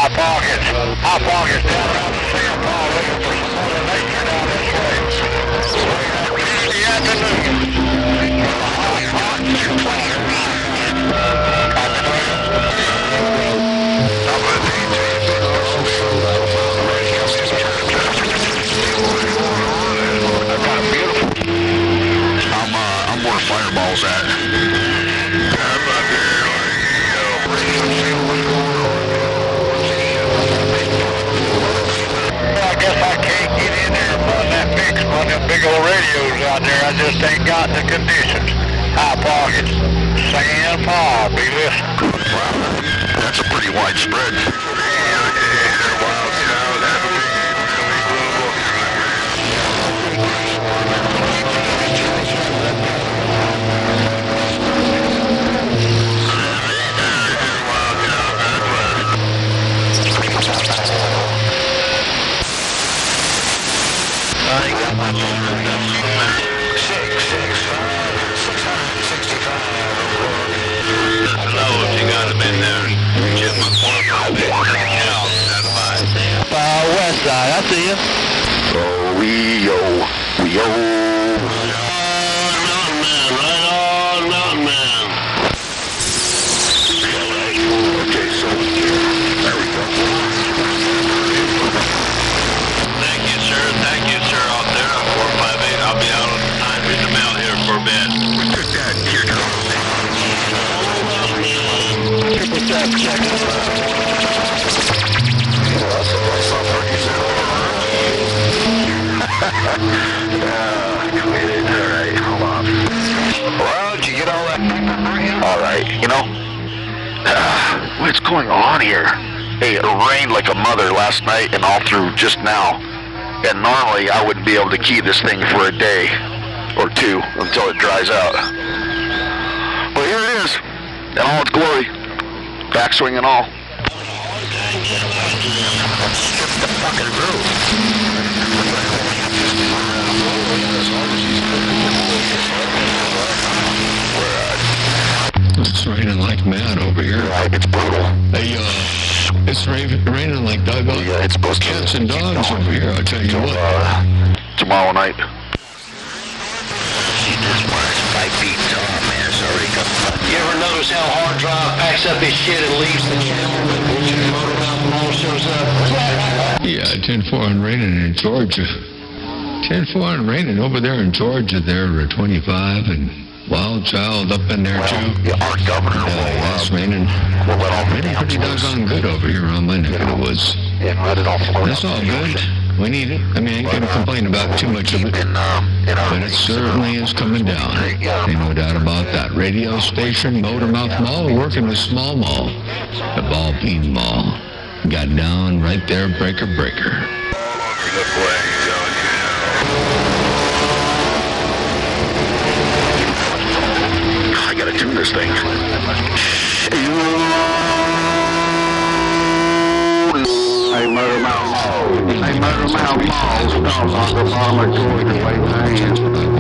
High pockets down around the St. Paul looking for some mother nature down this way. Tuesday afternoon. I'm where Fireball's at. I'm up there. I guess I can't get in there and run them big old radios out there. I just ain't got the conditions. High pockets. St. Paul, be listening. Wow, that's a pretty widespread. I got my number. 665. Hello, if you got him in there. Jim McCormick, west side, I see you. Oh, we Right on, mountain man. Okay, so there we go. Thank you, sir, out there on 458. I'll be out on time in the mail here for a bit. Alright, hold on. Well, did you get all that paper? Alright, what's going on here? Hey, it rained like a mother last night and all through just now. And normally I wouldn't be able to key this thing for a day or two until it dries out. But here it is, in all its glory. Backswing and all. Strip the fucking roof. It's raining like mad over here. Right, it's brutal. Hey, it's raining like doggone cats and dogs over here, I'll tell you what. Tomorrow night. See, this one's 5 feet tall, man. It's already got fun. You ever notice how hard drive packs up his shit and leaves the channel when your motor mouth all shows up? Yeah, 10-4 and raining in Georgia. 10-4 and raining over there in Georgia. They're 25 and Wild Child up in there too. Our governor it's raining. Raining pretty doggone good over here on my neck of the woods. That's all good. We need it. I mean, I ain't gonna complain about too much of it. But it certainly is coming down. Ain't no doubt about that. Radio station, Motormouth Mall, working the small mall. The Ball Peen Mall. Got down right there, breaker. I gotta tune this thing. Hey, Motormouth Mall.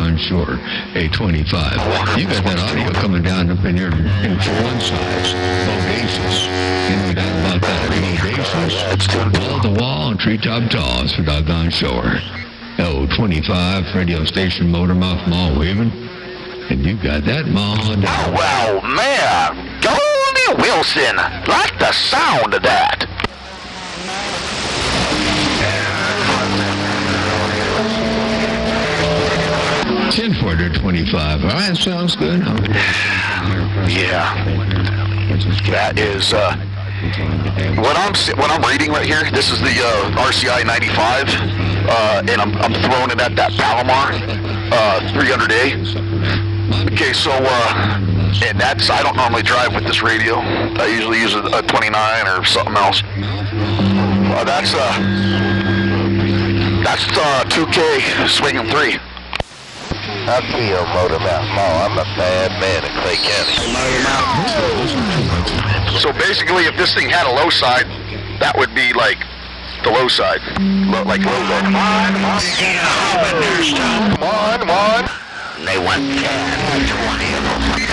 On shore, A25. You got that audio coming down up in here in one size. Bodacious. You know doubt about that. Bodacious. Wall to wall and treetop tall. It's for doggone shore. 25 radio station Motormouth Mall waving. And you got that mall down. Oh, well, man. Golly Wilson. Like the sound of that. 10-4 to 25. All right, sounds good. Yeah. That is what I'm reading right here. This is the RCI 95, and I'm throwing it at that Palomar 300A. Okay, so and I don't normally drive with this radio. I usually use a 29 or something else. That's 2K swinging 3. I feel Motormouth Mall. I'm a bad man in Clay County. So basically, if this thing had a low side, that would be like the low side. Like low side. Come on. They want 10, 20 of them.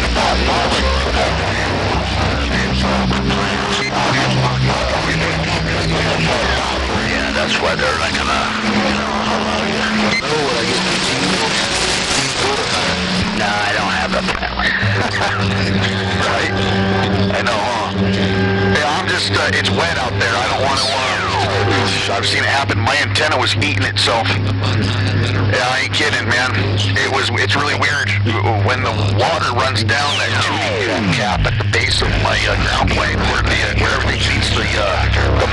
Right? I know, huh? Yeah, I'm just, it's wet out there. I don't want to, I've seen it happen. My antenna was eating itself. Yeah, I ain't kidding, man. It's really weird. When the water runs down that tube cap at the base of my ground plane, where everything meets the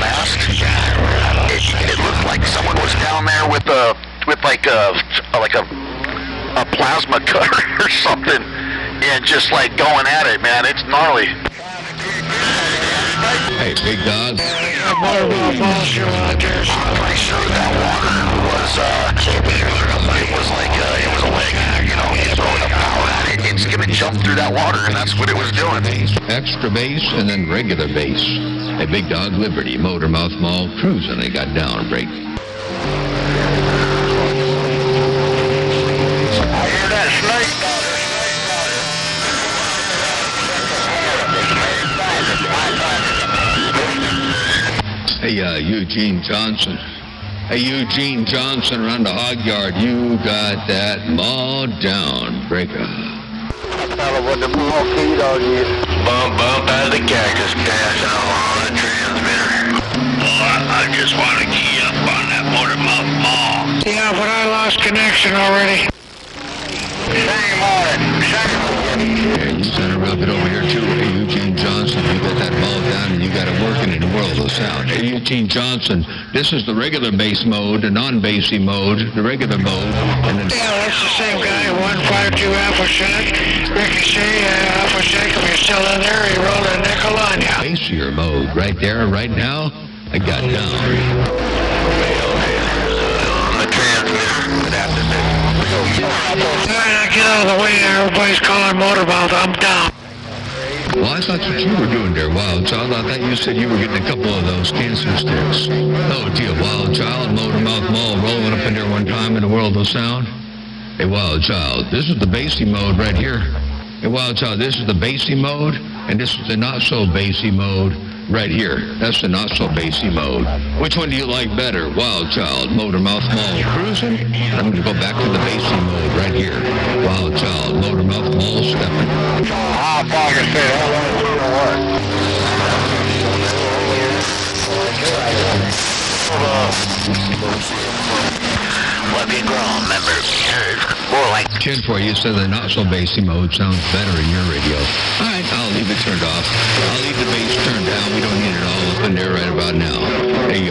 mast, it looked like someone was down there with like a plasma cutter or something, and just like going at it, man. It's gnarly. Hey, big dog. I'm pretty sure that water was, it was like, it was a leg, you know, you throw enough power at it, it's gonna jump through that water, and that's what it was doing. Extra bass and then regular bass. Hey, Big Dog Liberty, Motor Mouth Mall, cruising. They got down break. I hear that snake. Hey, Eugene Johnson. Hey, Eugene Johnson around the hog yard. You got that mawed down, breaker. What the ball feed on you? Bump out of the cactus patch and on the transmitter. I just want to key up on that motor mouth mall. Yeah, but I lost connection already. Same on it. Yeah, you sound a real bit over here too. Hey, Eugene Johnson, you got that ball down and you got it working in the world of sound. Hey, Eugene Johnson, this is the regular bass mode, the non-bassy mode, the regular mode, and then... Yeah, that's the same guy, 152 Alpha Shack. Ricochet, Alpha Shack, if you're still in there, he rolled a nickel on you. Bassier mode, right there, right now, I got down. On the transmitter. Alright, now get out of the way. Everybody's calling Motormouth. I'm down. Well, I thought what you were doing there, Wild Child. I thought you said you were getting a couple of those cancer sticks. Oh, dear, Wild Child, Motormouth Mall rolling up in there one time in the world of sound. Hey, Wild Child, this is the bassy mode right here. Hey, Wild Child, this is the bassy mode, and this is the not-so-bassy mode right here. That's the not-so-bassy mode. Which one do you like better, Wild Child, Motormouth Mall cruising? I'm going to go back to the bassy mode right here. Wild Child, Motormouth Mall stepping. How far is it? How long is it? Let me grow, remember? More like... 10 for you said the not-so-bassy mode sounds better in your radio. All right, I'll leave it turned off. I'll leave the bass turned down. We don't need it all up in there right about now. Hey,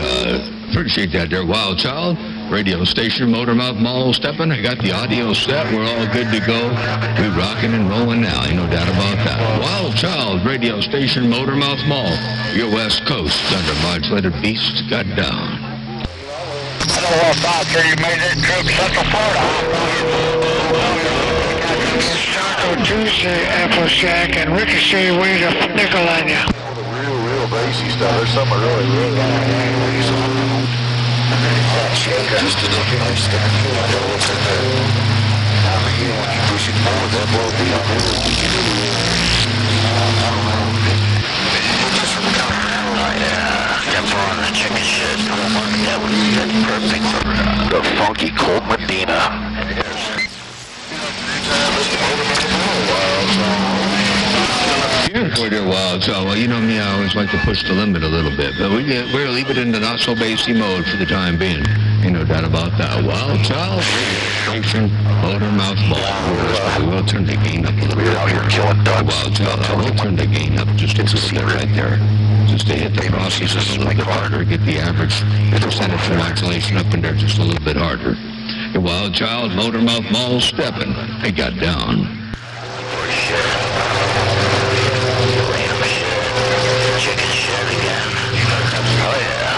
appreciate that there, Wild Child. Radio station, Motormouth Mall stepping. I got the audio set. We're all good to go. We're rocking and rolling now. Ain't no doubt about that. Wild Child, radio station, Motormouth Mall. Your West Coast, under modulated beast, got down. I don't know about you made that trip Central Florida. Taco Tuesday, Apple Shack, and Ricochet weighed a nickel on you. Real bassy stuff. There's something really just enough nice stuff. I don't know what's in there. I mean, when you push it forward, that will be up there. I don't know. Just from coming around. Kept on the chicken shit. That would be perfect for The funky Colt Medina. For their Wild Child. Well, you know me, I always like to push the limit a little bit, but we'll leave it in the not-so-bassy mode for the time being. Ain't no doubt about that. Wild Child, station, Motormouth Mall. We will turn the gain up a little bit. We're out here killing dogs. Wild Child, I will turn the gain up just a little bit right there. Just to hit the process a little bit harder, get the average percentage of modulation up in there just a little bit harder. The Wild Child, Motormouth Mall stepping. They got down. chicken shit again. Oh yeah.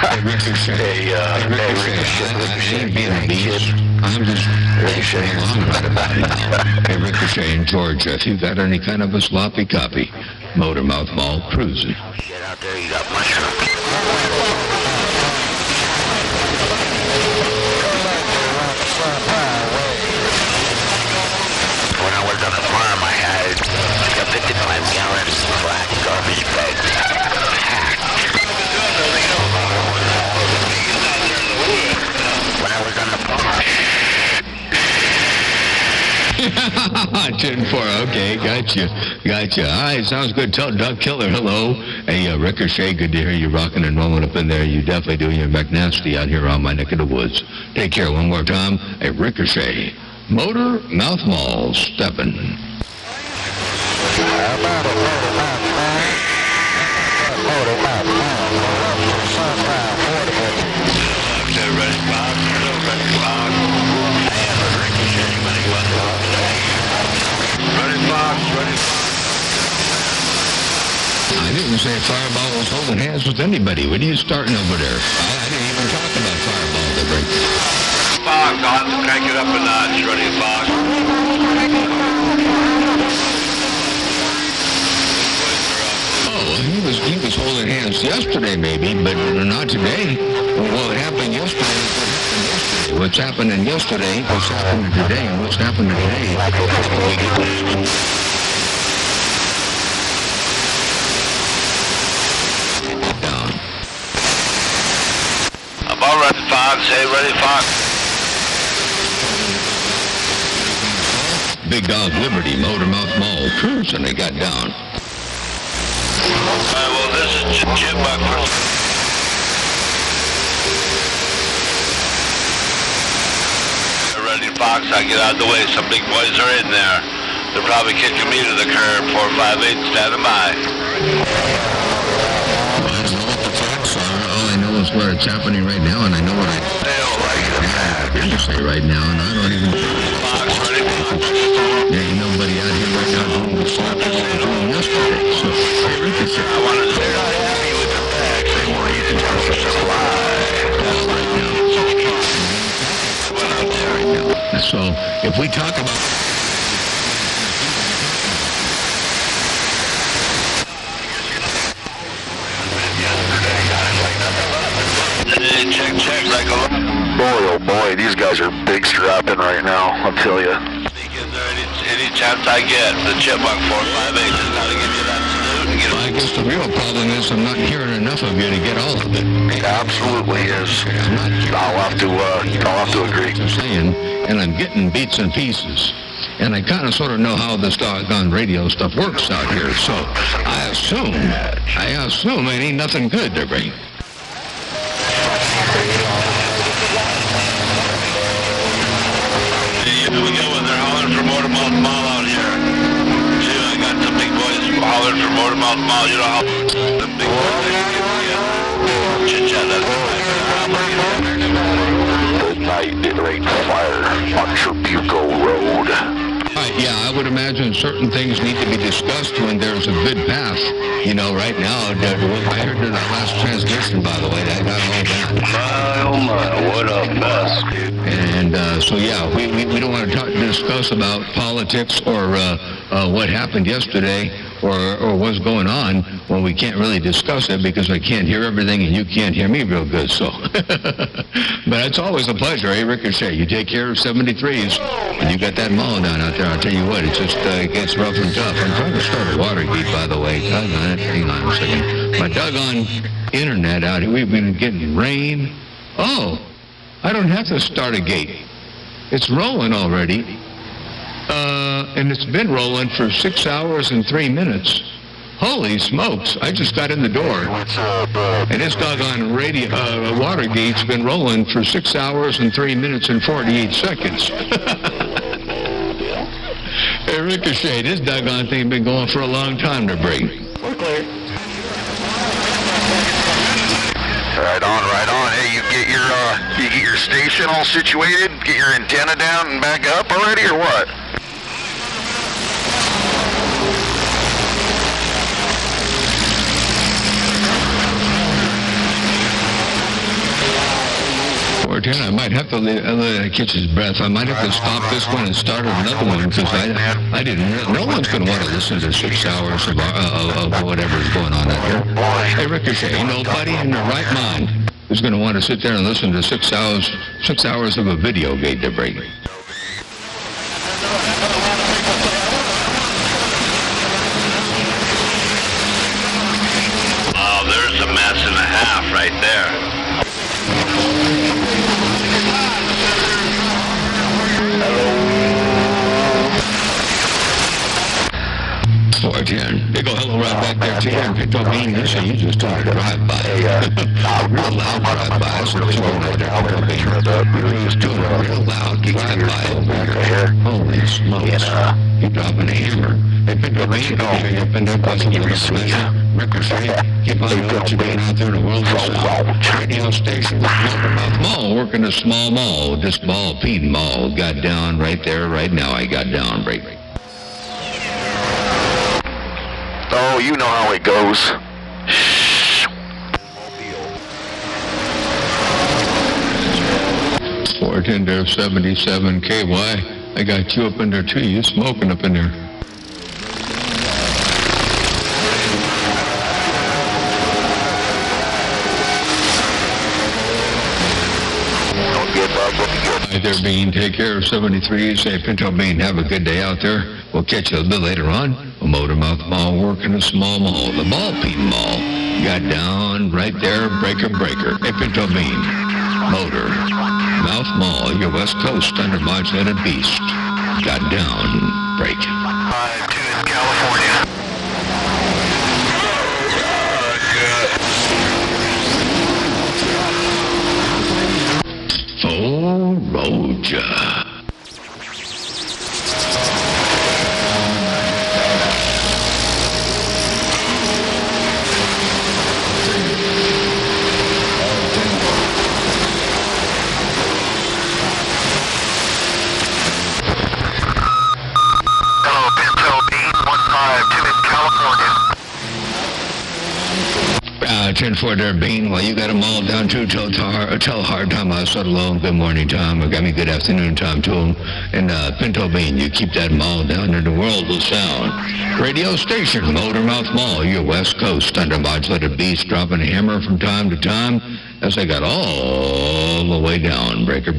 Hey, Ricochet. Ricochet being a beast. I'm just Ricochet along right about now. Hey, Ricochet in Georgia, if you got any kind of a sloppy copy, Motormouth Mall cruising. Shit out there, you got mushrooms. When I worked on the farm, I had 55 gallons of black garbage bags packed. When I was on the farm, 10-4. Okay, gotcha. All right, sounds good. Tell Doug Killer hello. Hey, Ricochet, good to hear you rocking and rolling up in there. You definitely doing your McNasty out here on my neck of the woods. Take care one more time. Hey, Ricochet. Motor Mouth Mall stepping. I didn't say Fireball was holding hands with anybody. What are you starting over there? I didn't even talk about Fireball, the break. Fox, I'll have to crank it up a notch. Ready, Fox? Oh, he was holding hands yesterday maybe, but not today. Well, what happened yesterday is what happened yesterday. What's happening today, and what's happening today. Down. I'm all ready, Fox. Hey, ready, Fox? Big Dog Liberty, Motormouth Mall, cruising, they got down. Well, this is Chipmunk. Ready, Fox, I get out of the way. Some big boys are in there. They're probably kicking me to the curb. 458 standing by. Well, I don't know what the facts are. All I know is where it's happening right now, and I know what I don't like it. say right now, and I don't even... Fox, ready, Fox? There ain't nobody out here right now doing the stuff that they were doing yesterday. So, hey, Ricochet. I wanted to... They're not happy with the facts. They want you to tell them to lie. That's right now. So, if we talk about... Hey, check, like a... Boy, oh boy, these guys are big strapping right now, I'll tell you. Any chance I get, the Chipmunk 458 is now to give you that salute and get... Well, I guess the real problem is I'm not hearing enough of you to get all of it. It absolutely is. I'm not hearing I'll have to agree. I'm saying, and I'm getting beats and pieces. And I kind of sort of know how this doggone radio stuff works out here. So I assume it ain't nothing good to bring. Here we go, and they're hollering for Motormouth Mall out here. See, I got some big boys hollering for Motormouth Mall. You know how the big boys chit-chat. The night rain fire on Trabuco Road. Yeah, I would imagine certain things need to be discussed when there's a good path. You know, right now, I heard that last transmission, by the way, that got all that. My, oh my, what a mess. And so, yeah, we don't want to discuss about politics or what happened yesterday or what's going on when we can't really discuss it because I can't hear everything and you can't hear me real good. So, but it's always a pleasure, eh, Ricochet? You take care of 73s and you got that mall down out there. I'll tell you what, it just gets rough and tough. I'm trying to start a water heat, by the way. Hang on a second. My doggone internet out here, we've been getting rain. Oh, I don't have to start a gate. It's rolling already. And it's been rolling for 6 hours and 3 minutes. Holy smokes, I just got in the door. And this doggone water gate's been rolling for 6 hours and 3 minutes and 48 seconds. Hey, Ricochet, this doggone thing been going for a long time to break. We're clear. Right on. Hey, you get your station all situated? Get your antenna down and back up already, or what? I might have to let catch his breath. I might have to stop this one and start another one because I didn't. No one's going to want to listen to 6 hours of whatever's going on out here. Hey, Ricochet, nobody in their right mind is going to want to sit there and listen to 6 hours of a video gate debate. Oh, there's a mess and a half right there. 10. Big ol' hello right back there to you. And Pinto Bean, this you just took a drive-by. Real loud drive-by. So it's going over there. Pinto Bean. You're just doing a real loud drive-by over here. Holy smokes. You're dropping a hammer. Hey, Pinto Bean, you up in there buzzing with the ricochet. Keep on doing what you're doing out there in the world. Radio station, Motormouth Mall, working a small mall. This ball, Pete Mall, got down right there, right now. I got down, break. Oh, you know how it goes. Shh. 410 to 77 KY. I got you up in there too. You smoking up in there. Hi there, Bean. Take care of 73. Say, Pinto Bean, have a good day out there. We'll catch you a bit later on. A Motormouth Mall working a small mall. The Ball Pete Mall. Got down right there, breaker. Hey, Pinto Bean. Motor. Mouth Mall, your West Coast under modulated beast. Got down, break. 5-2 in California. Oh, Roja. Hello, Pinto Bean, 152 in California. 10-4 there, Bean. Well, you got them all down too. Tell hard time I said hello and good morning time. I got me good afternoon time to him. And Pinto Bean, you keep that mall down in the world will sound. Radio station, Motormouth Mall, your West Coast under modulated beast, dropping a hammer from time to time as I got all the way down, breaker.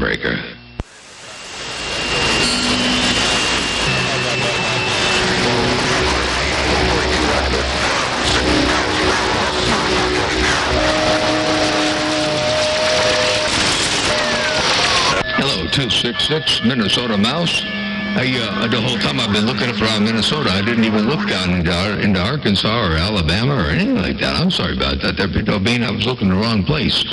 Hello, 266, Minnesota Mouse. The whole time I've been looking around Minnesota, I didn't even look down into Arkansas or Alabama or anything like that. I'm sorry about that there, Pinto Bean. I was looking in the wrong place.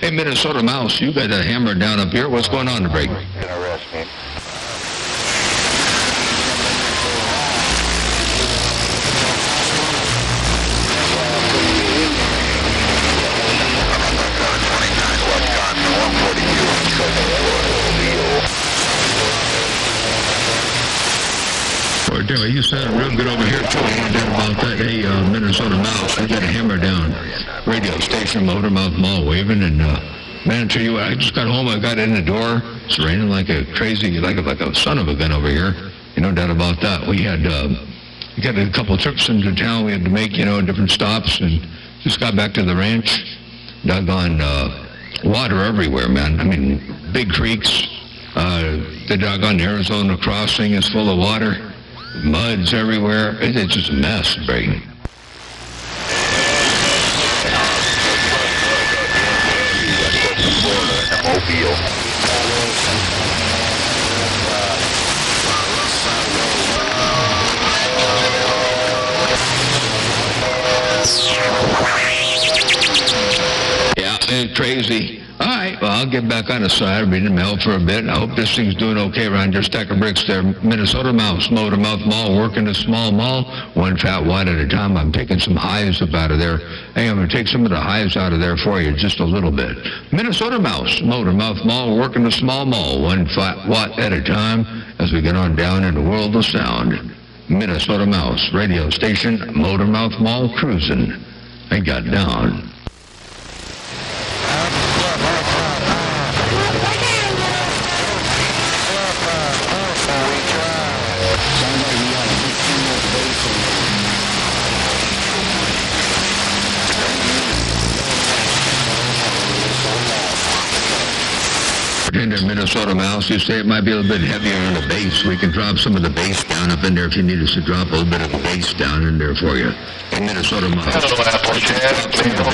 Hey, Minnesota Mouse, you got a hammer down up here. What's going on to break? There, you sound real good over here too. I wondered about that. Hey, Minnesota Mouse, we got a hammer down. Radio station, Motormouth Mall, waving, and man, I tell you what, I just got home. I got in the door. It's raining like a crazy, like a son of a gun over here. No doubt about that. We had got a couple trips into town. We had to make, different stops, and just got back to the ranch. Doggone water everywhere, man. I mean, big creeks. The doggone Arizona crossing is full of water. Mud's everywhere. It's just a mess, Brady. Yeah, it's crazy. All right, well, I'll get back on the side, read the mail for a bit. I hope this thing's doing okay around your stack of bricks there. Minnesota Mouse, Motormouth Mall, working a small mall, one fat wad at a time. I'm taking some hives up out of there. Hey, I'm going to take some of the hives out of there for you, just a little bit. Minnesota Mouse, Motormouth Mall, working a small mall, one fat watt at a time, as we get on down in the world of sound. Minnesota Mouse, radio station, Motormouth Mall, cruising. I got down. In there, Minnesota Mouse, you say it might be a little bit heavier on the bass. We can drop some of the bass down up in there if you need us to drop a little bit of the bass down in there for you. In Minnesota Mouse. Drop some of the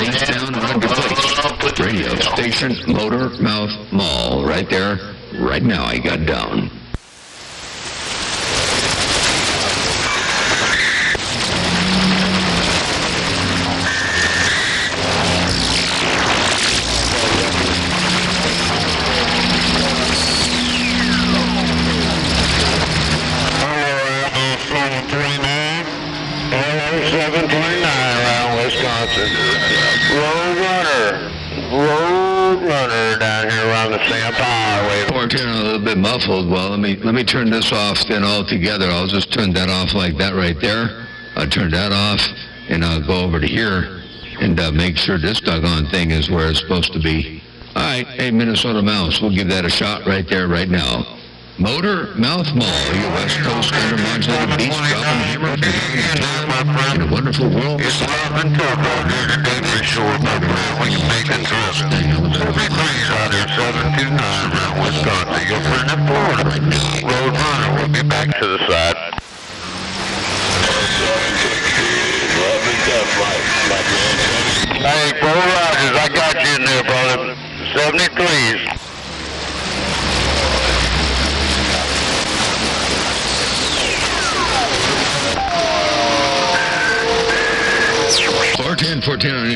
bass down on your bass. Radio station, Motormouth Mall, right there, right now I got down. around Wisconsin. Roadrunner down here around the Sampa Highway. 410 a little bit muffled. Well, let me turn this off then altogether. I'll just turn that off like that right there. I'll turn that off, and I'll go over to here and make sure this doggone thing is where it's supposed to be. All right, hey, Minnesota Mouse, we'll give that a shot right there, right now. Motor Mouth Mall, your West Coast undermodulated beast dropping hammer in a wonderful world. It's loud and tough out here today, for sure, but we can make it through. 43's out here, 729 around Wisconsin. You're putting it forward right now. Roadrunner, we'll be back to the side. Hey, Paul Rogers, I got you in there, brother. 73's.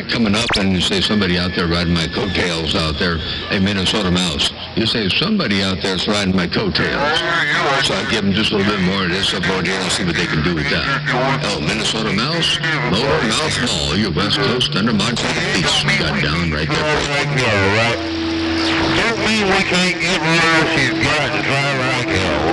Coming up, and you say somebody out there riding my coattails out there. Hey, Minnesota Mouse, you say somebody out there's riding my coattails. So I give them just a little bit more of this up on here and see what they can do with that. Oh, Minnesota Mouse, Motor Mouth Mall, your West Coast undermodulated beast. Got down right there. Don't mean we can't get rid of these guys to try right now.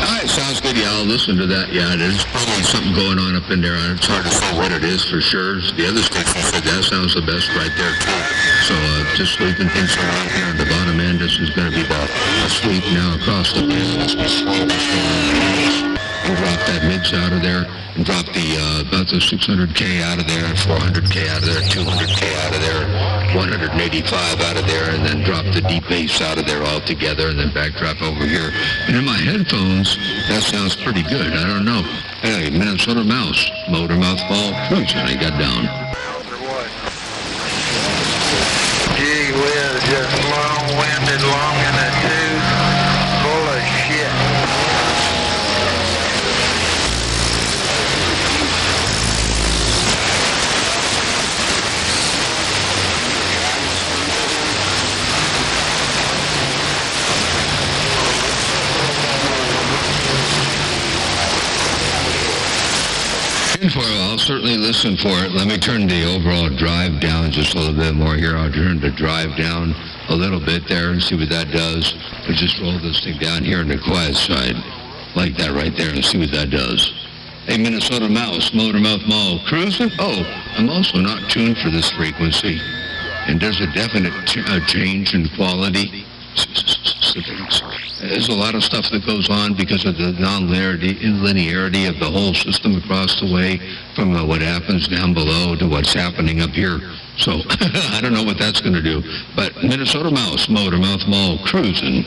Alright, sounds good. Yeah, I'll listen to that. Yeah, there's probably something going on up in there. It's hard to say what it is for sure. The other station said that sounds the best right there too. So just sweeping things around here on the bottom end. This is going to be about a sweep now across the and drop that mids out of there, and drop the about the 600K out of there, 400K out of there, 200K out of there, 185 out of there, and then drop the deep bass out of there altogether, and then backdrop over here. And in my headphones, that sounds pretty good. I don't know. Hey, Minnesota Mouse, Motor Mouth Ball, cruising. I got down. Gee whiz, just long-winded, long in the tooth, full of shit. I'll certainly listen for it. Let me turn the overall drive down just a little bit more here. I'll turn the drive down a little bit there and see what that does. We'll just roll this thing down here on the quiet side, like that right there, and see what that does. Hey, Minnesota Mouse, Motor Mouth Mall, cruising? Oh, I'm also not tuned for this frequency. And there's a definite change in quality. There's a lot of stuff that goes on because of the non-linearity of the whole system across the way from what happens down below to what's happening up here. So I don't know what that's going to do. But Minnesota Mouse, Motor Mouth Mall, cruising.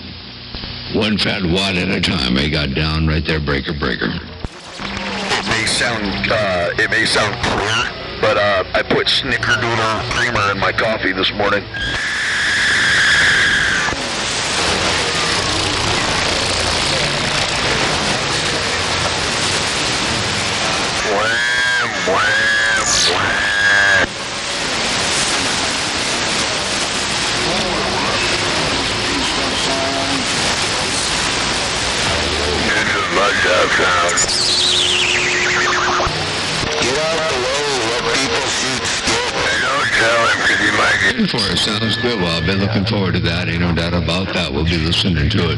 One fat watt at a time. I got down right there, breaker. It may sound clear, but I put Snickerdoodle creamer in my coffee this morning. For it sounds good. Well, I've been looking forward to that. Ain't no doubt about that. We'll be listening to it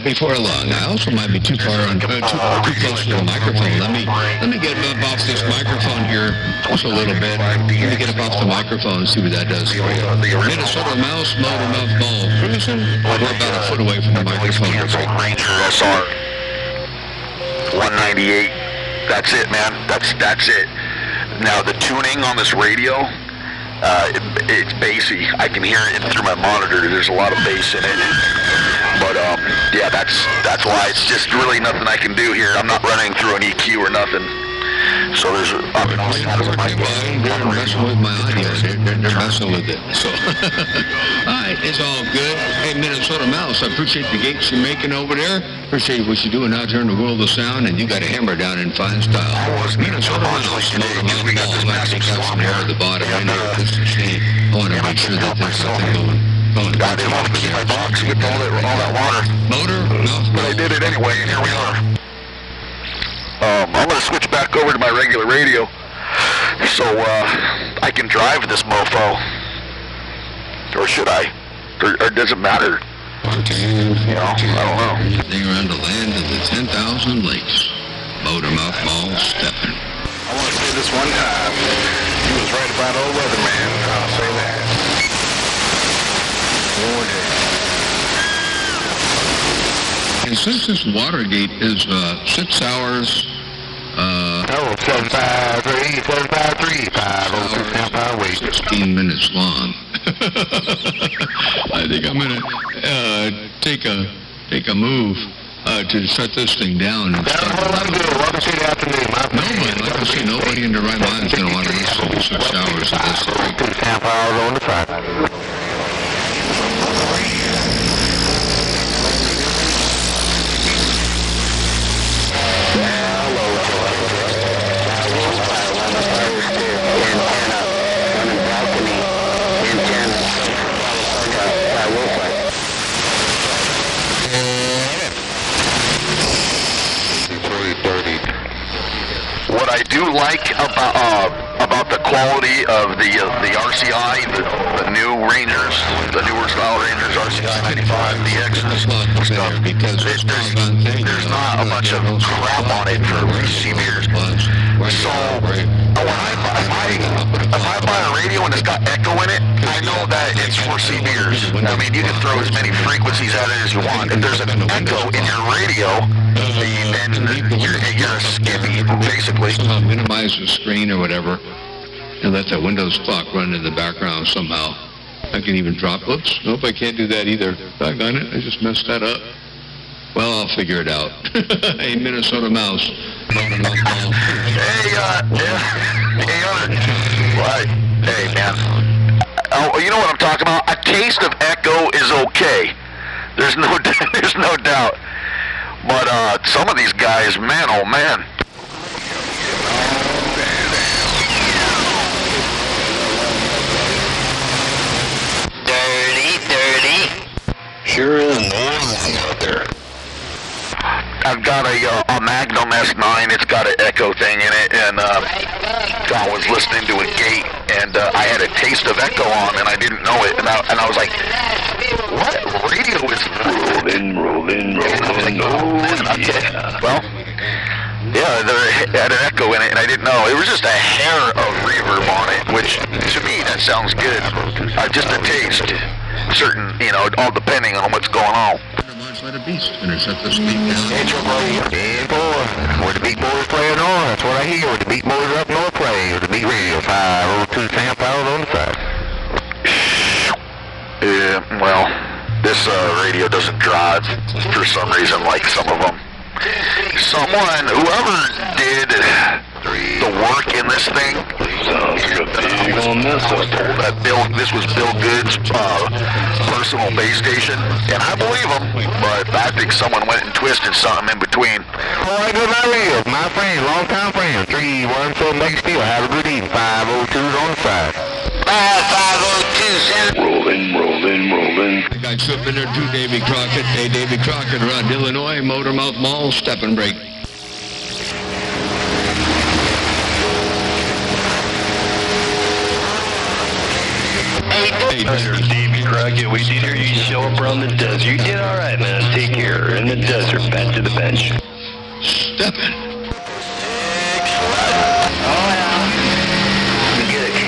before long. I also might be too far on, too close to the microphone. Let me get up off this microphone here just a little bit. Let me get up off the microphone and see what that does for you. Minnesota Mouse, Motor Mouth Ball, cruising. We're about a foot away from the microphone. Ranger SR 198. That's it, man. That's it. Now the tuning on this radio. It's bassy. I can hear it through my monitor. There's a lot of bass in it. But yeah, that's why it's just really nothing I can do here. I'm not running through an EQ or nothing. So there's, I mean, all sides of my game. They're messing with my audio. They're messing with it. So, all right, it's all good. Hey, Minnesota Mouse, I appreciate the gates you're making over there. Appreciate what you're doing out there in the world of sound, and you got a hammer down in fine style. Minnesota Mouse, we got this massive swamp here at the bottom. I want to make sure that there's something going. I didn't want to keep my box with all that water. Motor? No. But I did it anyway, and here we are. I'm going to switch back over to my regular radio so I can drive this mofo. Or should I? Or does it matter? You know, I don't know. They are on the land of the 10,000 lakes. Motormouth Mall stepping. I want to say this one time. He was right about old weatherman. I'll say that. And since this Watergate is 6 hours, 753, 502 wait. 16 minutes long. I think I'm gonna take a move to shut this thing down and start. Welcome to the afternoon. Nobody, like I say, nobody in their right mind is gonna want to listen to 6 hours of this. 2 hours on the side. What I do like about the quality of the RCI, the new Rangers, the newer style Rangers, RCI 95, the X's, stuff, because there's not a bunch of crap on it for receivers. So if I buy a radio and it's got echo in it, I know that it's for CBers. I mean, you can throw as many frequencies at it as you want. If there's an echo in your radio, then you're a skippy, basically. Somehow minimize the screen or whatever, and let the Windows clock run in the background somehow. I can even drop. Oops, nope, I can't do that either. Doggone it, I just messed that up. Well, I'll figure it out. Hey, Minnesota Mouse. Hey, what? Hey, man. Oh, you know what I'm talking about? A taste of echo is okay. There's no doubt. But some of these guys, man, oh man. Dirty. Sure is noisy out there. I've got a Magnum S9. It's got an echo thing in it, and I was listening to a gate, and I had a taste of echo on, and I didn't know it, and I was like, what radio is rolling? I was like, oh yeah. Well, yeah, there had an echo in it, and I didn't know. It was just a hair of reverb on it, which to me that sounds good. Just a taste, certain, all depending on what's going on. Let a beast intercept the speed down. Intro play, and boy, where the beat boys playing on, that's what I hear. Where the beat boys up north play, or the beat radio 502 Sam Powell on the side. Yeah, well, this radio doesn't drive for some reason like some of them. Whoever did the work in this thing, this was Bill Good's personal base station, and I believe him, but I think someone went and twisted something in between. All right, good night, radio. My friend, long-time friend, 317 Mega Steel. Have a good evening. 502's on the side. 502, rolling. The guy tripping there too, Davy Crockett. Hey, Davy Crockett around Illinois, Motormouth Mall, step and break. Hey, Davy Crockett, we did hear you show up around the desert. You did all right, man. Take care. In the desert, back to the bench. Stepping. Oh, yeah. Get it, King.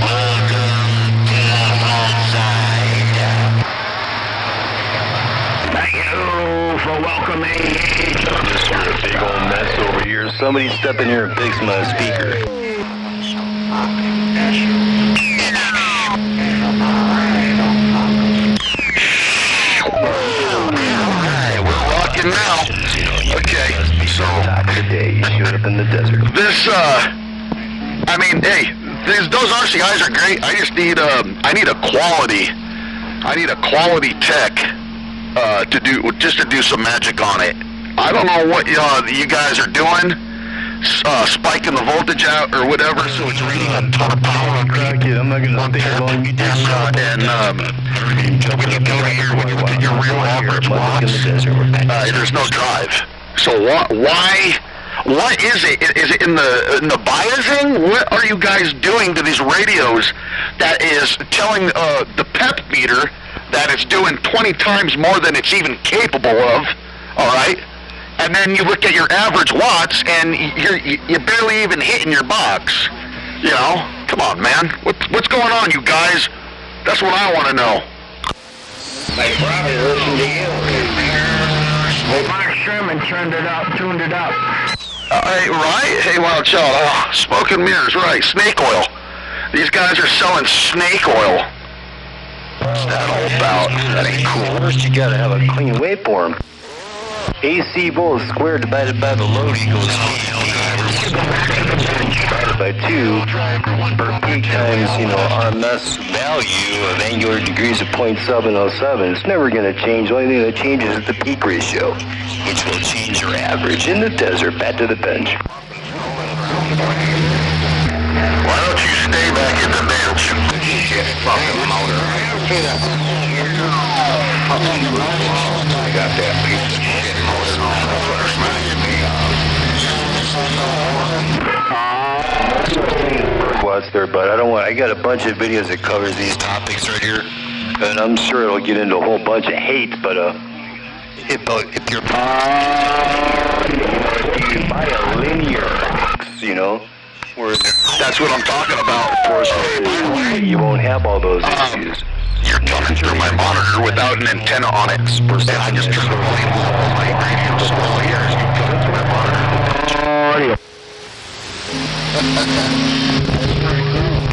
Welcome to the fun side. for welcome 88. Just hear a big old mess over here. Somebody step in here and fix my speaker. Alright, we're rocking now. Okay, so Top of the day, you showed up in the desert. this, I mean, hey, those RCIs are great. I just need, I need a quality tech, to do some magic on it. I don't know what you guys are doing, spiking the voltage out or whatever, so it's reading a ton of power on I'm not gonna stay as long as you did. when you go here, when you look at your real average watts, there's no drive. So why? What is it? Is it in the biasing? What are you guys doing to these radios that is telling the PEP meter that it's doing 20 times more than it's even capable of? All right, and then you look at your average watts and you're barely even hitting your box. You know, come on, man. What's going on, you guys? That's what I want to know. They probably listen to you. Mark Sherman tuned it up. Hey, right? Hey, Wild Child. Oh, smoke and mirrors, right. Snake oil. These guys are selling snake oil. What's that all about? That ain't cool. First, you gotta have a clean waveform. AC volts squared divided by the load equals divided by 2 per peak times, RMS value of angular degrees of 0.707. It's never going to change. The only thing that changes is the peak ratio, which will change your average in the desert back to the bench. Why don't you stay back in the bench? Shit, fucking motor. I got that piece of shit motor on the first Watts there, but I got a bunch of videos that covers these topics right here, and I'm sure it'll get into a whole bunch of hate, but if you buy a linear, where that's what I'm talking about. you won't have all those issues. You're talking through my monitor without an antenna on it. And I just turned the volume up on my radio small here. You come into my monitor.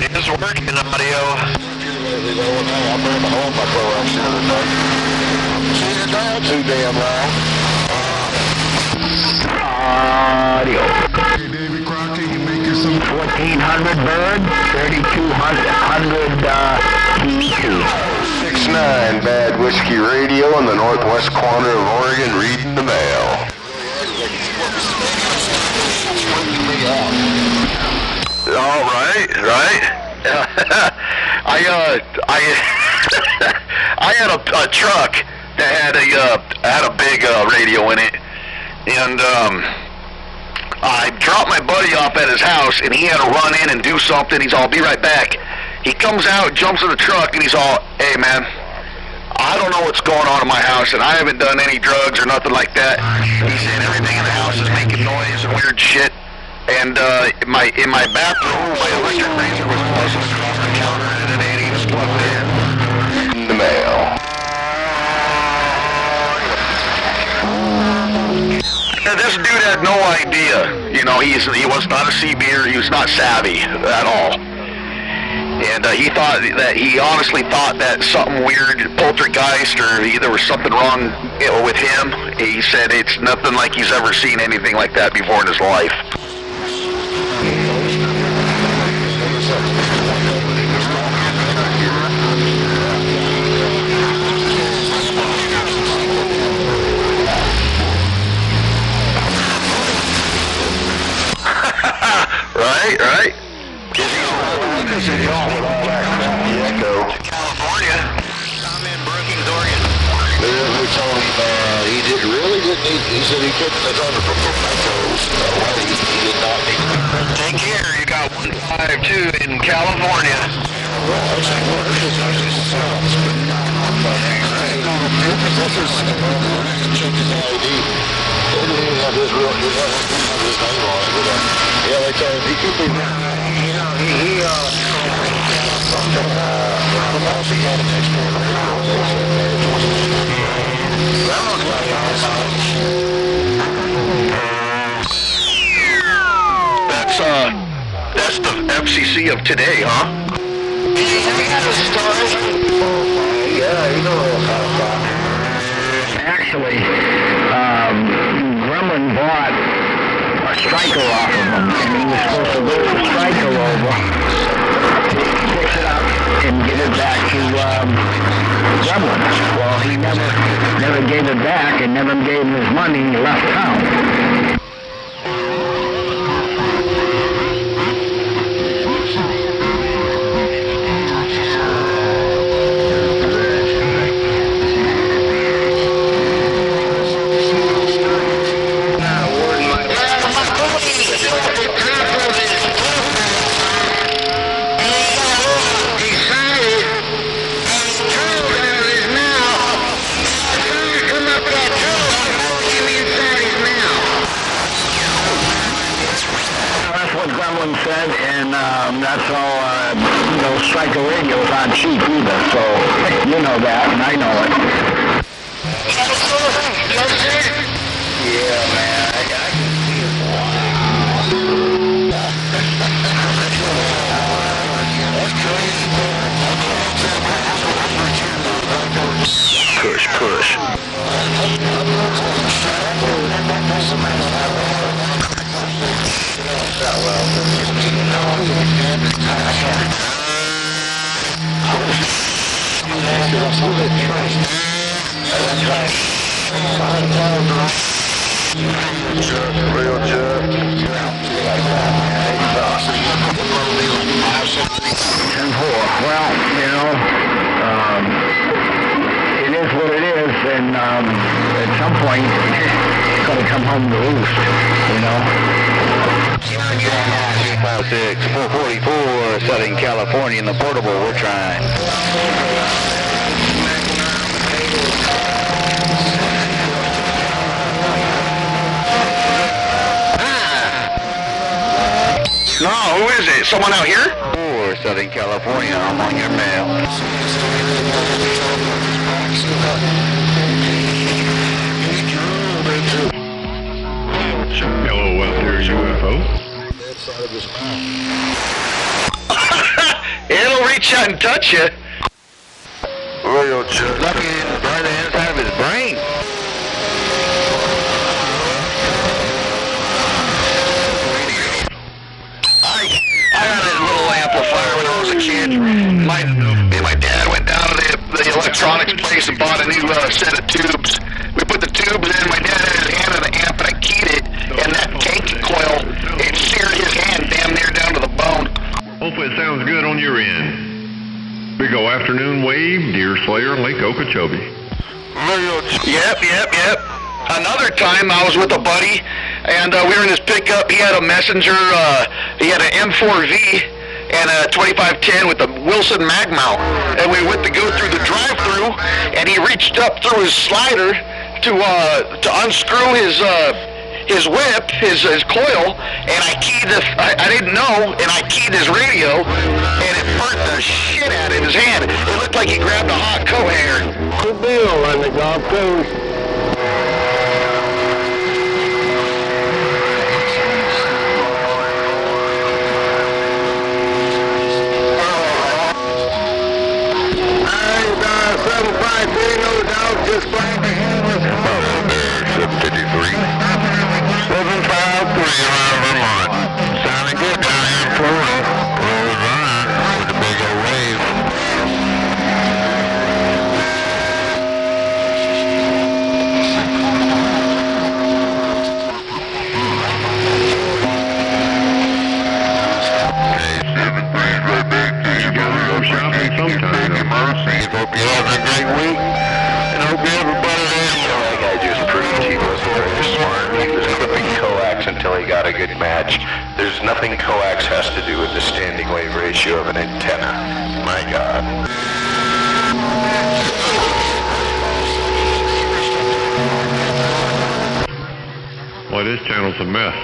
It is working audio. Too damn loud. Audio. David Crockett, you make yourself 1400 bird, 3200 T2. 6-9 Bad Whiskey Radio in the northwest corner of Oregon reading the mail. All right. I had a truck that had a big radio in it, and I dropped my buddy off at his house, and he had to run in and do something. He's all, "Be right back." He comes out, jumps in the truck, and he's all, "Hey, man, I don't know what's going on in my house, and I haven't done any drugs or nothing like that." He said everything in the house is making noise and weird shit. And in my bathroom, my electric razor was buzzing across the counter, and it ain't even plugged in. The mail. This dude had no idea. He was not a CBer. He was not savvy at all. And he honestly thought that something weird, poltergeist, or there was something wrong with him. He said it's nothing like he's ever seen anything like that before in his life. Right? California. I'm in Brookings, Oregon. They told him he said he couldn't have done it for mementos. He did not need it. Take care. You got 152 in California. Check his ID. They didn't even have his name on it. Yeah, they told him he could be. He galaxy of today, huh? Actually, Gremlin bought a striker off of him, and he was supposed to roll the striker over, fix it up, and give it back to Gremlin. Well, he never gave it back, and never gave him his money, and he left town. Said, and that's all, no striker radios aren't cheap either, so you know that, and I know it. Yeah, man, I can see it. Push, push. Real jerk. 10-4. Well, you know, it is what it is, and at some point, it's going to come home to roost, you know. 356, 444, Southern California in the portable, we're trying. No, who is it? Someone out here? 4 Southern California, I'm on your mail. Hello out there, UFO. It'll reach out and touch you. Real jerk. Looking right inside of his brain. I had a little amplifier when I was a kid. Me and my dad went down to the electronics place and bought a new set of tubes. We put the tubes in, my dad had his hand in the amp and I keyed it, and that tank coil, it seared his hand damn near down to the bone. Hopefully it sounds good on your end. Big ol' afternoon wave, deer slayer, Lake Okeechobee. Yep. Another time I was with a buddy, and we were in his pickup. He had a Messenger, he had an M4V and a 2510 with a Wilson mag mount. And we went to go through the drive-through, and he reached up through his slider to unscrew his whip, his coil, and I didn't know, and I keyed his radio, and it burnt the shit out of his hand. It looked like he grabbed a hot coat hanger. Good deal on the Gulf Coast. Just flying the handless. 753. 753 around Vermont. Sounding good down here in Florida. Rolls running with a big old wave. Okay, 7-3's right back to you. You gotta go shopping sometime. Hope you have a great week. Hope everybody That guy just proved he wasn't very smart. He was clipping coax until he got a good match. There's nothing coax has to do with the standing wave ratio of an antenna. My God. Well, this channel's a mess.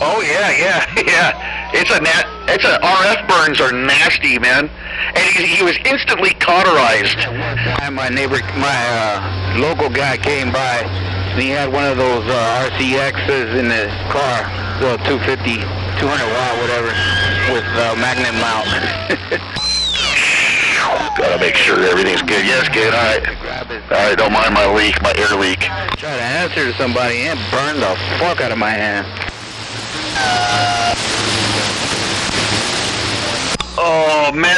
Oh yeah. It's a It's a RF burns are nasty, man. And he was instantly cauterized. My neighbor, my local guy came by, and he had one of those RCXs in his car, the 250, 200 watt, whatever, with magnet mount. Gotta make sure everything's good. Yes, good. All right. All right. Don't mind my leak, my air leak. Try to answer to somebody and burn the fuck out of my hand. Oh man,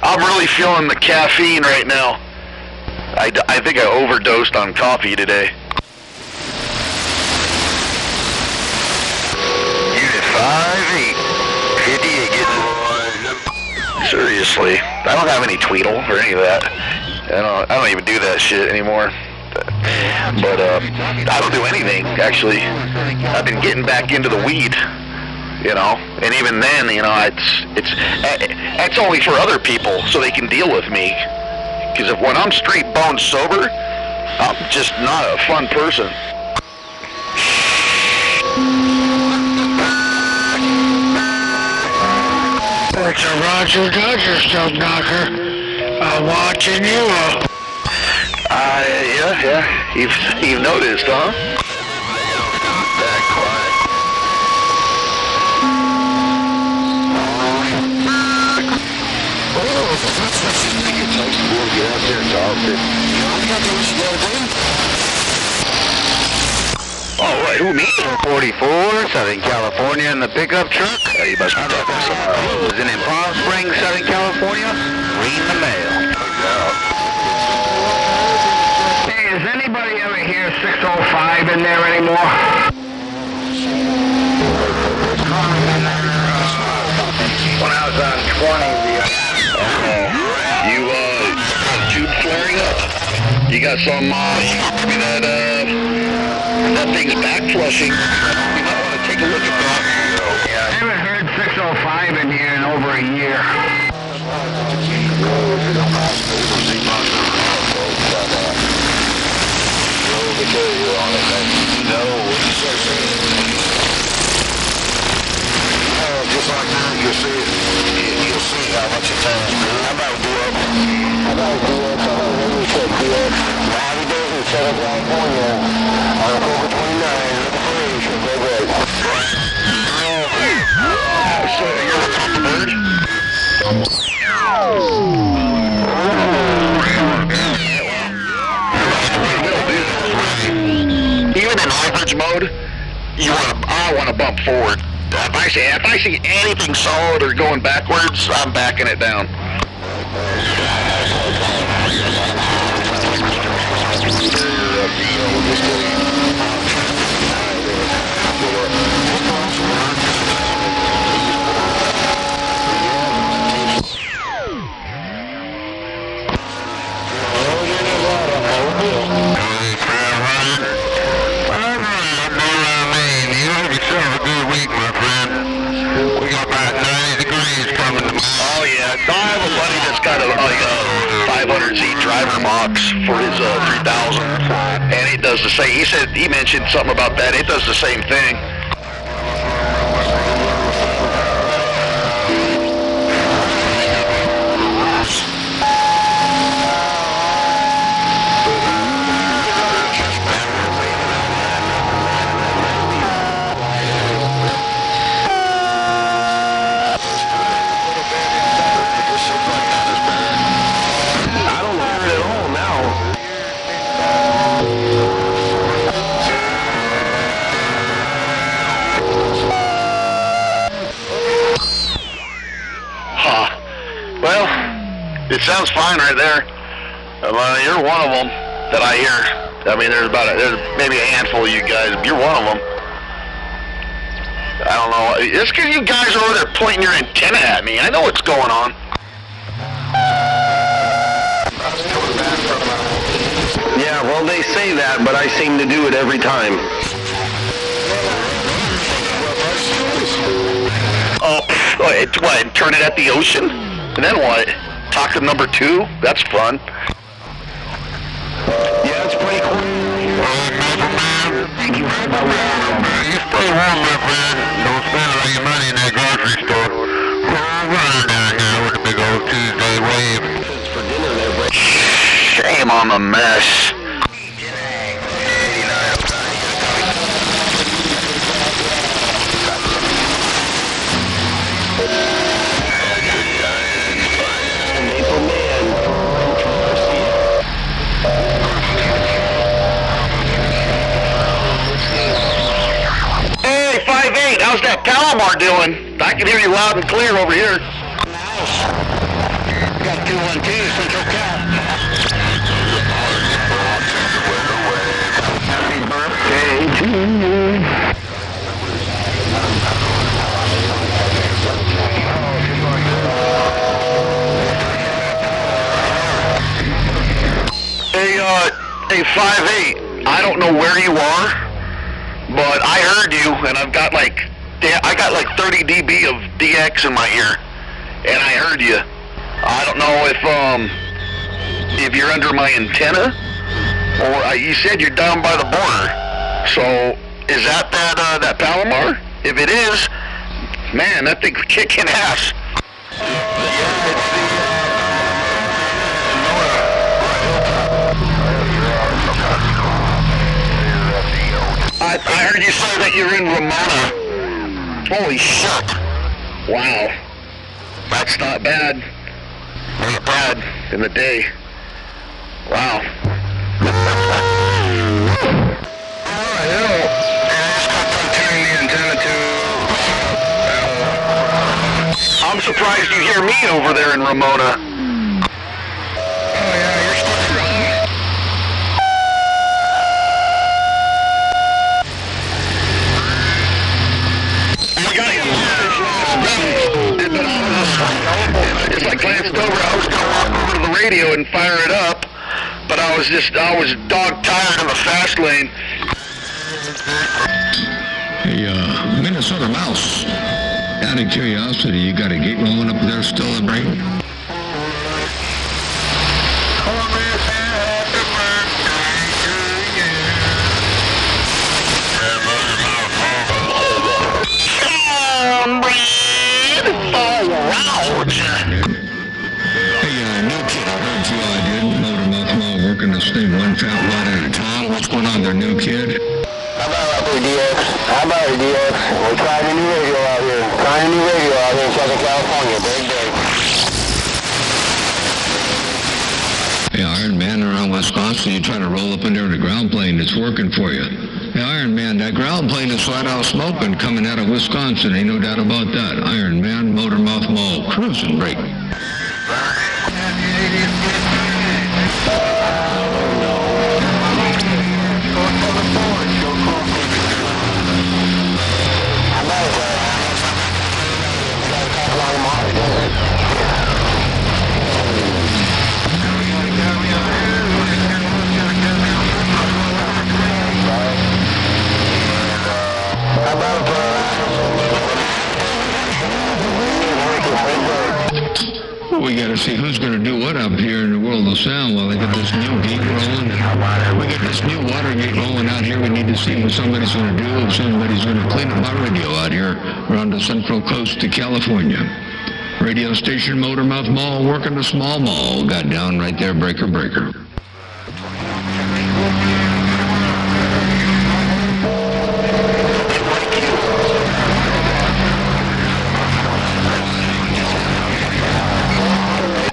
I'm really feeling the caffeine right now. I think I overdosed on coffee today. Unit 5-8. 58 getting. Seriously, I don't have any Tweedle or any of that. I don't even do that shit anymore. But I don't do anything actually. I've been getting back into the weed, you know, and even then, you know, it's only for other people so they can deal with me. Because when I'm straight bone sober, I'm just not a fun person. It's a Roger Dodger stump knocker. I'm watching you. Yeah. You've noticed, huh? Oh, right, who, me? 44, Southern California, in the pickup truck. You must be talking somewhere else. Was in Palm Springs, Southern California. Reading the mail. Hey, is anybody ever hear 605 in there anymore? When I was on 20, You, tube flaring up? You got some, that thing's back flushing. You might want to take a look at that. I haven't heard 605 in here in over a year. Just like that, you'll see how much it turns. I'm about to do it. Happy days in Southern California. On October 29, operation, go great. So you're the top bird? Even in average mode, I want to bump forward. If I see anything solid or going backwards, I'm backing it down. I have a buddy that's got a 500Z driver box for his 3000, and it does the same. He mentioned something about that. It does the same thing. Well, it sounds fine right there. You're one of them that I hear. I mean, there's maybe a handful of you guys. You're one of them. I don't know. It's because you guys are over there pointing your antenna at me. I know what's going on. Yeah, well, they say that, but I seem to do it every time. Oh, what? Turn it at the ocean? And then what? Talk to number 2? That's fun. Yeah, it's pretty cool. You stay warm, my friend. Don't spend all your money in that grocery store. him on the mesh. Hey, 5'8", how's that Palomar doing? I can hear you loud and clear over here. Got 212 Central Cal. Happy birthday to you. Hey, 5'8", I don't know where you are, but I heard you, and I got like 30 dB of DX in my ear, and I heard you. I don't know if you're under my antenna, or you said you're down by the border. So is that Palomar? If it is, man, that thing's kicking ass. I heard you say that you're in Ramona. Holy shit. Wow. That's not bad. Not bad in the day. Wow. I'm surprised you hear me over there in Ramona. It's like glanced over. I was gonna walk over to the radio and fire it up, but I was dog tired in the fast lane. Hey, Minnesota Mouse. Out of curiosity, you got a gate rolling up there still in brain? Working this thing one fat lot at a time. What's going on there, new kid? How about your DX? How about your DX? We're trying a new radio out here. Trying a new radio out here in Southern California. Big day. Hey, Iron Man around Wisconsin, you trying to roll up in there in a ground plane that's working for you. Hey, Iron Man, that ground plane is flat out smoking coming out of Wisconsin. Ain't no doubt about that. Iron Man, Motor Mouth Mall, cruising brake. We got to see who's going to do what up here in the world of sound while they get this new gate rolling. We got this new water gate rolling out here. We need to see what somebody's going to do. If somebody's going to clean up my radio out here around the central coast of California. Radio station Motor Mouth Mall working the small mall. Got down right there, breaker, breaker.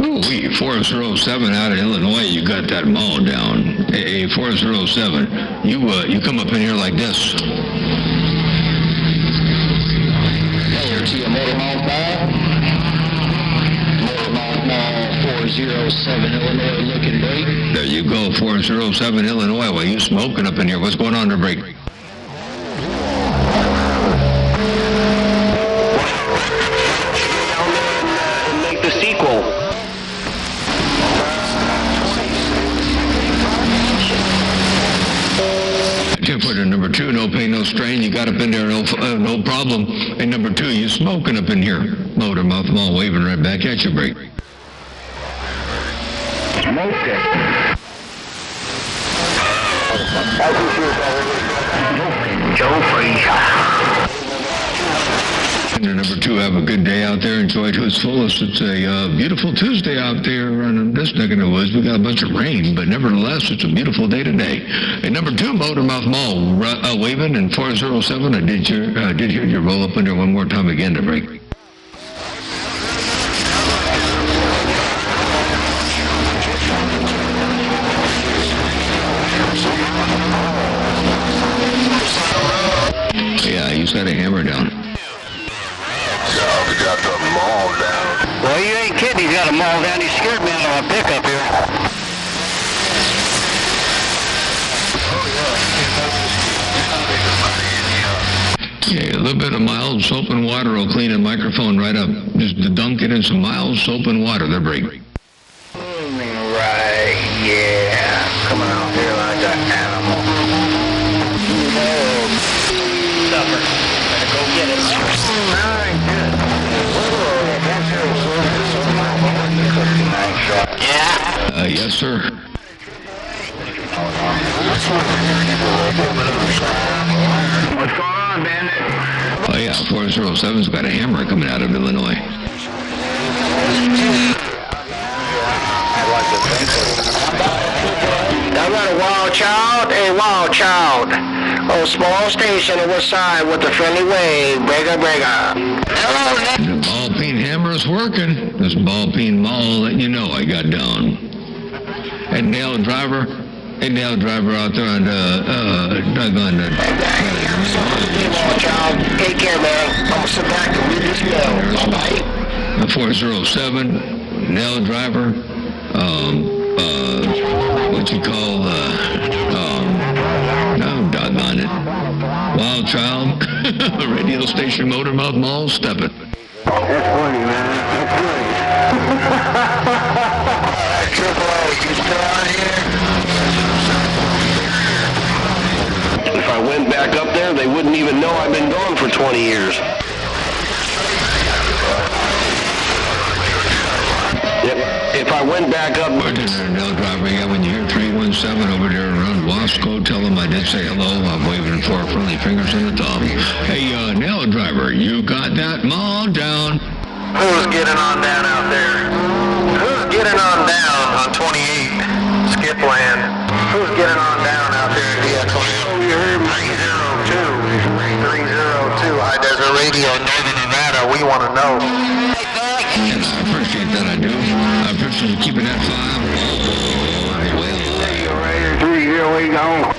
Ooh, 407 out of Illinois, you got that mall down. Hey, 407, you come up in here like this. Here to your Motor Mouth Mall. Motor Mouth Mall, 407 Illinois, looking great. There you go, 407 Illinois. Well, you smoking up in here. What's going on there, break? Make the sequel. Tip order number 2, no pain, no strain. You got up in there, no problem. And number 2, you smoking up in here. Motor Mouth Mall waving right back at you, break. Smoking. Joe Frazier. Number 2, have a good day out there. Enjoy to its fullest. It's a beautiful Tuesday out there in this neck of the woods. We got a bunch of rain, but nevertheless, it's a beautiful day today. And number 2, Motormouth Mall, waving, and 407. I did hear you roll up in there one more time again to break. Yeah, he's got a hammer down. We got the mall down. Well, you ain't kidding. He's got them all down. He scared me out of a pickup here. Yeah, a little bit of mild soap and water will clean the microphone right up. Just dunk it in some mild soap and water. They're break. Right, yeah. Coming out here like an animal. Oh, suffer. Better go get it. All right, good. Yeah. Yes, sir. What's going on, Bandit? Oh, yeah, 407's got a hammer coming out of Illinois. I got a wild child. Oh, small station on west side with the friendly wave. Brega. Hello, The ball peen hammer is working. This ball peen mall letting you know I got down. And nail driver out there on doggone the... Wild child. Take care, man. I'm going to sit back and read this mail. All right? The 407, nail driver, what you call, no, doggone it. Wild child, radio station, Motormouth Mall, stepping. That's funny, man. That's funny. Triple A, you still on here? If I went back up there, they wouldn't even know I've been gone for 20 years. Yep. If I went back up... Nail driver, yeah, when you hear 317 over there around Wasco, tell them I did say hello. I'm waving 4 friendly fingers and a thumb. Hey, nail driver, you got that mall down. Who's getting on down out there? Who's getting on down on 28 Skipland? Who's getting on down out there at the 20? You heard 302 High Desert Radio, Northern Nevada. We want to know. Yes, I appreciate that, I do. I appreciate you keeping that 5. Well, You're right here, 308 gone.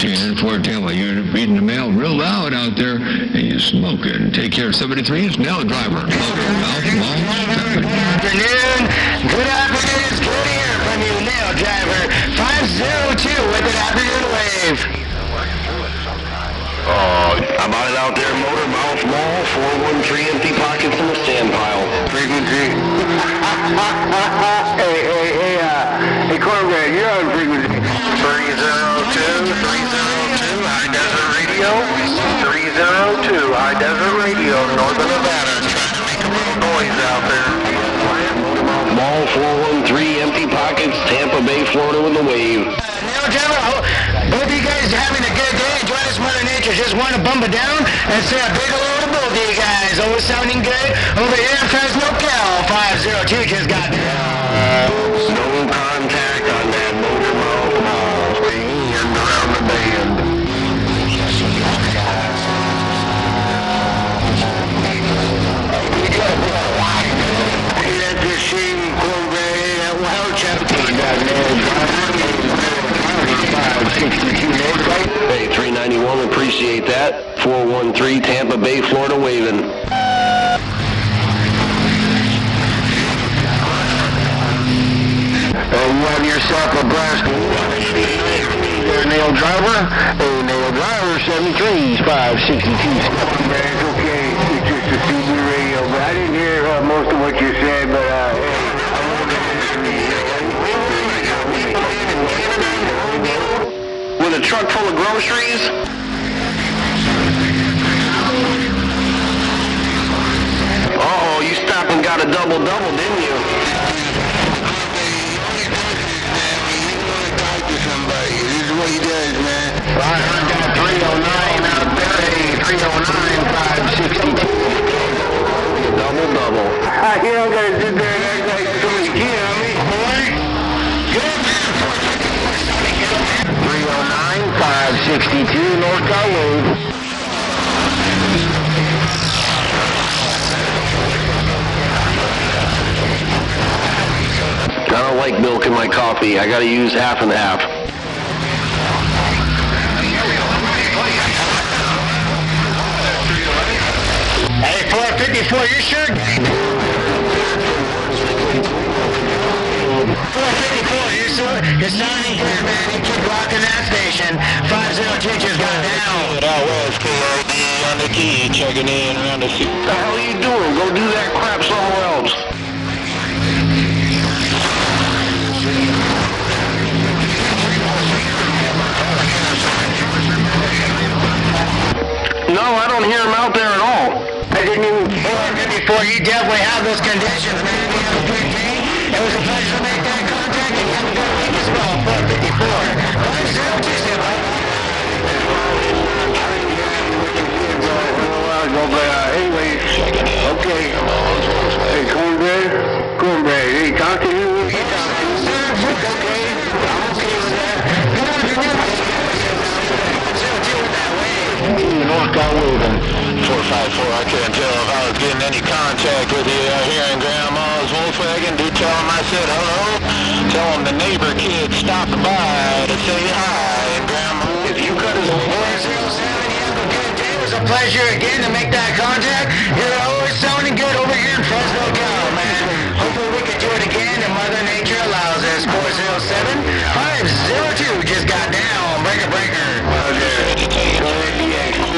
And 410 while you're reading the mail real loud out there and you're smoking. Take care. 73 is nail driver. Good afternoon. It's good to hear from you, nail driver. 502 with an afternoon wave. I'm out there, Motormouth Mall, 413 empty pockets in the sand pile. Frequency. Hey, Cornbread, you're on frequency. 302 High Desert Radio. 302 High Desert Radio, Northern Nevada. Trying to make a little noise out there. Mall 413 empty pockets, Tampa Bay, Florida with a wave. Nail driver, hope you guys are having a good day. Enjoy this Mother Nature. Just want to bump it down and say a big hello to both of you guys. Always sounding good over here in Fresno, Cal. 502 just got No contact on that Motormouth Mall. And around the band. That's a shame, Cornbread. That wild chap. Hey, 391, appreciate that. 413 Tampa Bay, Florida, waving. You have yourself a blast. Nail driver. Hey, nail driver, 73, 562. Okay, it's just a CB radio, but I didn't hear most of what you said, but With a truck full of groceries? Oh, you stopped and got a double-double, didn't you? 309-562. Double. You don't gotta sit there and act like somebody's kid on me. Good man. 309-562 North Colwood. I don't like milk in my coffee. I gotta use half and half. Hey, 454, you sure? 454, you're sounding good, man. You keep rocking that station. 502 just got down. Out west, KID on the key, checking in around the seat. What the hell are you doing? Go do that crap somewhere else. No, I don't hear him out there at all. I didn't even 454, you definitely have those conditions, man. You have a good day. It was a pleasure to make that contact, and you have a good week as well. 454. 502, stand by. Anyway, okay. Hey, Cornbread, hey, talk to you. Okay. I'm okay with that. Good afternoon. North Colwood. 454, I couldn't tell if I was getting any contact with you here in Grandma's Volkswagen. Do tell him I said hello. Tell him the neighbor kid stopped by to say hi. And Grandma, if you cut his 407, you have a good day. It was a pleasure again to make that contact. You're always sounding good over here in Fresno, Cal, man. Hopefully we can do it again if Mother Nature allows us. 407-502 just got down. Breaker.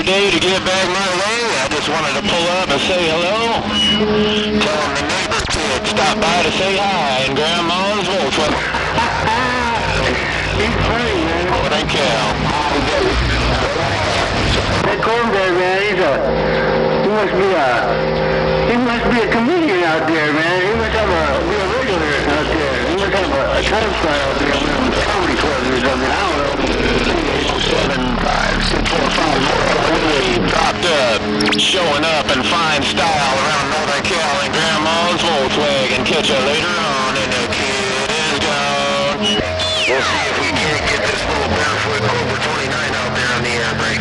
Day to get back my way. I just wanted to pull up and say hello. Tell him the neighbor kid stopped by to say hi in Grandma's Volkswagen. He's funny, man. Northern Cal. That Cornbread, man, he must be a comedian out there, man. He must have be a regular out there. He must have a time slot out there with a comedy club or something. I don't know. 75645 dropped up, showing up in fine style around Northern Cal and Grandma's Volkswagen. Catch you later on, and the kid is gone. We'll see if we can't get this little barefoot Cobra 29 out there on the air brake.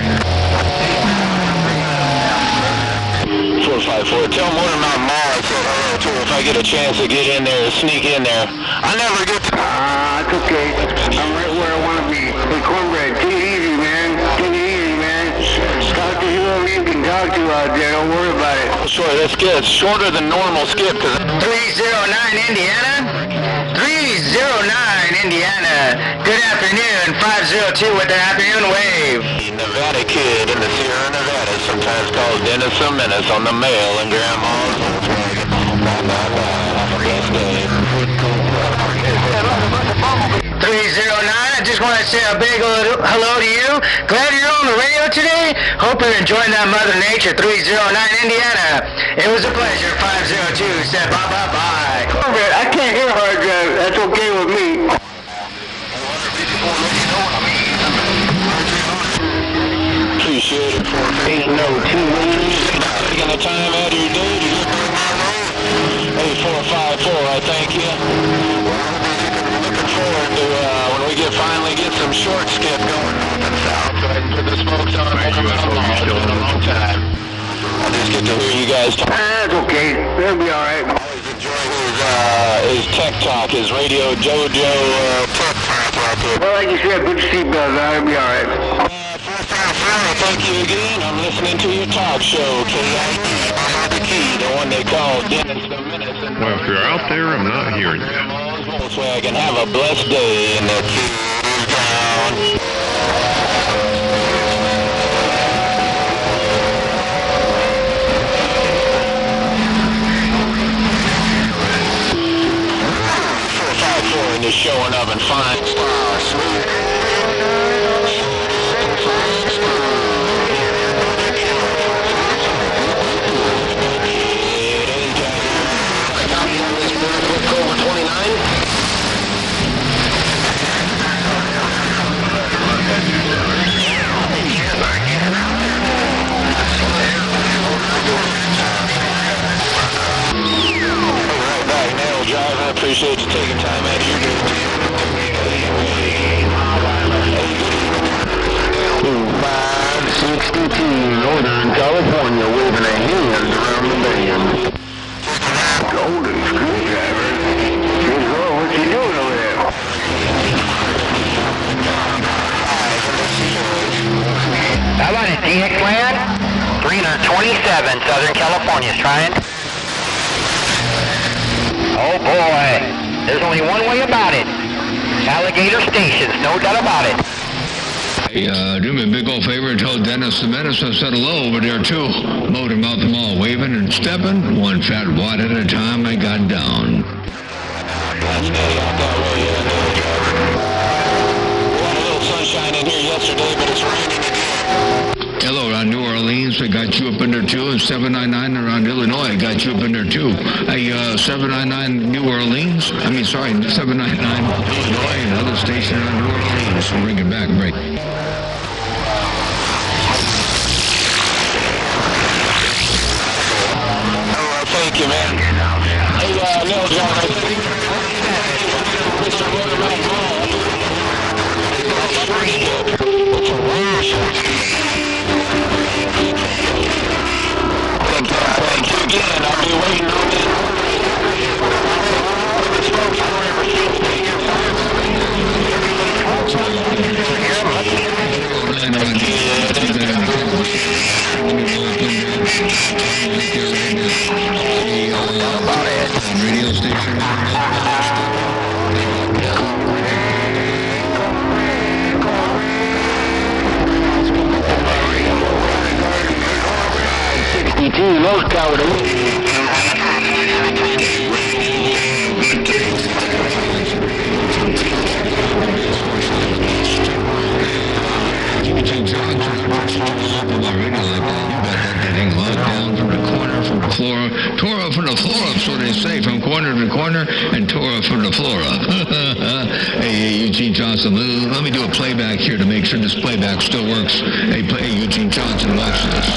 454, tell more than my ma I said hello to if I get a chance to get in there, sneak in there. I never get to... It's okay. I'm right where I want to be. Hey, Cornbread, take it easy, man. Talk to whoever you can talk to out there. Don't worry about it. Sure, this gets shorter than normal skip. 309 Indiana. 309 Indiana. Good afternoon. 502 with the afternoon wave. Nevada kid in the Sierra Nevada, sometimes called Dennis the Menace on the mail and Grandma's Volkswagen. Have a blessed day. 309, I just want to say a big hello to you. Glad you're on the radio today. Hope you're enjoying that Mother Nature. 309 Indiana. It was a pleasure. 502 said bye. Cornbread, I can't hear hard drive. That's okay with me. Appreciate it. 802. Taking the time out of your day to get back my road. 8454, I thank you. Looking forward to when we finally get some short skip going north and south, so I can put the smokes on. It's been a long time. I'll just get to hear you guys talk. That's okay. That'll be all right. Always enjoy his tech talk, his Radio Jojo tech talk right there. Well, like you said, put your seatbelt on. It'll be all right. Thank you again. I'm listening to your talk show, KID. I'm the key, the one they call Dennis the Menace. Well, if you're out there, I'm not hearing you. Volkswagen, have a blessed day, and the key is down. And just showing up in fine style, sweet. appreciate you taking time out of your day. 562, Northern California, waving a hand around the band. Golden screwdriver. Here's Roy, what's he doing over there? How about it, DX Land? 327, Southern California's trying. Oh boy, there's only one way about it. Alligator Stations, no doubt about it. Hey, do me a big old favor and tell Dennis the Menace I said hello over there too. Motor mouth them all waving and stepping, one fat wad at a time I got down. We had a little sunshine in here yesterday, but it's raining again. Hello around New Orleans, I got you up in there too, and 799 around Illinois, I got you up in there too. Hey, 799 New Orleans, 799 Illinois, another station around New Orleans. I'll bring it back, break. Thank you, man. Hey, Neil John, I think Mr. Watermelon Mall. Thank you again. I'll be waiting on it. Radio station. 62, North California. Tore from the floor up, so they say, from corner to corner, and tore from the floor up. Hey, Eugene Johnson, let me do a playback here to make sure this playback still works. Hey, Eugene Johnson, watch this.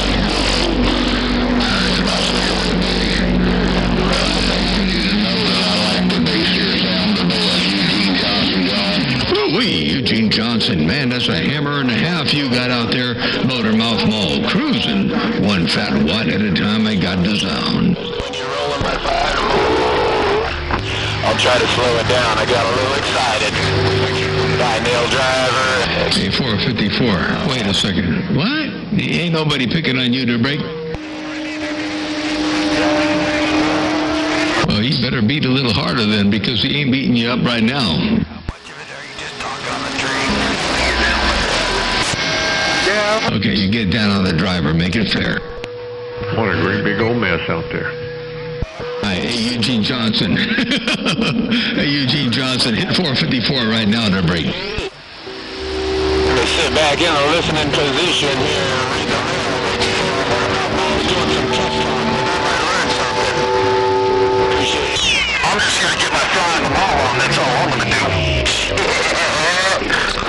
Eugene Johnson, man, that's a hammer and a half you got out there, Motor Mouth Mall, cruising. One fat watt at a time, I got the sound. I'll try to slow it down. I got a little excited. Bye, Neil Driver. Hey, 454. Wait a second. What? Ain't nobody picking on you to break? Well, you better beat a little harder then, because he ain't beating you up right now. Okay, you get down on the driver, make it fair. What a great big old mess out there. Hi, hey, Eugene Johnson. Hey, Eugene Johnson, hit 454 right now to break. Let's sit back in a listening position here. I'm just gonna get my flying ball on, that's all I'm gonna do.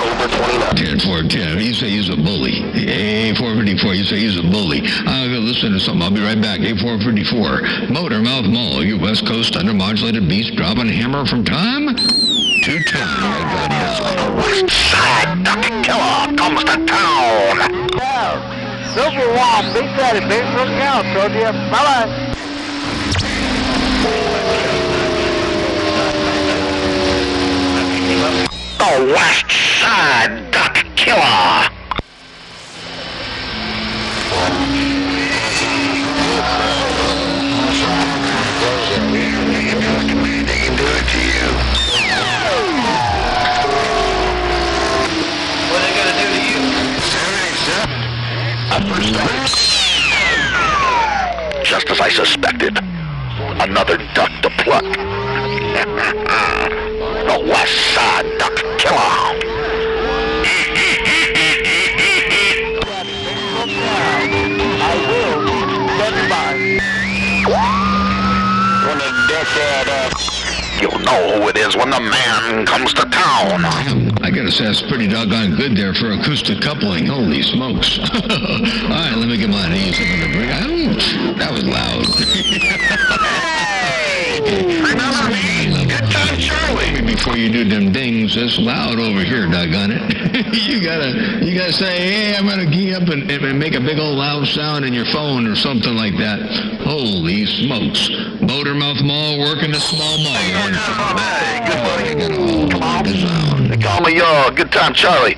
Over 29. 10-4-10, you say he's a bully. Hey, 454, you say he's a bully. I'll go listen to something, I'll be right back. Hey, 454, Motor Mouth Mall, your West Coast undermodulated beast dropping hammer from time to time. I got his West Side Dr. Killer comes to town. Silver Wall, Big Daddy, Big Look Out, told you. Bye-bye. The West Side Dr. Killer. They can do it to you. What are they gonna do to you? 787. Just as I suspected. Another duck to pluck. The West Side Duck Killer. I will. Stand by. When the duck You'll know who it is when the man comes to town. I gotta say, that's pretty doggone good there for acoustic coupling. Holy smokes. All right, let me get mine easy. Ouch, that was loud. Hey! Remember me? Good time. before you do them things, it's loud over here, doggone it. you gotta say, hey, I'm gonna key up and make a big old loud sound in your phone or something like that. Holy smokes. Motormouth Mall working a small mall. Hey, good buddy. Come on. They call me Good Time Charlie.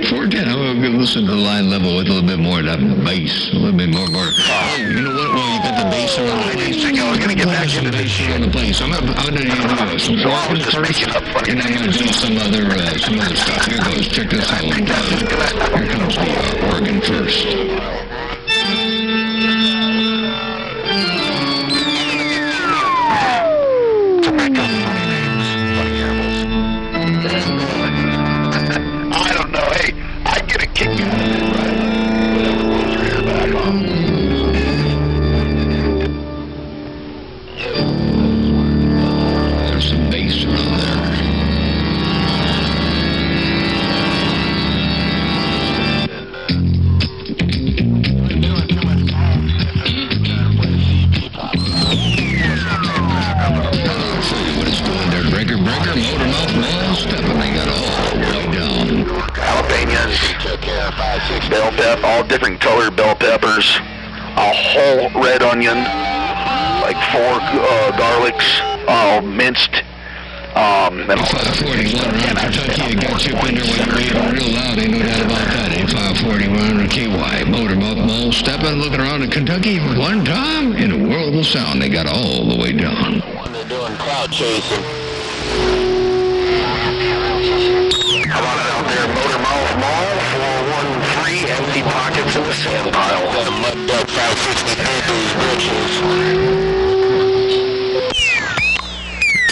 410. I'm going to listen to the line level with a little bit more of that bass. A little bit more. Oh, you know what? Well, you got the bass around the place. I was going to get back into this shit. I'm going to do some walking first, and I'm going to do some other stuff. Here goes. Check this out. Here comes the organ first. There's some bass around there. I'll show you what it's doing there. Breaker, Motormouth Mall, stepping. They got all the way down. Jalapenos, bell pep, all different colored bell peppers, a whole red onion, like 4 garlics, all minced. And 541 around Kentucky, it got you up in there when you're waving real loud, ain't no doubt about that. 541 on KY, Motormouth Mall, stepping, looking around in Kentucky for one time in a world of sound. They got all the way down. They're doing cloud chasing. how about it out there, Motormouth Mall, 413, empty pockets in the sand pile. Got a mud duck 563 these britches.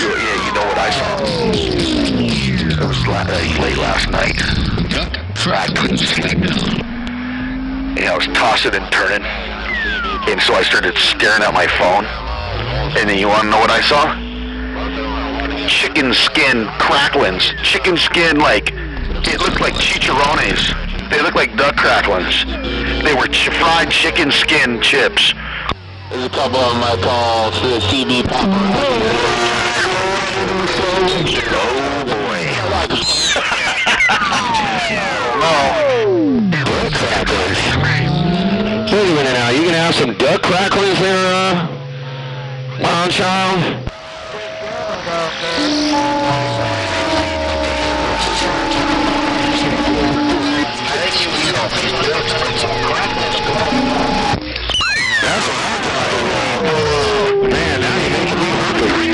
Yeah, you know what I saw? It was late last night. Duck, track, back down. And I was tossing and turning. And so I started staring at my phone. And then you want to know what I saw? Chicken skin cracklings. Chicken skin, like, it looked like chicharrones. They look like duck cracklings. They were fried chicken skin chips. There's a couple of them I call to the CB pop. Oh boy. Duck cracklings. Wait a minute now, you gonna have some duck cracklings there, wild child? That's what I'm talking about. Man, now you're making me hungry.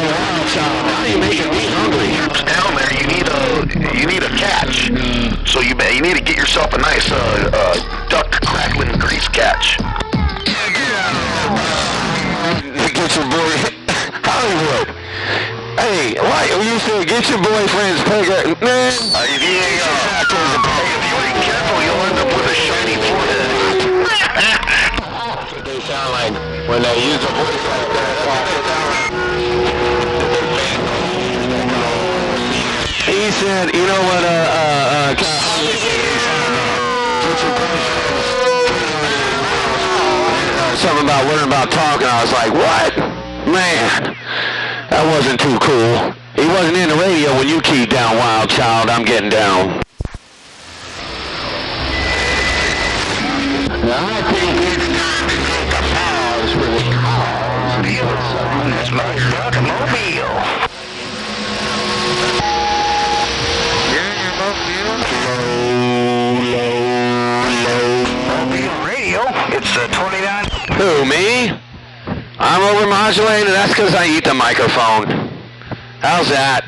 Wild child, now you're making me hungry. Down there, you need a catch. So you need to get yourself a nice duck crackling grease catch. Get your boy Hollywood. Hey, why you still get your boyfriend's pegger? Man, If you ain't careful, you'll end up with a shiny forehead. that's what they sound like when they use a voice like that. He said, you know what, something about learning about talking. I was like, what? Man, that wasn't too cool. He wasn't in the radio when you keyed down, wild child. I'm getting down. Now I think it's time to take a pause for the cause. It's my duck-mobile. Mobile radio. It's 29. Who, me? I'm overmodulated? That's because I eat the microphone. How's that?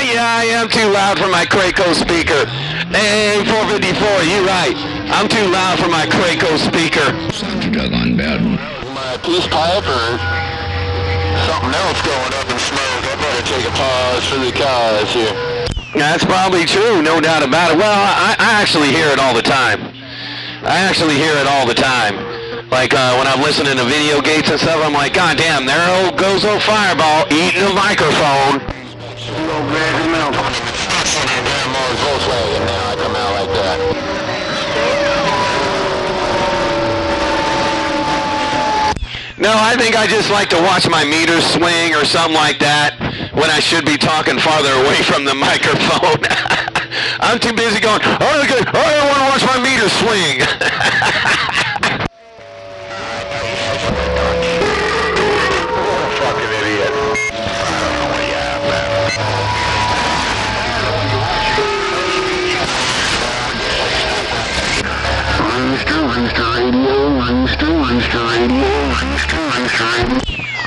Yeah, I am too loud for my Craco speaker. Hey, 454, you're right. I'm too loud for my Craco speaker. Sounds doggone bad. My peace pipe or something else going up in smoke. I better take a pause for the cause here. That's probably true, no doubt about it. Well, I actually hear it all the time. Like when I'm listening to video gates and stuff, I'm like, God damn, there goes old Fireball eating a microphone. Volkswagen now, I come out like that. No, I think I just like to watch my meter swing or something like that when I should be talking farther away from the microphone. I'm too busy going, oh, okay, I don't want to watch my meter swing. Fucking idiot.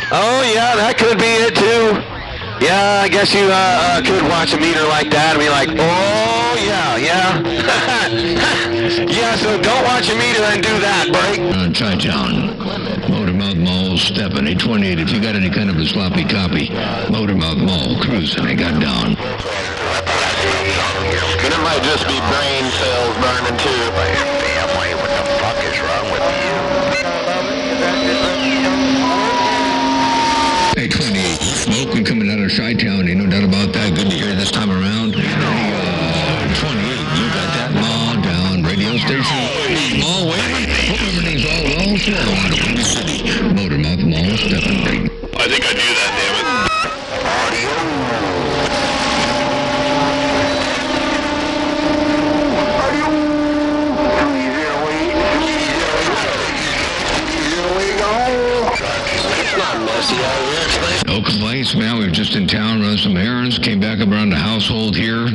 Oh, yeah, that could be it, too. Yeah, I guess you could watch a meter like that and be like, oh, yeah. Yeah, so don't watch a meter and do that, break. Chi-Town, Motormouth Mall, stepping, 828. If you got any kind of a sloppy copy, Motormouth Mall, cruising, I got down. And it might just be brain cells burning too. Family, what the fuck is wrong with you? 828, smoking coming out of Chi-Town, ain't no doubt about that. Good to hear this time around. Hey, 28, you got that mall down, radio station. Mall waving, hope everything's all well slow out of the city. Motormouth Mall, stepping break. I think I do that, damn it. No complaints, man. We were just in town, run some errands, came back up around the household here,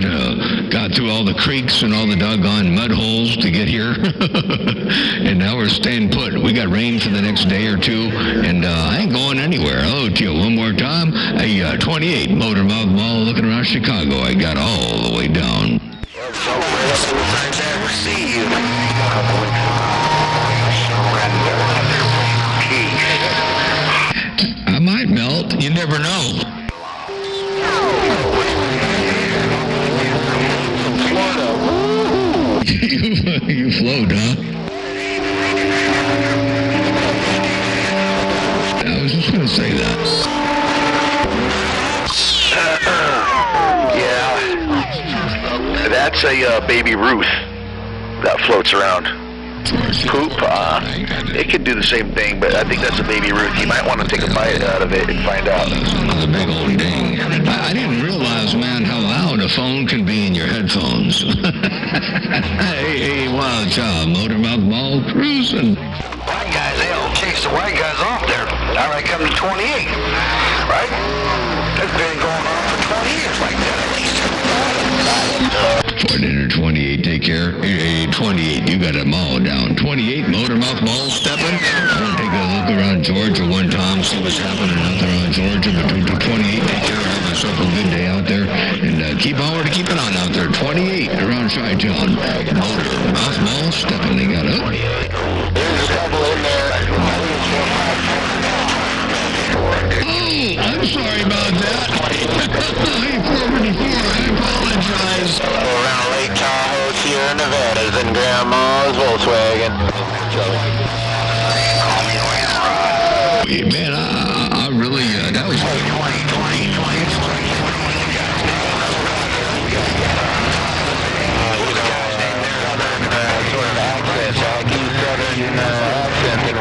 got through all the creeks and all the doggone mud holes to get here. And now we're staying put. We got rain for the next day or two, and I ain't going anywhere. Hello to you one more time. Hey, 28, Motormouth Mall, looking around Chicago. I got all the way down. I might melt. You never know. You float, huh? I was just going to say that. Yeah. That's a Baby Ruth that floats around. Poop, it could do the same thing, but I think that's a Baby Ruth. You might want to take a bite out of it and find out. That's another big old ding. I didn't realize, man, how loud a phone can be in your headphones. Hey, wild child, Motormouth Mall cruising. White guys, they all chase the white guys off there. Now they come to 28, right? That's been going on for 20 years like that at least. Coordinator 28, take care. Hey, 28, you got them all down. 28, Motormouth Mall stepping. I want to take a look around Georgia one time, see what's happening out there on Georgia. But 28, take care. Have myself a good day out there. And keep on where to keep it on out there. 28 around Chi-Town. Motormouth Mall stepping. They got up. There's a couple in there. Oh, I'm sorry about that. 844, I apologize. Around Lake Tahoe, Sierra Nevadas, and Grandma's Volkswagen. Hey, man, I really, that was...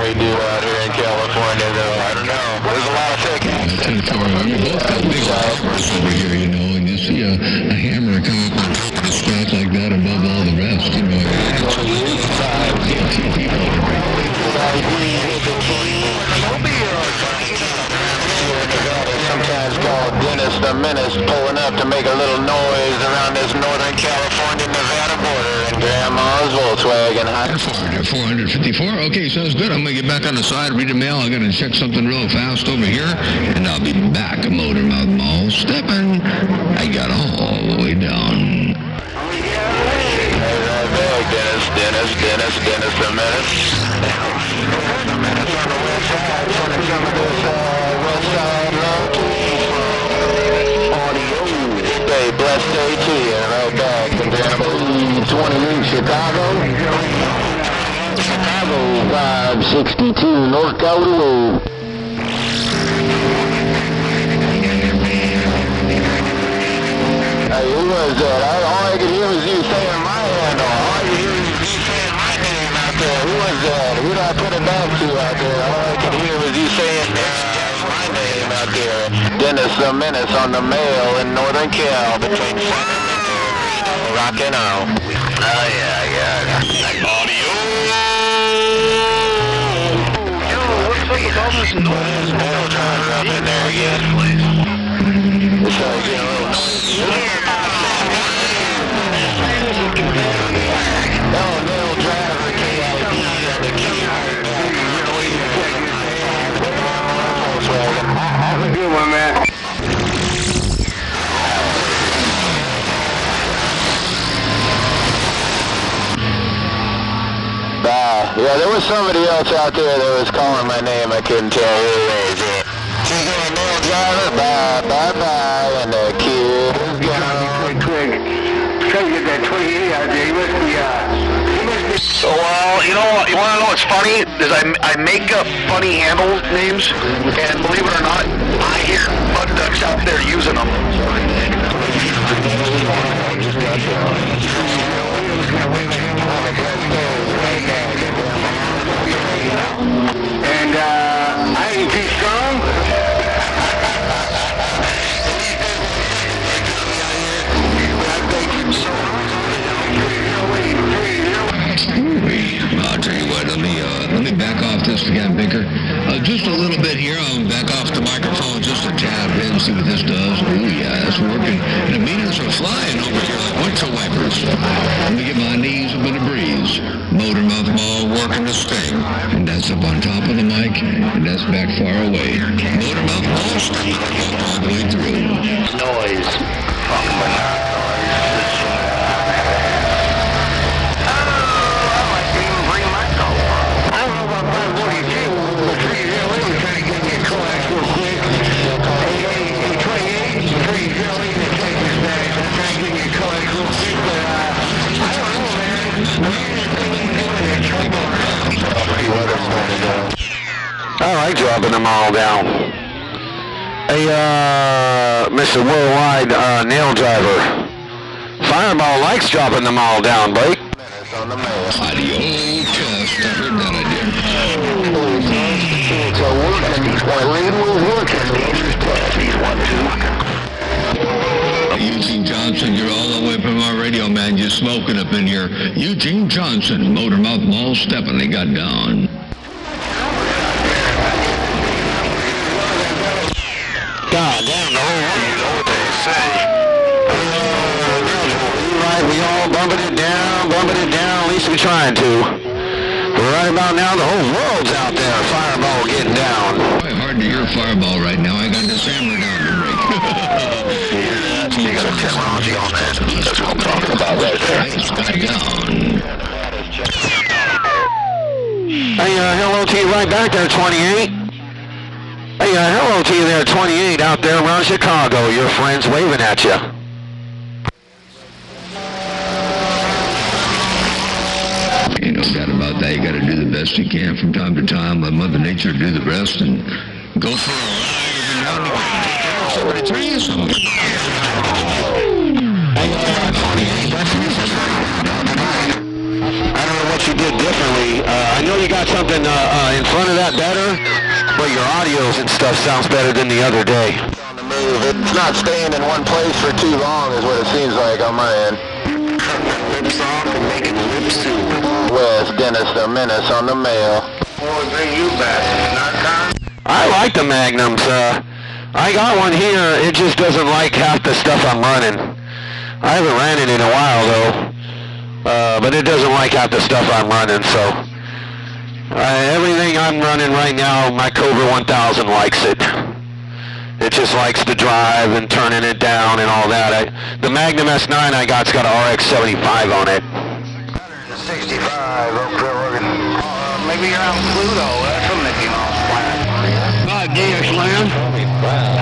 We do out here in California, though. I don't know. There's a lot of tickets. We both got big experts over here, you know, and you see a hammer come up and take a spot like that above all the rest, you know. Sometimes called Dennis the Menace, pulling up to make a little noise around this northern California Nevada border in Grandma's Volkswagen. 454. Okay, sounds good. I'm going to get back on the side, read the mail. I got to check something real fast over here, and I'll be back at Motormouth Mall stepping. I got all the way down. Dennis the Menace. Hey, blessed day to you. Right back in Grandma's 28 Chicago. Chicago 5. 562 North Dakota Road. Hey, who was that? All I could hear was you saying my handle. All I could hear was you saying my name out there. Who was that? Who did I put it back to out there? All I could hear was you saying my name out there. Dennis the Menace on the mail in Northern Cal between 7 and 10. Rockin' out. Oh, yeah. Audio. Yo, what's up with all this noise? Mail driver up in there again, please. It's like, you know, mail driver, Have a good one, man. Yeah, there was somebody else out there that was calling my name. I couldn't tell who it was. She's going mail driver, bye, and the kid is gone. Quick. Try to get that 28 out there. He must be, So, you know what's funny? Is I make up funny handle names, and believe it or not, I hear bug ducks out there using them. And, I ain't too strong. I'll tell you what, let me back off this again, Baker. Just a little bit here. I'll back off the microphone just a tad bit and see what this does. Oh yeah, it's working. And the meters are flying over here like windshield wipers. Let me get my knees up in the breeze. Motor mouth ball working the sting. And that's up on top of the mic, and that's back far away. Motor mouth ball sting all the way through. Noise. Fuck my I like dropping them all down. Hey, Mr. Worldwide Nail Driver. Fireball likes dropping them all down, Blake. Audio test. I heard that idea. Eugene Johnson, you're all the way from our radio, man. You're smoking up in here. Eugene Johnson, Motormouth Mall stepping. They got down. God damn, the whole world, you know what they say. Right, we all bumping it down, at least we're trying to. But right about now, the whole world's out there, Fireball getting down. Quite hard to hear Fireball right now. I got this hammer down to break. Yeah, you got a technology on that. That's what I'm talking about right there. It's got down. Hey, hello to you right back there, 28. Hey, hello to you there, 28, out there around Chicago. Your friends waving at you. Ain't no doubt about that. You got to do the best you can from time to time. Let Mother Nature do the rest and go for a ride. Somebody tell you something. I don't know what you did differently. I know you got something in front of that better, but your audios and stuff sounds better than the other day. On the move. It's not staying in one place for too long is what it seems like on my end. Lips off and making lips soup. With Dennis the Menace on the mail. Well, bring you back. Not time. I like the Magnums. I got one here. It just doesn't like half the stuff I'm running. I haven't ran it in a while though, but it doesn't like half the stuff I'm running. So everything I'm running right now, my Cobra 1000 likes it. It just likes the drive and turning it down and all that. The Magnum S9 I got's got an RX-75 on it. 65, Oak Hill, Oregon. Maybe you're out in Pluto. That's a Mickey Mouse planet. DX-Land?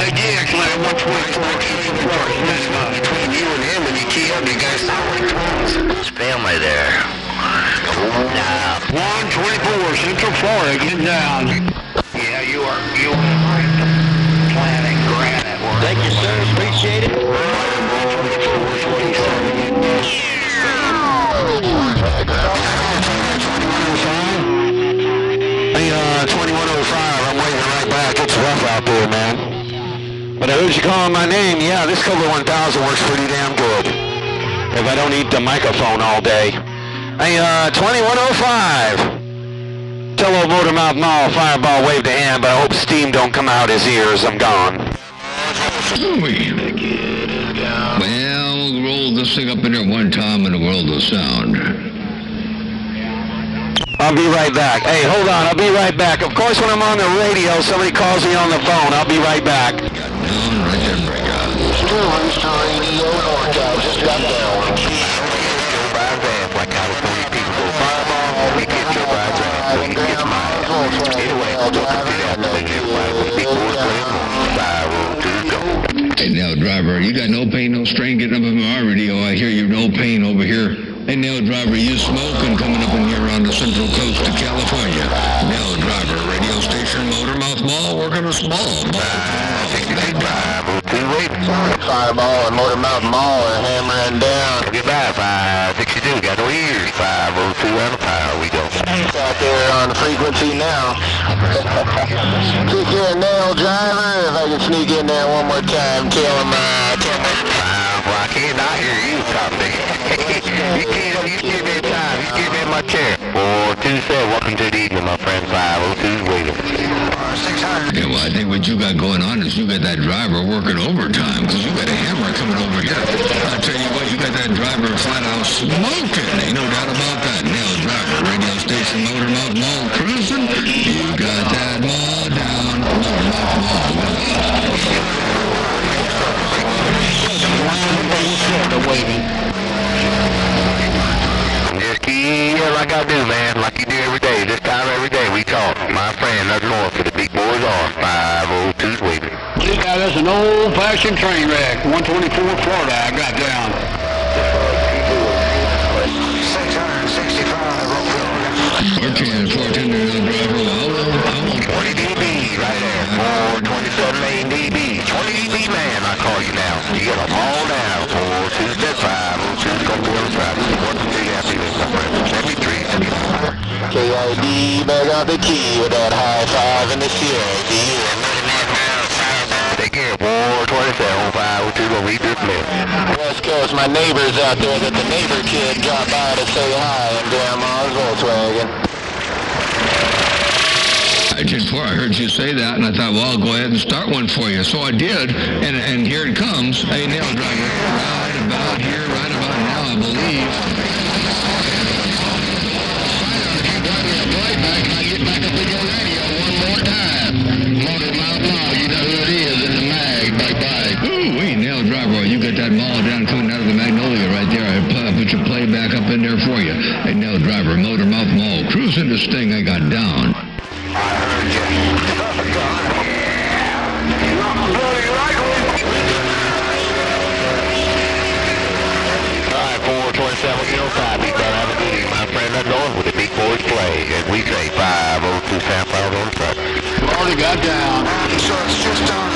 Hey, DX-Land, 124, between you and him, when you key up, you guys sound like twins. There's family there. Nah. 124, Central Florida, get down. Yeah, you are planting granite work. Thank you, sir. Appreciate it. Hey, 2105, I'm waiting right back. It's rough out there, man. But I heard you calling my name. Yeah, this Cobra 1000 works pretty damn good. If I don't eat the microphone all day. Hey, 2105. Tell old Motormouth Mall, Fireball wave to hand, but I hope steam don't come out his ears. I'm gone. Well, we'll roll this thing up in there one time in the world of sound. I'll be right back. Hey, hold on. I'll be right back. Of course, when I'm on the radio, somebody calls me on the phone. I'll be right back. Got down right there, break out. Still Rooster Radio NorCal, just got down. Like California people go fireball, we get your ride drive, so you get mine. Anyway, I'll talk to you after the big boys playing on 5 to go. Hey, now, driver, you got no pain, no strain getting up in my radio. I hear you no pain over here. Hey, now, driver, you smoking coming up in here on the central coast of California. Now, driver, radio station Motormouth Mall, working a small Fireball and Motormouth Mall are hammering down. Goodbye, 562, got no ears. 502 on the power, we go. Out there on the frequency now. Kick your nail, driver. If I can sneak in there one more time, tell him, Well, I cannot hear you, Tom Dick. You give me time, you give me my chair. 427, welcome to the evening, my friend. 502's waiting. 600. Yeah, well, I think what you got going on is you got that driver working overtime, because you got a hammer coming over here. I'll tell you what, you got that driver flat out smoking. Ain't no doubt about that. Nail driver, radio station, Motormouth Mall cruising. You got that mall down. Motormouth Mall. Just keep like I do, man. Like you do every day. This time every day we talk. My friend, nothing more for the big boys on. 502's waiting. Yeah, that's an old-fashioned train wreck. 124 Florida, I got down. 665. Okay, and 410 driver, well, 20 dB right there. 427 main dB. 20 dB, man. I call you now. You get them all down. 427 502's gonna be on the side. Welcome to the afternoon, my friend. 73. KID, back out the key with that high five in the CID. Take care, 427 502, gonna read this list. West Coast, my neighbors out there that the neighbor kid dropped by to say hi in Grandma's Volkswagen. I heard you say that, and I thought, well, I'll go ahead and start one for you. So I did, and here it comes. Hey, nail driver, right about here, right about now, I believe. Get back up in your radio one more time. Motormouth Mall, you know who it is in the mag. Bye-bye. Ooh, wait, nail driver, you got that mall down coming out of the Magnolia right there. I put your playback up in there for you. Hey, nail driver, Motormouth Mall, cruising this thing I got down. Alright, 427, you know, 5, be better have a good evening, my friend. That's on with the big boys play. As we say, 502 San Paulo on the track. Already got down. So it's just on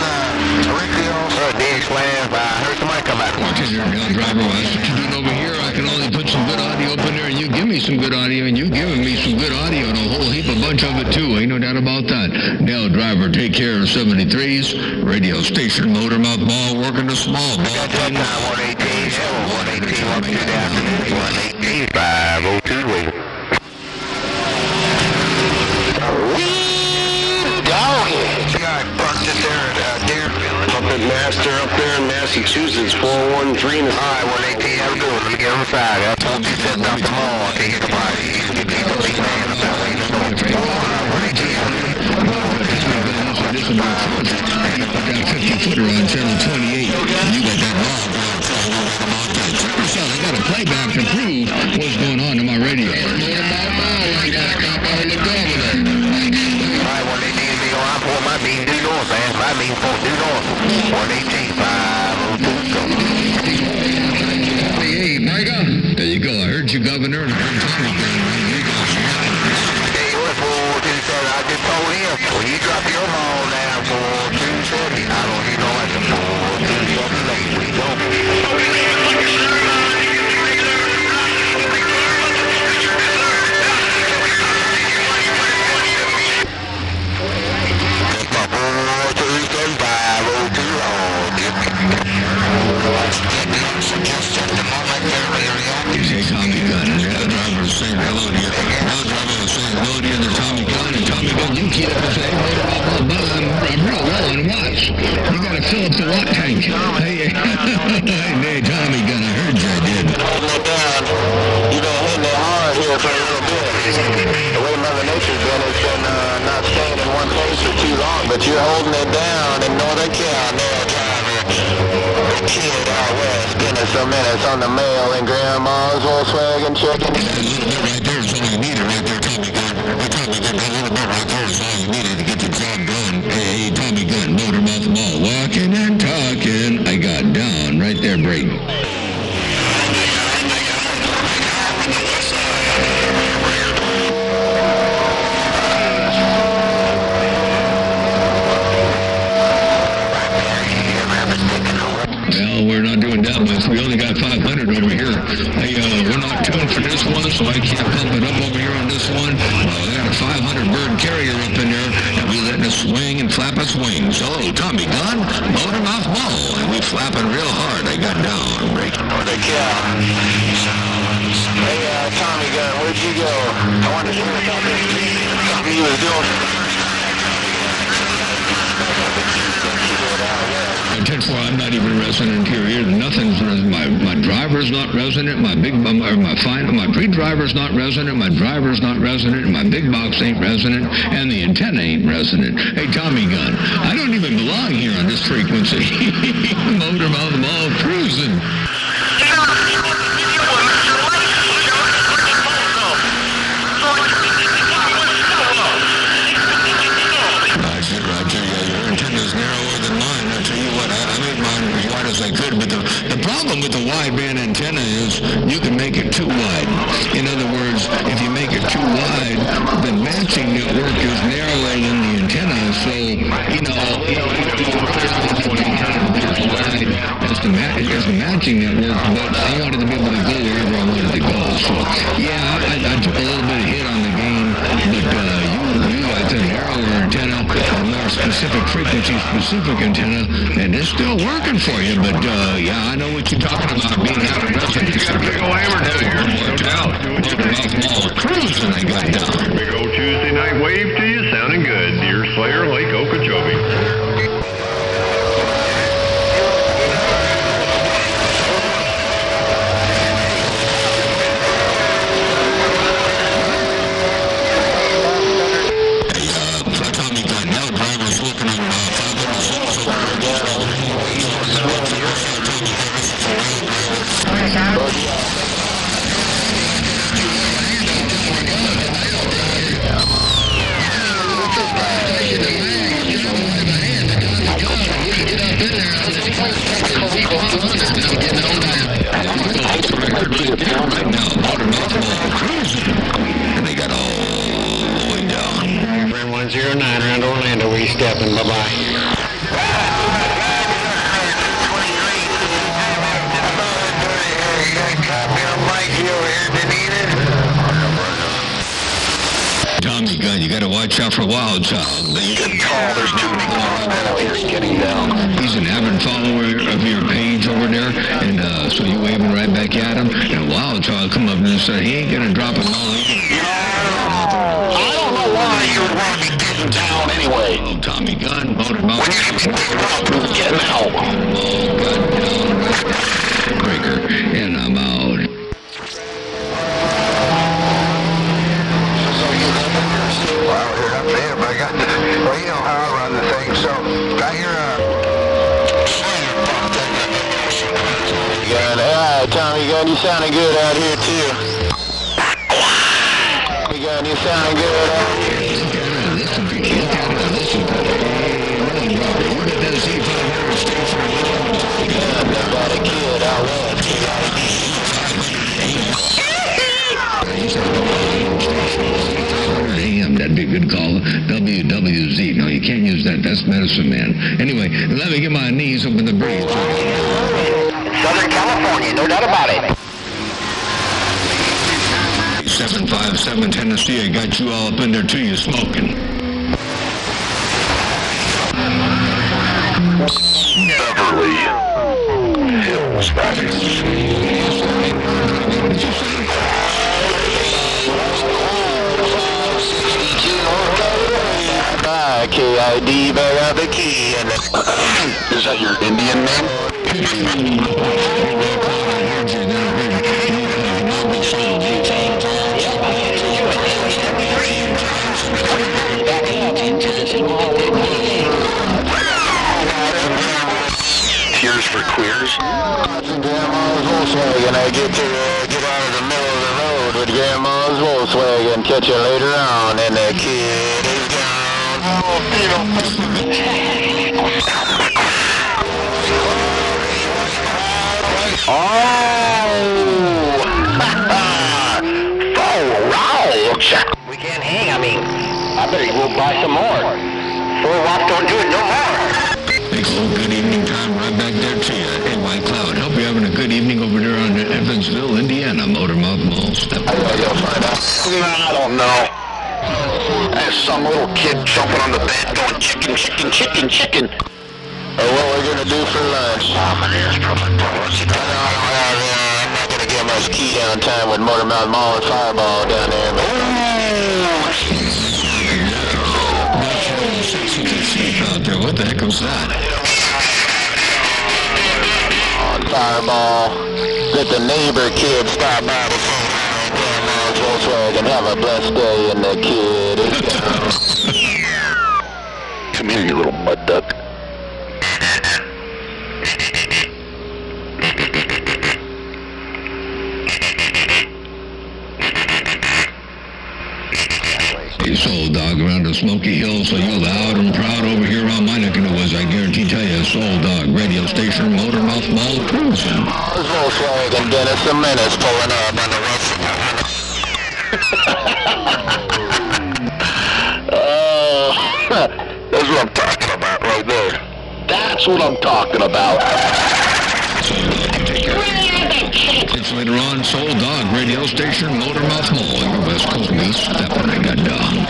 DX Land. I heard somebody come out. Watch it here, nail driver. That's what you're doing over here. I can only put some good audio up in there, and you give me some good audio, and you giving me some good audio, and a whole heap, a bunch of it too. Ain't no doubt about that. Nail driver, take care of 73s. Radio station, Motormouth Mall, working the small ball. Got that time, 118, 118, welcome to the afternoon. 118, 502 waiting. Guy bucked it there at Deerfield. Puppet Master up there in Massachusetts, 413. Alright, 118, have a good one. Let me get on the side. I told you to set up the mall. I can't get the body. He's a big man. I'm not waiting for no 118. This is my foot. I got 50-footer on channel 28. You got that mall. I got a playback to prove what's going on in my radio. I got a cop on the governor. Alright, 118, big on. I pour my bean due north, man. My bean for due north. 118, 502, go. Hey, Micah. There you go. I heard you, Governor. And I heard Tommy. There you go. don't need no lesson for we don't. You say Tommy Gunn, and the other driver was saying hello to you. The other driver was saying hello to you, and Tommy Gunn, and Tommy Gunn, you keep up saying, I'm real well and watch. You gotta fill up the watt tank. Hey, Tommy Gunn, I heard you, I did. Holding it down. You've been hitting it hard here for a little bit. The way Mother Nature's been, it's been not staying in one place for too long, but you're holding it down in Northern Cal, nail driver. The kid out west, getting us some minutes on the mail in Grandma's Volkswagen chicken. That little bit right there is all you needed right there, Tommy Gunn. Tommy Gunn, that little bit right there is all you needed to get the job done. Hey, Tommy Gunn, Motormouth Mall, walking and talking. I got down right there, Brayton. Well, we're not doing that much. We only got 500 over here. Hey, we're not tuned for this one, so I can't pump it up over here on this one. I got a 500 bird carrier up in there, and we letting it swing and flap its wings. Hello, Tommy Gunn, Motormouth Mall, and we flapping real hard. I got down, right? Northern Cal. Hey, Tommy Gunn, where'd you go? I wanted to hear something you was doing. 10-4, I'm not even resident here either. Nothing's resident. My driver's not resident. My pre-driver's not resident. My driver's not resident. My big box ain't resident. And the antenna ain't resident. Hey, Tommy Gunn, I don't even belong here on this frequency. Motormouth Mall cruising. Roger. Yeah, your antenna's narrower than mine. I tell you what, I made mine as wide as I could, but the problem with the wideband antenna is you can make it too wide. In other words, if you make it too wide, the matching network is narrower than the antenna, so, it's the matching network, but I wanted to be able to go wherever I wanted to go. So, yeah, I took a little bit of hit on the game, but you got the narrower antenna, a more specific frequency-specific antenna, and it's still working for you. But yeah, I know what you're talking about. Being out of residence, You got a big old hammer down here. Watch out. Mall cruising, I got down. Big old Tuesday night wave to you, sounding good. Deer Slayer, Lake Okeechobee. And they got all the way down. Brand 109 around Orlando, where you stepping? Bye-bye. Tommy Gunn, you gotta watch out for Wild Child. You can call, there's too many out here getting down. He's an avid follower of your page over there, and so you waving right back at him, and Wild Child come up and said he ain't gonna drop it all over. I don't know why you would want to be getting down anyway. Oh, Tommy Gunn, Motormouth. When you can be getting up, getting out. Oh, got down right there. Breaker, and I'm out. Well, you know how I run the thing, so I hear Tommy Gunn, you sounding good out here too. Tommy Gunn, you sounding good out here. Got a kid out west. Damn, that big could call WWZ. No, you can't use that. That's Medicine Man. Anyway, let me get my knees up in the breeze. Southern California, no doubt about it. 757 Tennessee, I got you all up in there too, you smoking. Beverly Hills, that is. KID, bear the key, and is that your Indian name? Tears for Queers? Grandma's Volkswagen, I get out of the middle of the road with Grandma's Volkswagen, catch you later on, and the kid is gone. We can't hang, I mean, I better go buy some more. 4 watts don't do it no more. Thanks a good evening, Tom. Right back there to you. Hey, White Cloud. Hope you're having a good evening over there on Evansville, Indiana, Motormouth Mall. Step I gotta find out. I don't know. There's some little kid jumping on the bed going chicken, chicken, chicken, chicken. What we're gonna do for lunch? I'm not gonna get much key down time with Motormouth Mall and Fireball down there, but... out there. What the heck was that? On Fireball, let the neighbor kid stop by the Grandma's Volkswagen. Have a blessed day, and the kid is gone. Come here, you little mud duck. Hey, Soul Dog around the Smoky Hills, so you're loud and proud over here on my neck of the woods. I guarantee tell you, Soul Dog radio station, Motormouth Mall cruising. Volkswagen Dennis the Menace pulling up on the west. That's what I'm talking about right there. That's what I'm talking about. It's later on, Soul Dog radio station, Motormouth Mall. Your West Coast meets stepping. I got done.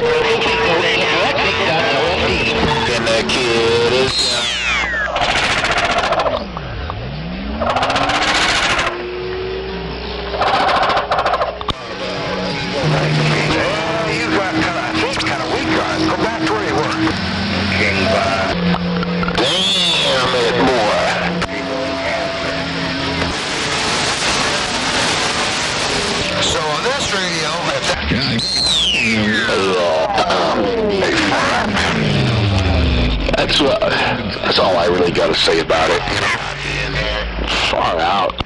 And the kid is... You got kind of weak guys. Go back to where you were. King Bob. Damn it, boy. So on this radio, if that... That's all I really got to say about it. Far out.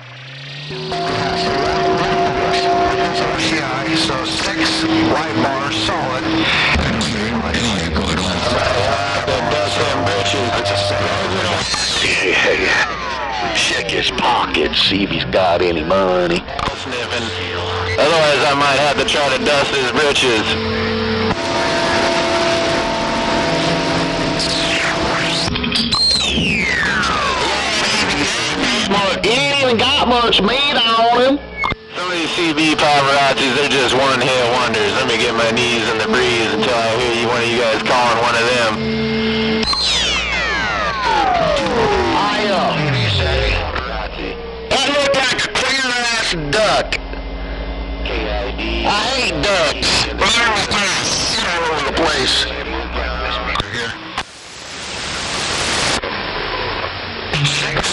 Yeah, so 6 white bars solid. Hey, check his pockets, see if he's got any money. Otherwise, I might have to try to dust his britches. He ain't even got much meat on him. Some of these CB paparazzis, they're just one-hit wonders. Let me get my knees in the breeze until I hear one of you guys calling one of them. That looked like a clear-ass duck. I hate ducks. But they're all over the place.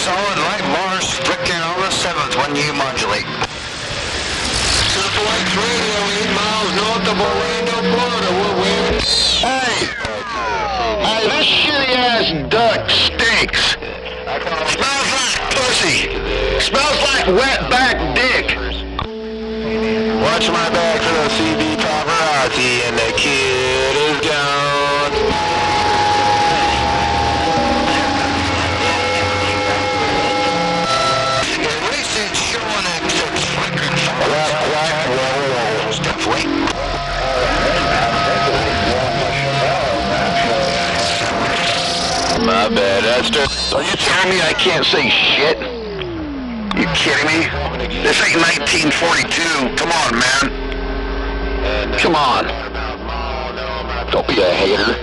Solid light bars, stricken on the 7th when you modulate. Triple X Radio, 8 miles north of Orlando, Florida. We're waving. Hey, this shitty-ass duck stinks. Smells like pussy. Smells like wet-back dick. Watch my back for the CB paparazzi, and the kid is gone. At least it's showing it. Wait. My bad, Esther. Are you telling me I can't say shit? You kidding me? This ain't 1942. Come on, man. Come on. Don't be a hater.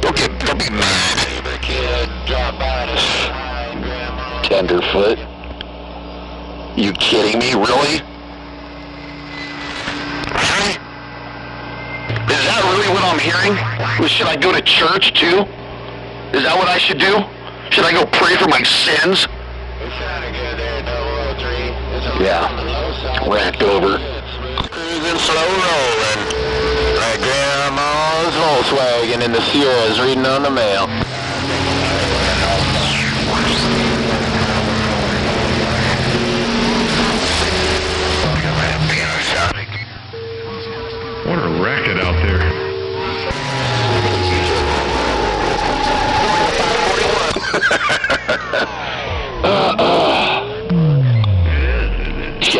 Don't be mad. Tenderfoot. You kidding me? Really? Really? Is that really what I'm hearing? Well, should I go to church too? Is that what I should do? Should I go pray for my sins? Yeah. Racked over. Cruising slow rolling. Like Grandma's Volkswagen in the Sierras reading on the mail. What a racket out there.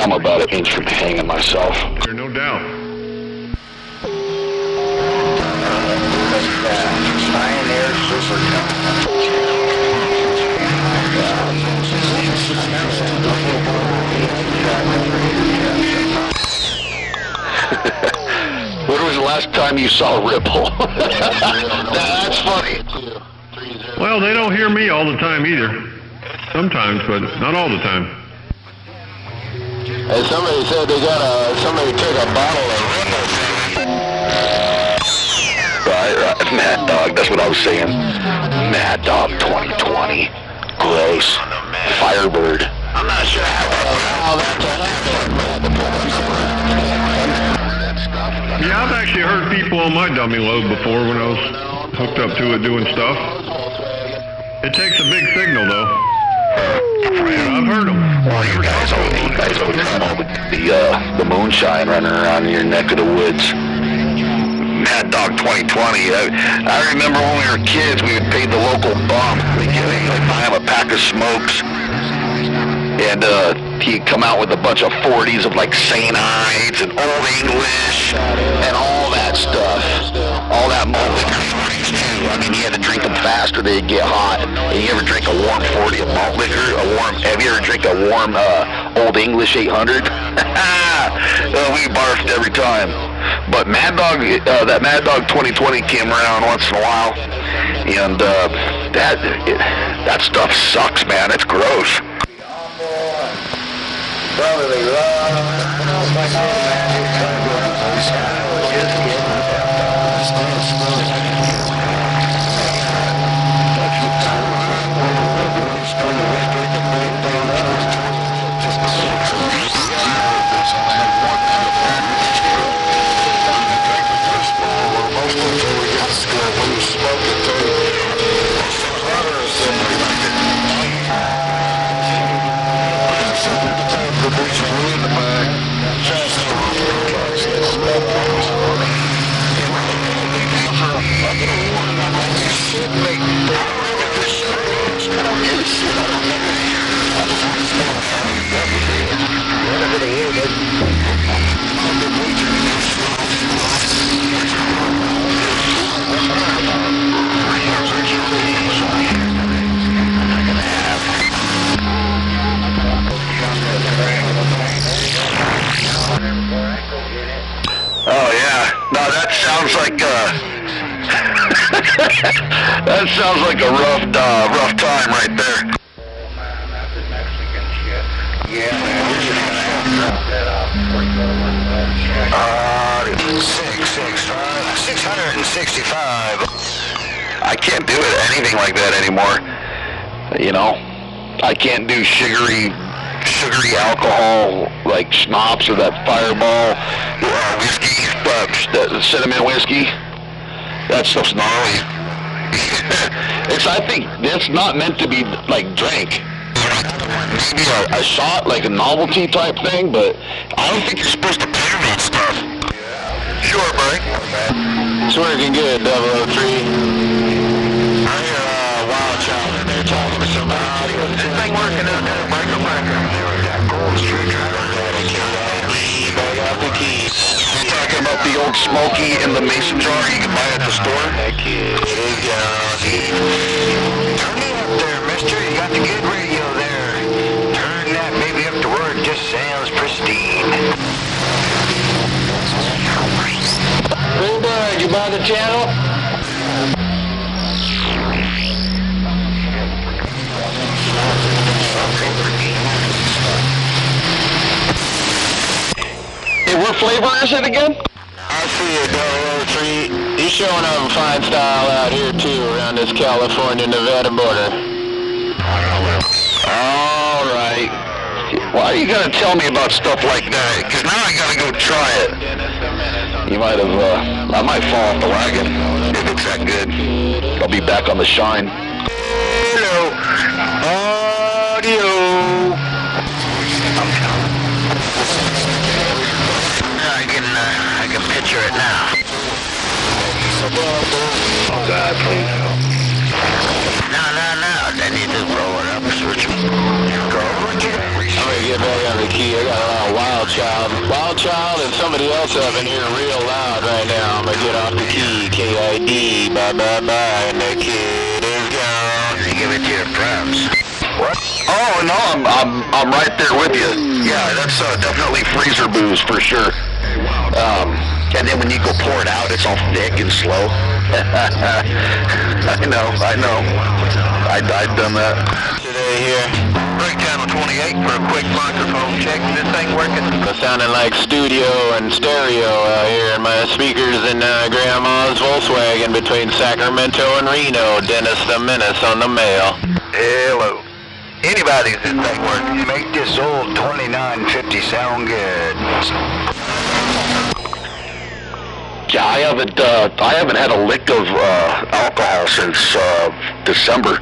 I'm about an inch from hanging myself. There's no doubt. Pioneer Super When was the last time you saw Ripple? That's funny. Well, they don't hear me all the time either. Sometimes, but not all the time. Hey, somebody said somebody took a bottle of Ripple. Right, Mad Dog, that's what I was saying. Mad Dog 2020. Gross. Firebird. I'm not sure how that's Yeah, I've actually heard people on my dummy load before when I was hooked up to it doing stuff. It takes a big signal, though. I've heard them. Well, you guys owe the moonshine running around in your neck of the woods. Mad Dog 2020. I remember when we were kids, we would pay the local bum. We'd buy him a pack of smokes. And he'd come out with a bunch of 40s of like St. Ides and Old English and all that stuff. All that malt liquor 40s too. I mean, you had to drink them fast or they'd get hot. And you ever drink a warm 40 of malt liquor? Have you ever drink a warm Old English 800? We barfed every time. But Mad Dog, that Mad Dog 2020 came around once in a while. And that stuff sucks, man. It's gross. brotherly love. Oh yeah, no, that sounds like that sounds like a rough time right there. Yeah, man, we're just gonna have to drop that off. 665. I can't do anything like that anymore. You know, I can't do sugary alcohol like schnapps or that Fireball whiskey, the cinnamon whiskey. That stuff's gnarly. I think it's not meant to be like drink. Maybe a shot, like a novelty type thing, but I don't think you're supposed to pair that stuff. Sure, Mike. It's working good, 003. I hear Wild Child in there talking to somebody. Is this thing working out there, Mike? Gold Street driver. I got the keys. You're talking about the Old Smoky in the mason jar you can buy at the store. Turn it up there, mister. You got the good radio there. Turn that baby up to where it just sounds pristine. Did you buy the channel? Hey, what flavor is it again? I see it, 003. He's showing up fine style out here too, around this California-Nevada border. All right. Why are you gonna tell me about stuff like that? Because now I gotta go try it. You might have, I might fall off the wagon if it's that good. I'll be back on the shine. Hello. Audio. I can picture it now. Oh God, please. No. They need to roll it up, switch it. Go. I'm gonna get back on the key. I got a lot of Wild Child and somebody else up in here real loud right now. I'm gonna get off the key. KID. Bye. And the kid is gone. You give it to your props. What? Oh no, I'm right there with you. Yeah, that's definitely freezer booze for sure. And then when you go pour it out, it's all thick and slow. I know. I've done that. Today here. Break channel 28 for a quick microphone check. Is this thing working? Sounding like studio and stereo out here in my speakers in Grandma's Volkswagen between Sacramento and Reno. Dennis the Menace on the mail. Hello. Anybody's this thing working. Make this old 2950 sound good. Yeah, I haven't had a lick of alcohol since December,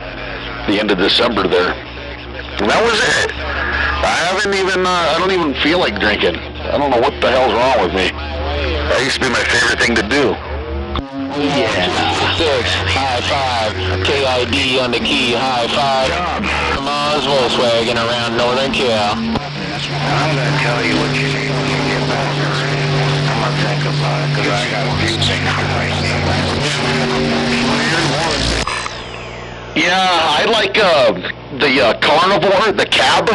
the end of December there. And that was it. I don't even feel like drinking. I don't know what the hell's wrong with me. That used to be my favorite thing to do. Yeah. 6, high 5, KID on the key, high 5. Grandma's Volkswagen around Northern Cal. I'm gonna tell you what you need when you get back. I'm gonna think about it, because I got a few things to write. Yeah, I like the Carnivore, the Cab.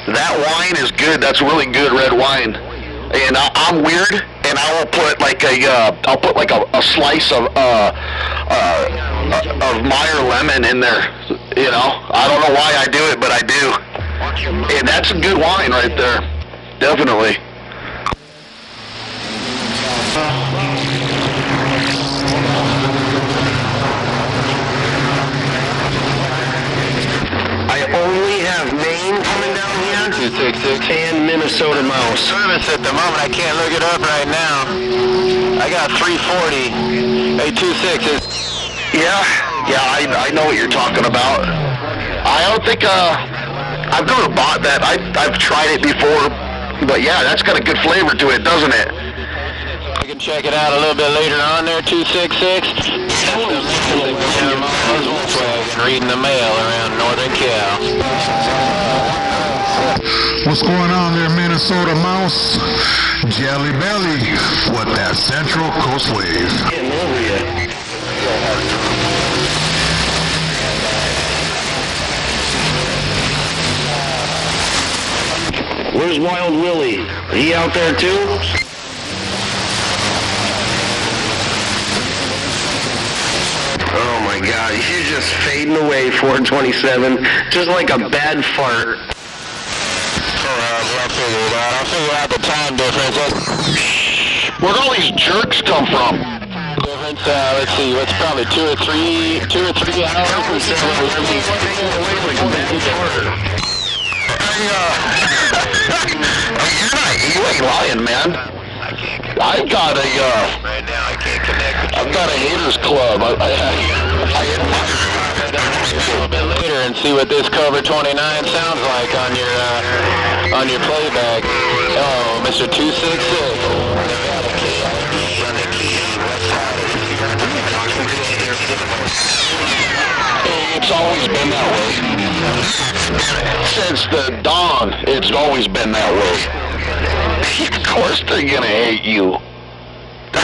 That wine is good. That's really good red wine. And I'm weird, and I will put like a slice of Meyer lemon in there. You know, I don't know why I do it, but I do. And that's a good wine right there, definitely. I only have Maine coming down here 266 and Minnesota Mouse. Service at the moment. I can't look it up right now. I got 340. Hey, 26 is. Yeah, I know what you're talking about. I don't think I've never bought that. I've tried it before, but yeah, that's got a good flavor to it, doesn't it? I can check it out a little bit later on there. 266. Reading the mail around Northern Cal. What's going on there, Minnesota Mouse? Jelly Belly, what that Central Coast Wave. Getting over you. Where's Wild Willie? He out there too? Oh my God, he's just fading away, 427, just like a bad fart. I'll figure out the time difference. Where do all these jerks come from? Difference, let's see, what's probably 2 or 3 hours? You ain't lying, man. I've got a haters club. A little bit later and see what this Cobra 29 sounds like on your playback. Oh, Mr. 266. It's always been that way. Since the dawn, it's always been that way. Of course they're gonna hate you.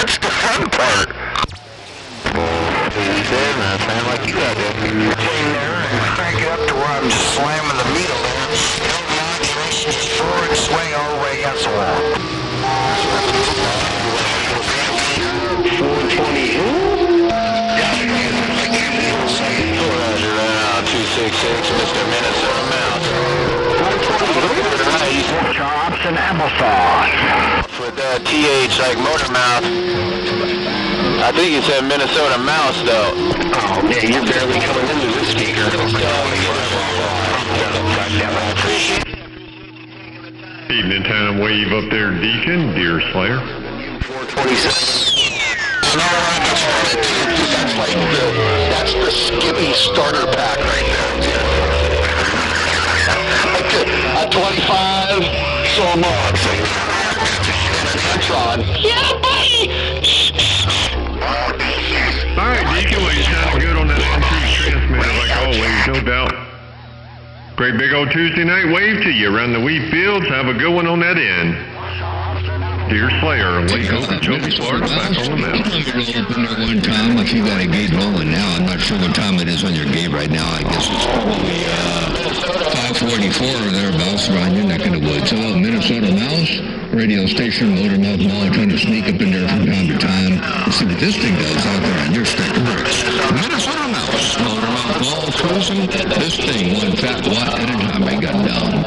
That's the fun part. Sound like you got that crank it up to where I'm just slamming the needle there. No modulation, just forward swing all the way against the wall. 420. 266, Mr. Minnesota Mouse. 420. Chops and applesauce. With TH like motor mouth. I think you said Minnesota Mouse though. Oh man, you're barely coming into this speaker. Evening time wave up there, Deacon, Deer Slayer. 426. That's the Skippy starter pack right there. A 25, so much. Yeah, buddy! Alright, Deacon, well, you sounded good on that antique transmitter, like always, no doubt. Great big old Tuesday night wave to you around the wheat fields. Have a good one on that end. Deer Slayer, Lake Okeechobee, Florida, back on the mountain. You roll up in there one time if you got a gate rolling now. I'm not sure what time it is on your gate right now. I guess it's probably 5:44 or thereabouts around your neck of the woods. Hello, Minnesota Mouse, radio station, Motormouth Mall, trying to sneak up in there from time to time and see what this thing does out there on your stick of bricks. Minnesota Mouse, Motormouth Mall, cruising. This thing, one fat watt at a time, I got down.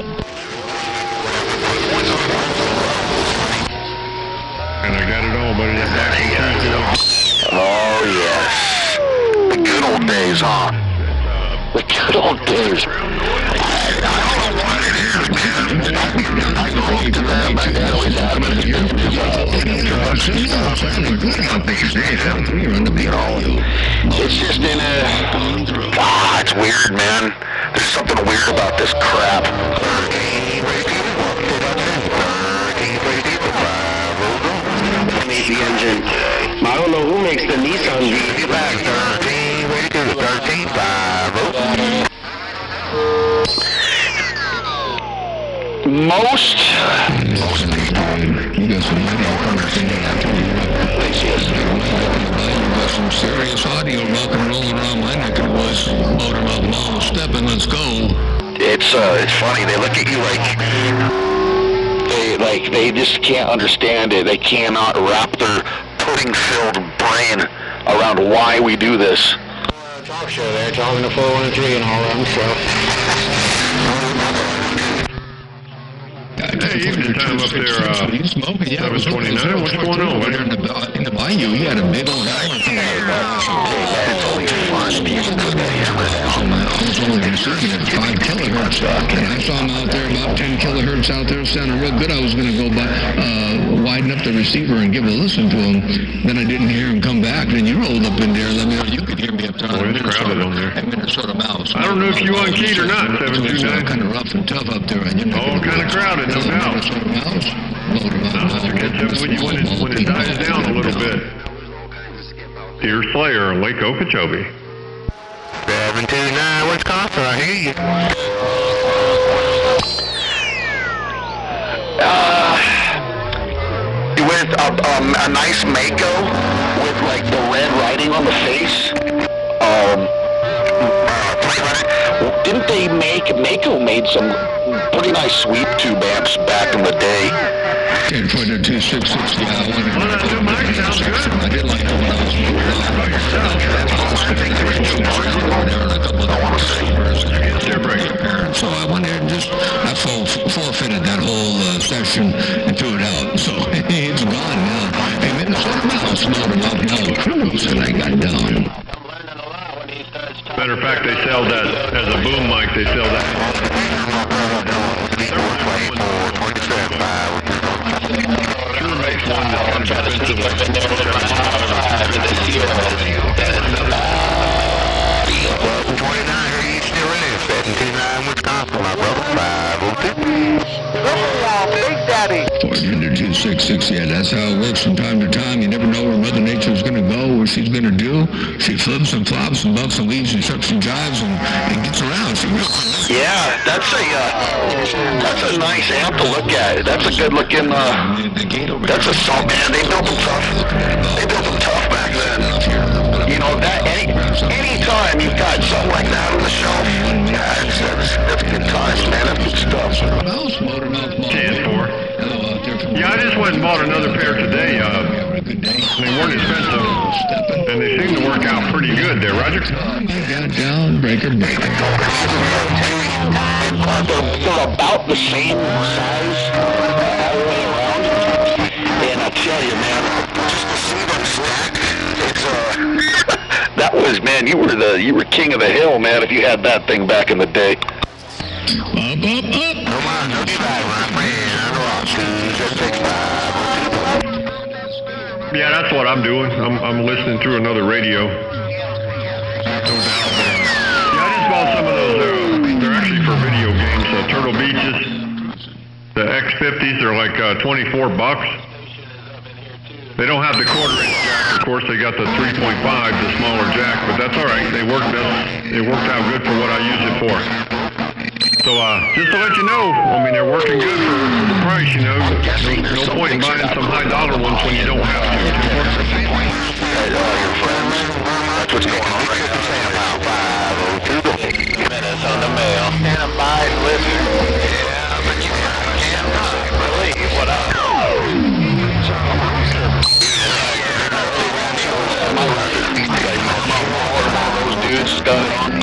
And I got it all, buddy. That back on Tuesday. Oh, yes. The good old days, huh? The good old days. I don't know what it is, man. I go to them, I always have it. It's just in a... Ah, it's weird, man. There's something weird about this crap. The engine. I don't know who makes the Nissan V. Back 13, 13, Most You got some audio conversation. You got some serious audio rock and rolling around my neck of the woods. Motormouth Mall, stepping, let's go. It's funny. They look at you like they just can't understand it. They cannot wrap their pudding-filled brain around why we do this. Talk show there, talking to 413 and all them, so. Hey, evening time up there, 729, what's going on? In the bayou, he had a big old howler from I was only receiving at 5 kilohertz, and I saw him out there about 10 kilohertz out there sounding real good. I was going to go by, widen up the receiver and give a listen to him. Then I didn't hear him come back. Then you rolled up in there. Let me know you could hear me up there. Boy, it's crowded on there. Minnesota Mouse. I don't know if you unkeyed or not, 729. Kind of rough and tough up there. All kind of crowded, no doubt. Minnesota Mouse. I'll catch up with you when it dies down a little bit. Deer Slayer, Lake Okeechobee. 729, Wisconsin, I hear you. With a nice Mako with like the red writing on the face. Didn't they Mako made some pretty nice sweep tube amps back in the day. 10.266, yeah, I wanted to I did like it when I was moving on. So I went there and I forfeited that whole session and threw it out. So it's gone now. Hey, Minnesota Mouse, Motormouth Cruise, and I got down. Matter of fact, they sell that as a boom mic. They sell that. Sure makes one that's expensive. 400-266, yeah, that's how it works from time to time. You never know where Mother Nature's going to go. We're what she's going to do. She flips and flops and bumps and weaves and shucks and jives and gets around. Yeah, that's a nice amp to look at. That's a good looking, that's a salt, man. They built them tough. They built them tough back then. You know, that anytime you've got something like that on the shelf, yeah, that's good times, man. That's good stuff. 10-4. Yeah, I just went and bought another pair today. They weren't expensive, and they seem to work out pretty good there, Roger. Down, breaker. They're about the same size all the way around. And I tell you, man, just to see them stack, it's that was, man, you were king of the hill, man, if you had that thing back in the day. Up. Come on, no divide, my friend. Yeah, that's what I'm doing. I'm listening through another radio. Yeah, I just bought some of those. They're actually for video games. Turtle Beaches, the X50s. They're like $24. They don't have the quarter-inch jack, of course. They got the 3.5, the smaller jack, but that's all right. They worked out good for what I use it for. So just to let you know, I mean, they're working good for the price, you know. No point in buying some high-dollar ones when you don't have to. That's what's going on right now. 502 minutes on the mail. Stand by and listen. Yeah, but you can't believe what I know. Those dudes got it on.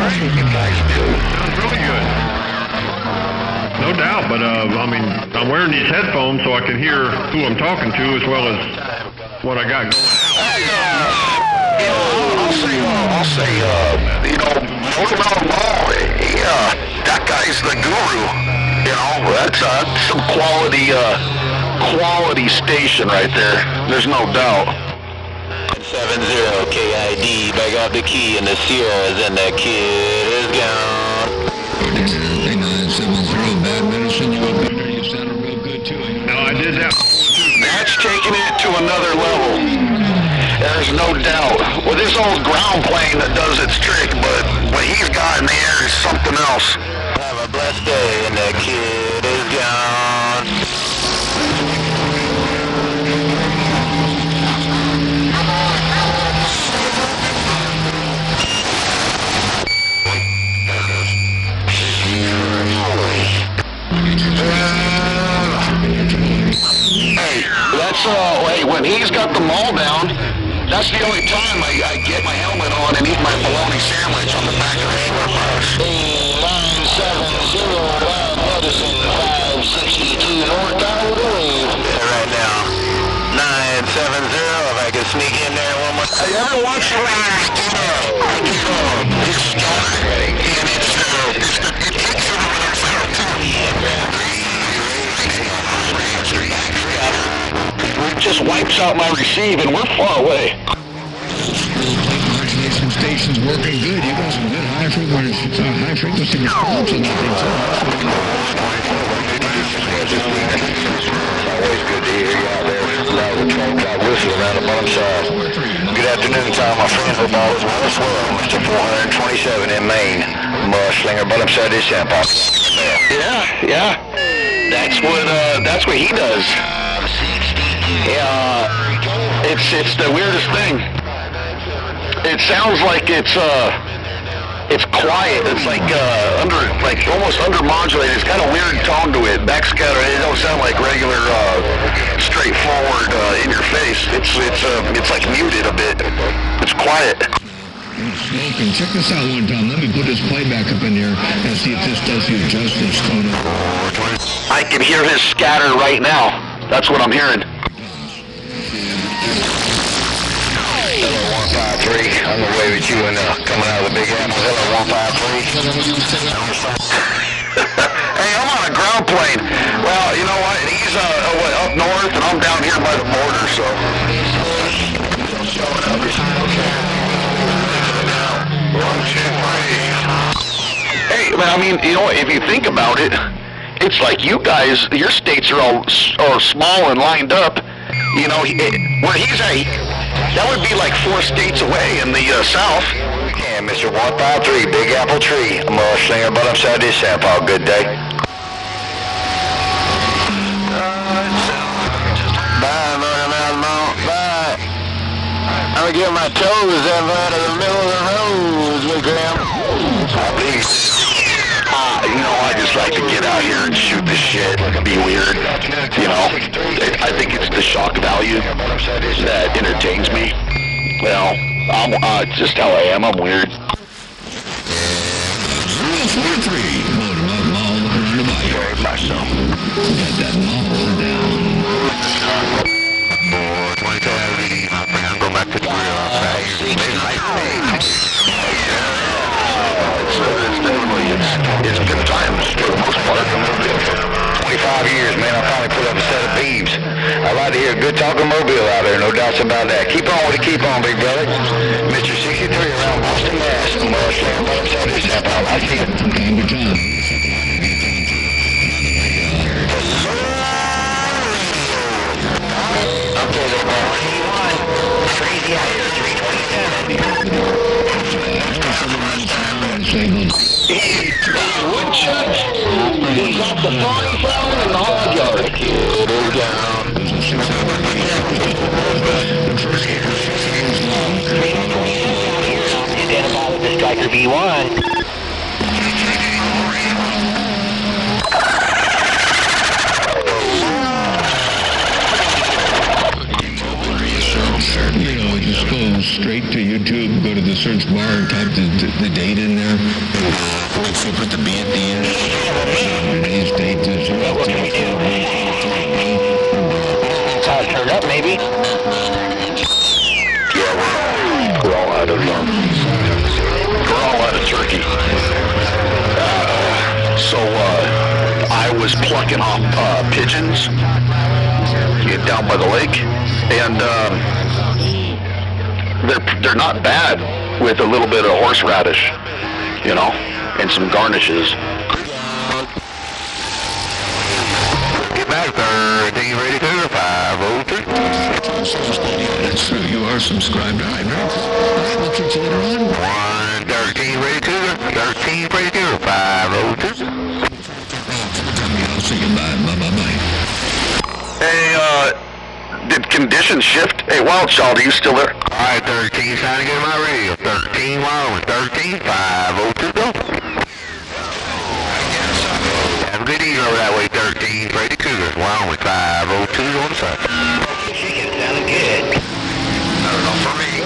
Sounds really good. No doubt, but I mean, I'm wearing these headphones so I can hear who I'm talking to as well as what I got going. I'll say, you know, Watermelon Mall, yeah, that guy's the guru. You know, that's some quality station right there. There's no doubt. 70 KID, back up the key in the Sierras and the kid is gone. 970, bad medicine, you sounded real good too. No, I did that. That's taking it to another level. There's no doubt. Well, this old ground plane that does its trick, but what he's got in the air is something else. Have a blessed day and the kid is gone. Hey, when he's got the mall down, that's the only time I get my helmet on and eat my bologna sandwich on the back of the short bus. 970 Medicine 562 North Wave. Right now. 970, if I can sneak in there one more time. Every once in a while, it takes just wipes out my receive and we're far away. Modulation station's working good. You got some good high frequency response on that thing. Always good to hear you out there. Loud the 12-o'clock whistle around the bottom side. Good afternoon to all my friends with all as well as well. Mr. 427 in Maine. Mudslinger bottom side this champagne. Yeah. That's what he does. Yeah, it's the weirdest thing. It sounds like it's quiet. It's like almost undermodulated. It's got a weird tone to it. Backscatter. It don't sound like regular straightforward in your face. It's like muted a bit. It's quiet. Smoking. Check this out one time. Let me put this playback up in here and see if this does you justice. I can hear his scatter right now. That's what I'm hearing. Hello 153. I'm gonna wave at you and coming out of the Big Apple. Hello 153. Hey, I'm on a ground plane. Well, you know what? He's up north and I'm down here by the border, so. Hey, But I mean, you know, if you think about it, it's like you guys, your states are all small and lined up. You know, where he's at, that would be like 4 states away in the south. Yeah, Mr. 153, Big Apple Tree. I'm a slinger, but I'm sad this St. Paul. Good day. Bye, bye. I'm gonna get my toes out of the middle of the road, Big Graham. You know, I just like to get out here and shoot the shit, be weird. You know, I think it's the shock value that entertains me. Well, I'm just how I am. I'm weird. 043, motor mall around the bike. Very much so. Got that mall down. Boy, 20,000, my friend, I'm going back to the grill outside. It's good times for the most part. 25 years, man, I finally put up a set of beeves. I like to hear a good talking mobile out there, no doubts about that. Keep on with it, keep on, big brother. Mr. 63 around Boston, Mass. I'm I see it. From time to time. Okay, there, boy. Crazy out here, 327. Woodchuck, he's off the farm in the hog yard. It is down. Identify with the Striker V1. You know, just go straight to YouTube, go to the search bar and type the date in there. So put the B at the end. Today's date is That's how it turned up, maybe. Yeah, we're all out of turkey. So I was plucking off pigeons down by the lake, and they're not bad with a little bit of horseradish, you know, and some garnishes. Get back there, are you ready to 502? That's true, you are subscribed to Hydrant. Alright, we'll catch you later on. 113 ready to 13 ready to 502. I'll see you, bye. Hey, did conditions shift? Hey, Wild Child, are you still there? Alright, 13, trying to get my radio. 13, Wild, 13, 502, go. Have a good evening over that way, 13, Freddy Cougars, Wild, 502 on the side. Chicken sounded good. Not enough for me.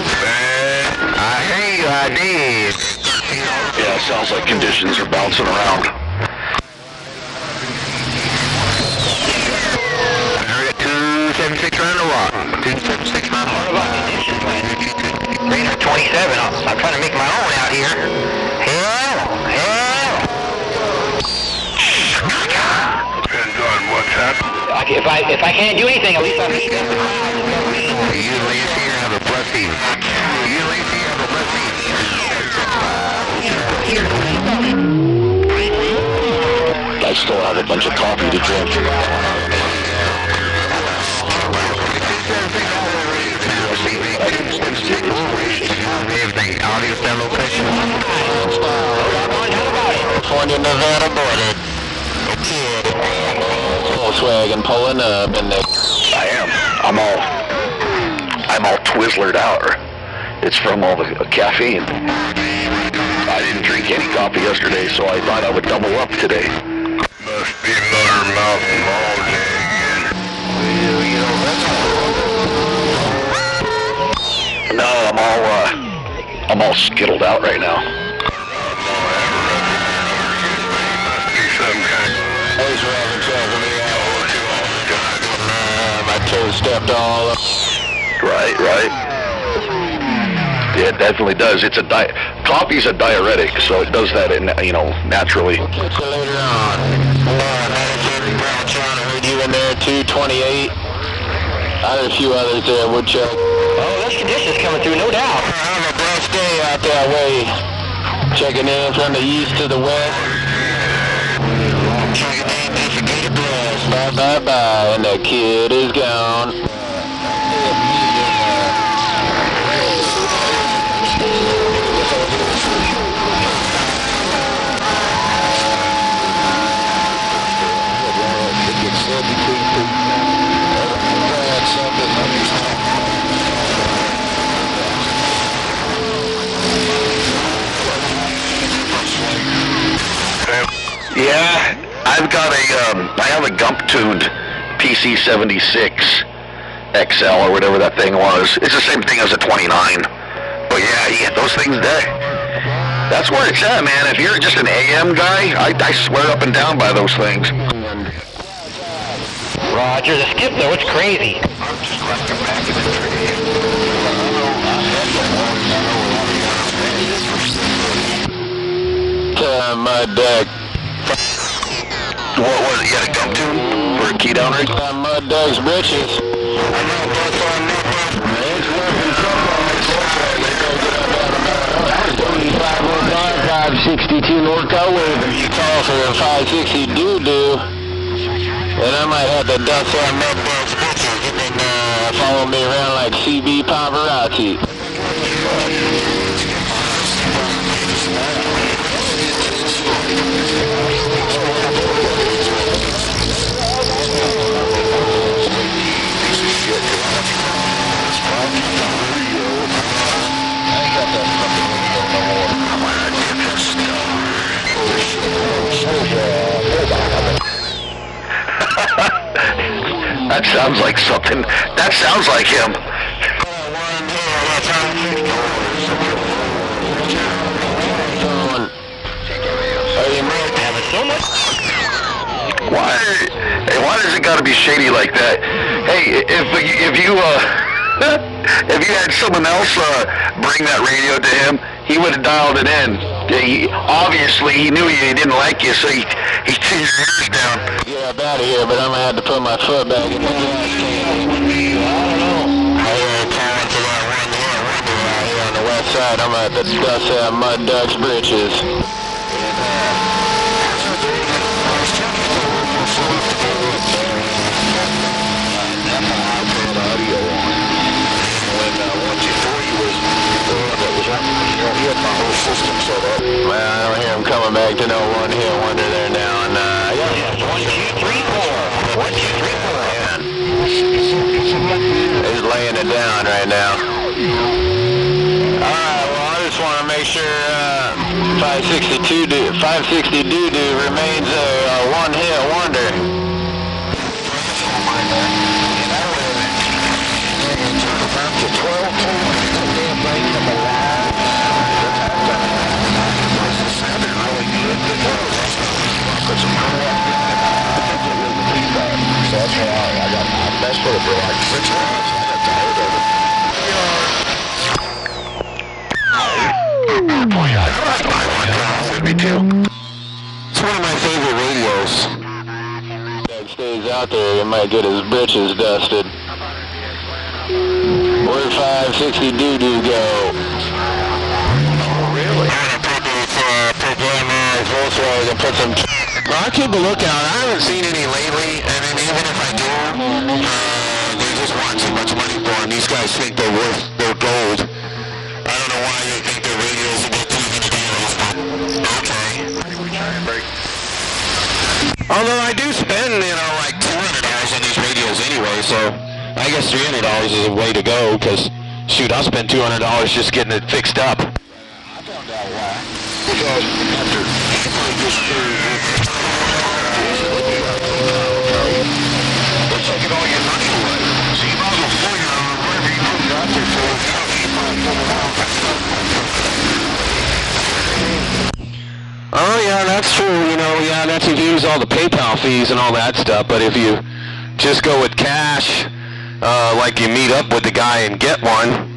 I hear you, I did. Yeah, sounds like conditions are bouncing around. Area 276 round the rock. 276 round the rock. Radar 27, I'm trying to make my own out here. Hell. Depends on what's happening. If I can't do anything, at least I'm eating. You ladies here have a blessed evening. You ladies here have a blessed evening. I still have a bunch of coffee to drink. Everything, audio stand location. California, Nevada border. Volkswagen pulling up and they... I am. I'm all twizzlered out. It's from all the caffeine. I didn't drink any coffee yesterday, so I thought I would double up today. Must be mother mouth again. No, I'm all skittled out right now. My toes stepped all up. Right. Yeah, it definitely does. It's coffee's a diuretic, so it does that, naturally. We'll catch you later on. I heard you in there, 228. I heard a few others there, Woodchuck. Oh, those conditions coming through, no doubt. Have a blessed day out that way. Checking in from the east to the west. Bye, bye, bye, and that kid is gone. Yeah, I have a gump-tuned PC-76 XL or whatever that thing was. It's the same thing as a 29. But yeah, those things there. That's where it's at, man. If you're just an AM guy, I swear up and down by those things. Roger, the skip though, it's crazy. My deck. What was it? You had a gump tune for a key down rig? Mud Dog's britches. 562 Norco waving. You call for a 560 doo-doo. And I might have to dust that Mud Dog's britches and then follow me around like CB paparazzi. That sounds like something. That sounds like him. Why does it gotta be shady like that? Hey, if you if you had someone else bring that radio to him, he would have dialed it in. Obviously, he knew you, he didn't like you, so he threw your ears down. Get up out of here, but I'm gonna have to put my foot back in the gas can. I don't know. I hear him calling for that one out here on the west side. I'm gonna have to dust that Mud Dog's britches. Well, I don't hear him coming back to no one hit wonder there now. And yeah, 1, 2, 3, 4. 1, 2, 3, 4. He's laying it down right now. All right. Well, I just want to make sure 560 doo-doo remains a one-hit wonder. That's why I got my best for it for like 6 months. I got tired of it. Me too. It's one of my favorite radios. That stays out there, he might get his britches dusted. Where'd 560 doo-doo go? Oh, really? Volkswagen put some... Well, I keep a lookout. I haven't seen any lately, and then even if I do, they just want too much money for them. These guys think they're worth their gold. I don't know why they think their radios are worth $200, but okay. Although I do spend, like $200 on these radios anyway, so I guess $300 is a way to go, because, shoot, I'll spend $200 just getting it fixed up. I found out why. Because after they're taking all your money away. So you might as well figure out whatever you put it out there for. Oh yeah, that's true. Yeah, that's if you use all the PayPal fees and all that stuff. But if you just go with cash, like you meet up with the guy and get one,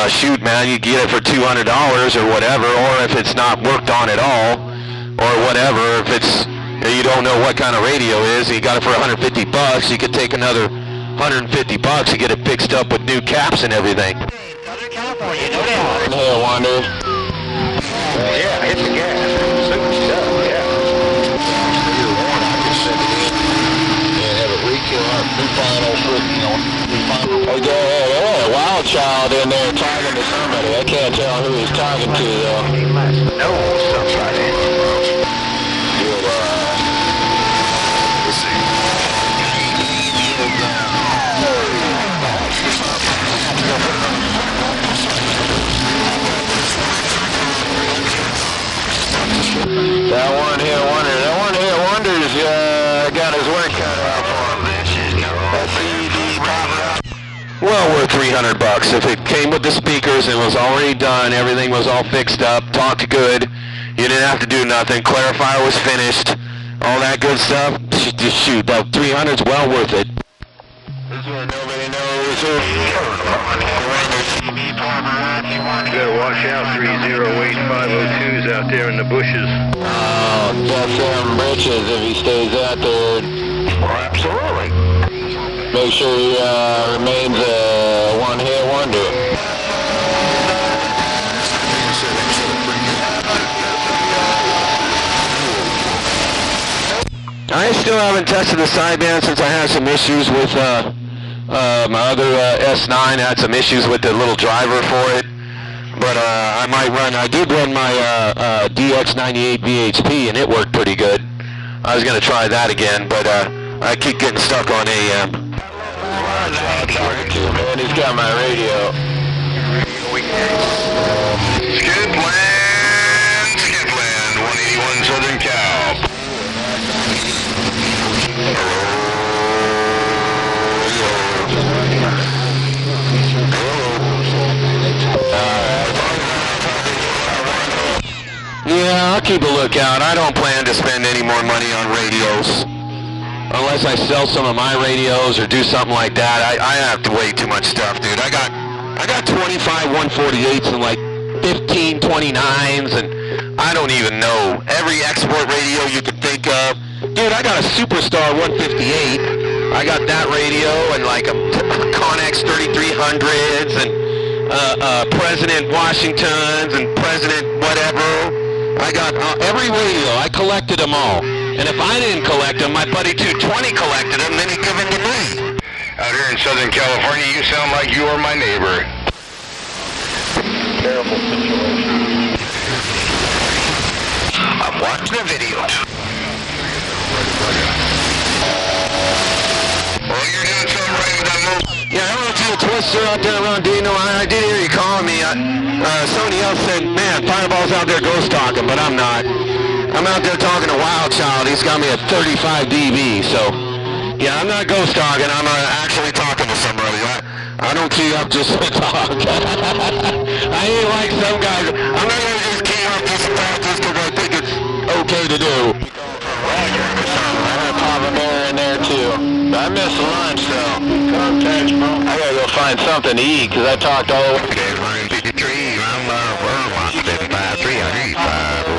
shoot, man, you get it for $200 or whatever. Or if it's not worked on at all, or whatever, if it's you don't know what kind of radio is, and you got it for $150, you could take another $150 to get it fixed up with new caps and everything. Southern California, no doubt. Hey, I wonder. Yeah, hit the gas. Super stuff, yeah. well worth $300 if it came with the speakers and was already done. Everything was all fixed up, talked good. You didn't have to do nothing. Clarifier was finished. All that good stuff. Shoot, that 300's well worth it. This is where nobody knows who. You better watch out, 308-502's out there in the bushes. Oh, that's them britches if he stays out there. Absolutely. Make sure he remains a one-hit wonder. I still haven't tested the sideband since I had some issues with my other S9. I had some issues with the little driver for it. But I did run my DX98 VHP and it worked pretty good. I was going to try that again, but I keep getting stuck on AM. Man, he's got my radio. Skipland, 181 Southern Cal. Yeah, I'll keep a lookout. I don't plan to spend any more money on radios. Unless I sell some of my radios or do something like that. I have to way too much stuff, dude. I got 25 148s and like 15 29s and I don't even know. Every export radio you could think of. Dude, I got a Superstar 158. I got that radio and like a Connex 3300s and President Washingtons and President whatever. I got every radio. I collected them all. And if I didn't collect them, my buddy 220 collected them, then he gave them to me. Out here in Southern California, you sound like you are my neighbor. Terrible situation. I'm watching the video. Well, you're doing something right with that move. Yeah, hello to the Twister out there around Dino. I did hear you calling me. Somebody else said, man, Fireball's out there ghost talking, but I'm not. I'm out there talking to Wild Child. He's got me at 35 dB, so yeah, I'm not ghost talking. I'm actually talking to somebody. I don't key up just to talk. I ain't like some guys. I'm not going to just key up just to talk just because I think it's okay to do. I had Papa Bear in there too. I missed lunch though. Contact, bro. I gotta go find something to eat because I talked all over. Okay, 153, I'm Vermont, 55, 305,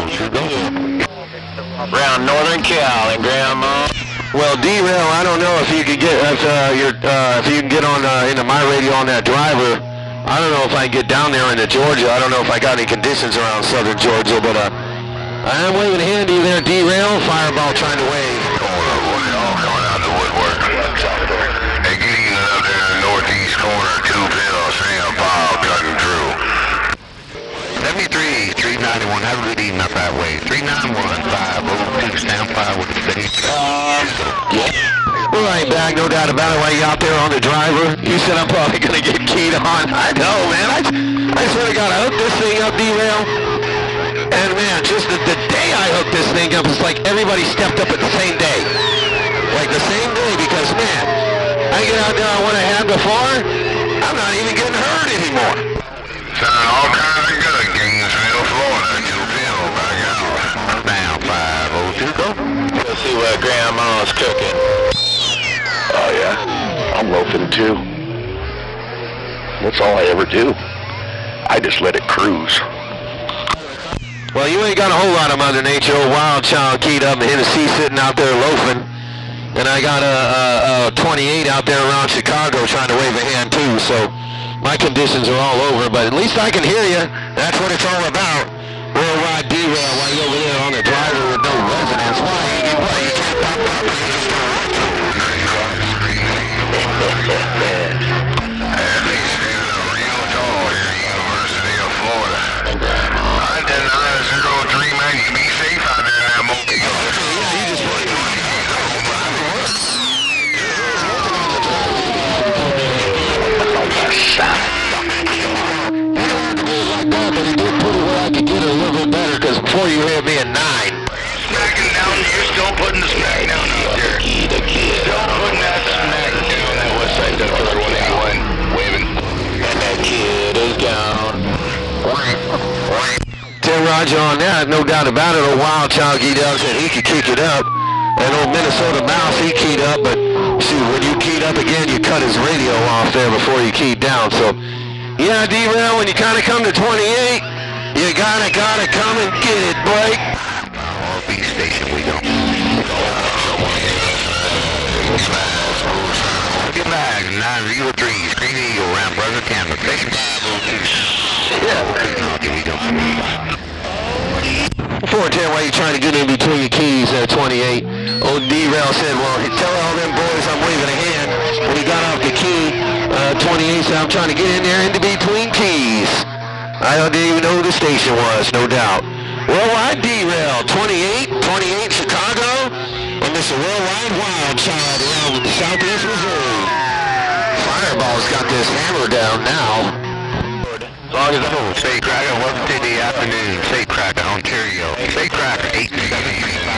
Around Northern Cal and Grandma. Well, D-Rail, I don't know if you could get if you can get on into my radio on that driver. I don't know if I can get down there into Georgia. I don't know if I got any conditions around southern Georgia, but I am waving handy there, D-Rail. Fireball trying to wave. all coming out the woodwork. Hey, get eating up there in the northeast corner, 2 pills, 3 pile, cutting through. 73, 391, have a good evening up that way. 391, 502, stand by with the city. Yeah. We're right back, no doubt about it. While you out there on the driver, you said I'm probably going to get keyed on. I know, man. I swear to God, I hooked this thing up, D-Rail. And man, just the day I hooked this thing up, it's like everybody stepped up at the same day. Like the same day, because man, I get out there on what I had before, I'm not even getting hurt anymore. Sound all kinds of good, Gainesville, Florida. 2 pill, back out. Down 502, go. Let's see what Grandma's cooking. Oh yeah, I'm loafing too. That's all I ever do. I just let it cruise. Well, you ain't got a whole lot of Mother Nature. Old Wild Child keyed up in Tennessee sitting out there loafing. And I got a 28 out there around Chicago trying to wave a hand too. So my conditions are all over, but at least I can hear you. That's what it's all about. Worldwide D-Rail while you're over there on the driver with no resonance. Why you can't pop up and you just don't want to? At least you're real tall here, University of Florida. I deny 03, man. You be safe out there in that mobile. Yeah, you just want to but he did put it where I could Roger on that, no doubt about it. Old Wild Child keyed up, said he could kick it up. And old Minnesota Mouse, he keyed up, but shoot, when you keyed up again, you cut his radio off there before you keyed down. So, yeah, D-Rail, when you kind of come to 28, you gotta come and get it, Blake. RB station, we go. Get back, 903, Green Eagle, around Brother Canada, station 502. Yeah, here we go. 410, why you trying to get in between your keys at 28? Old D-Rail said, well, tell all them boys I'm waving a hand. When he got off the key, 28 said, I'm trying to get in there into between keys. I didn't even know who the station was, no doubt. Worldwide D-Rail, 28 Chicago, and Mr. Worldwide Wild Child around Southeast Missouri. Fireball's got this hammer down now. As long as I'm State Cracker, welcome to the afternoon. State Cracker, Ontario. State Cracker, 875.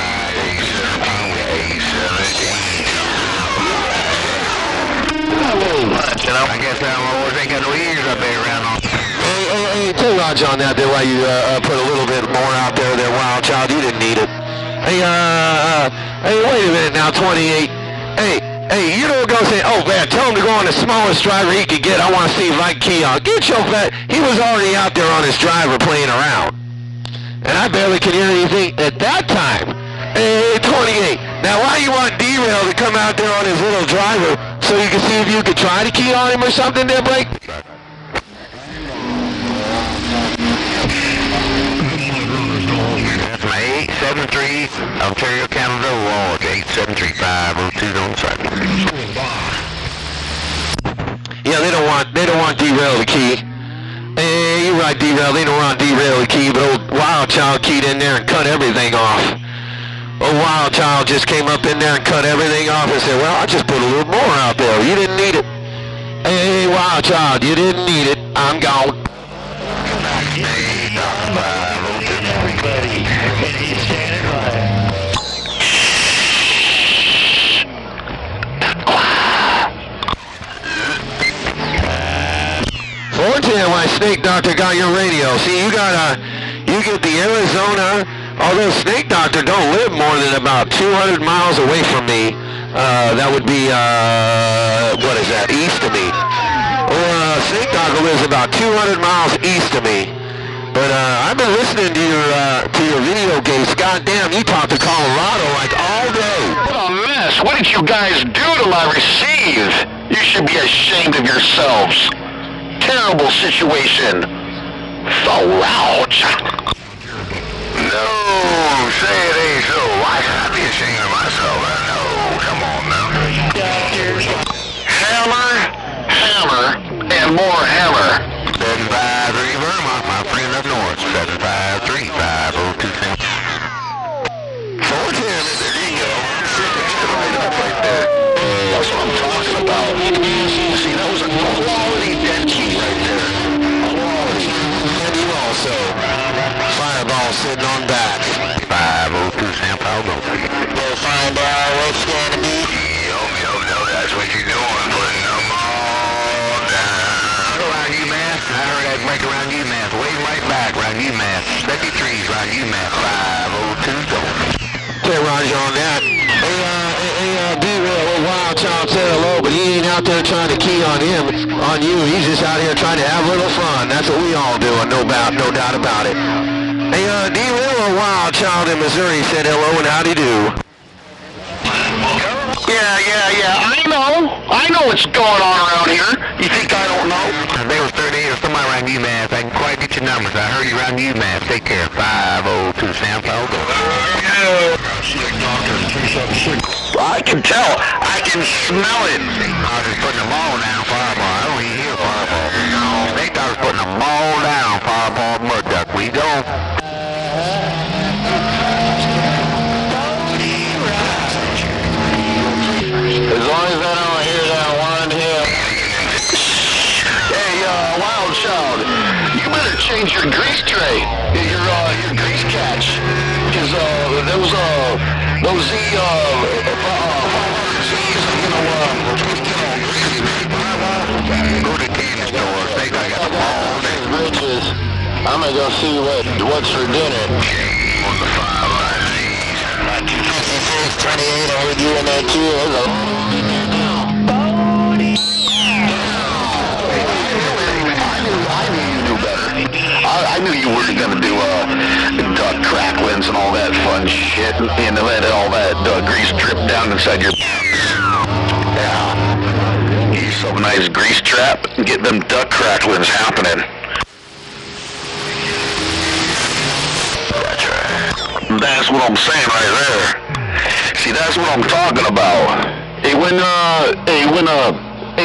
I guess I always ain't got no ears up there around on. Hey, tell Roger on that there while you put a little bit more out there, Wild Child. You didn't need it. Hey, wait a minute now, 28. Hey, you don't go say, oh, man, tell him to go on the smallest driver he could get. I want to see if I can key on. Get your fat. He was already out there on his driver playing around. And I barely could hear anything at that time. Hey, 28. Now, why you want D-Rail to come out there on his little driver so you can see if you could try to key on him or something there, Blake? That's my 873 Ontario, Canada, Lodge, 873-502 on site. Yeah, they don't want D-Rail to key. Hey, you're right, D-Rail. They don't want D-Rail to key, but old Wild Child keyed in there and cut everything off. Old Wild Child just came up in there and cut everything off and said, well, I just put a little more out there. You didn't need it. Hey, Wild Child, you didn't need it. I'm gone. Everybody, and he's standing by. 410, my Snake Doctor got your radio. See, you get the Arizona, although Snake Doctor don't live more than about 200 miles away from me. That would be, what is that, east of me. Snake Doctor lives about 200 miles east of me. But I've been listening to your video games. Goddamn, you talk to Colorado like all day. What a mess. What did you guys do to my receive? You should be ashamed of yourselves. Terrible situation. So loud. No, say it ain't so. Why should I be ashamed of myself? No, come on now. Hammer, and more hammer. 753 Vermont, my friend up north. 753-502. 410, there you go. Right up right there. That's what I'm talking about. See, that was a quality dead key right there. Quality. And you also, Fireball sitting on back. 502 San Paulo. Fireball, what's going to be? Yo, that's what you're doing, putting them all down. Around UMass, I heard that break around UMass, way right back around UMass. 53's around UMass, 502 going. Okay, Roger on that. Hey, D-Rail, Wild Child said hello, but he ain't out there trying to key on him, on you. He's just out here trying to have a little fun. That's what we all doing, no doubt about it. Hey, D-Rail, Wild Child in Missouri said hello and howdy do. Yeah. I know what's going on around here. You think I don't know? There was 38 or somebody around UMass. I can quite get your numbers. I heard you around UMass. Take care. 502 San Paulo. I can tell. I can smell it. I was just putting them all down, Fireball. I don't even hear Fireball. They thought I was putting them all down, Fireball, Mud Duck. We go. As long as I don't hear that one hip. Hey, Wild Child, you better change your grease tray, your grease catch, because those Go to the candy store. They got them all there. riches. I'm gonna go see what's for dinner. On the 256, 28, I heard you in there too. There's a I knew you weren't gonna do duck cracklings and all that fun shit and let all that grease drip down inside your. Yeah. Get yourself a nice grease trap and get them duck cracklings happening. That's right. That's what I'm saying right there. See, that's what I'm talking about. Hey,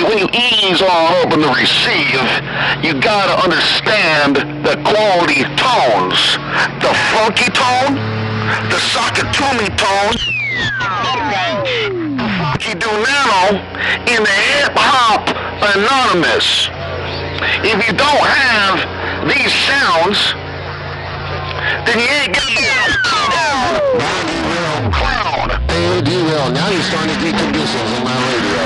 when you ease on up and receive, you gotta understand the quality tones. The funky tone, the Sakatumi tone, the funky Dunano, and the hip-hop anonymous. If you don't have these sounds, then you ain't gonna be a clown. Hey, D-Will, now you're starting to get conditions in my radio.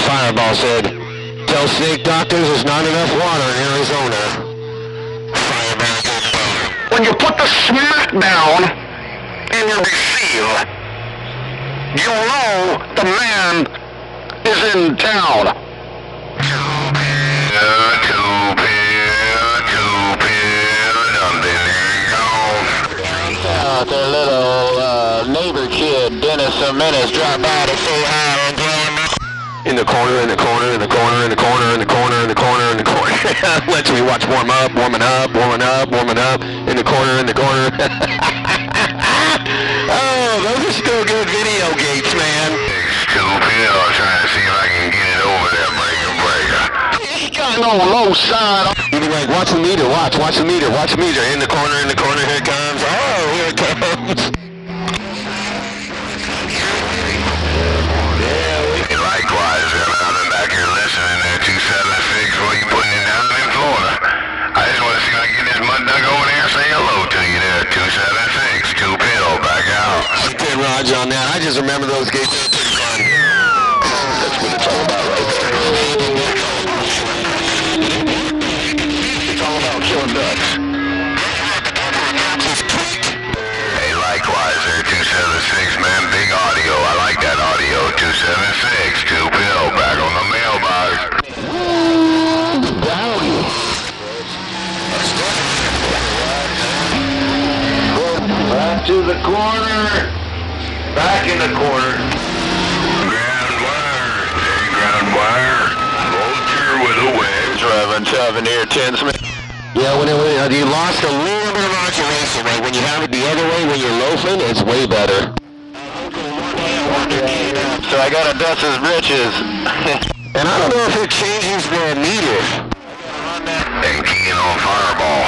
Fireball said, tell snake doctors there's not enough water in Arizona. Fireball. When you put the smack down in your receive, you'll know the man is in town. Their little neighbor kid, Dennis Menace, dropped by to say hi and in the corner, in the corner, in the corner, in the corner, in the corner, in the corner, in the corner. Let's we watch warming up, in the corner, in the corner. Oh, those are still good video gates, man. Stupid, I'm trying to see if I can get it over there, breaker. He got no low side. You'd be like, watch the meter, watch the meter, in the corner, here it comes. Oh, here it comes. Likewise, I've been back here listening there, 276, what you putting it down in Florida? I just want to see if I can get this mud duck over there and say hello to you there, 276, Coop Hill, back out. I did Roger on that. I just remember those gates. They were pretty fun. That's what it's all about right there. It's all about killing ducks. Hey, likewise there, 276, man, big audio. I like that audio, 276, Coop Hill, back on the mailbox. Back to the corner. Back in the corner. Ground wire. Vulture with a wedge. Shoving here, 10 Smith. Yeah, when you lost a little bit of modulation, right? When you have it the other way, when you're loafing, it's way better. So I gotta dust his britches. And I don't know if it changes the meter. And keying on Fireball.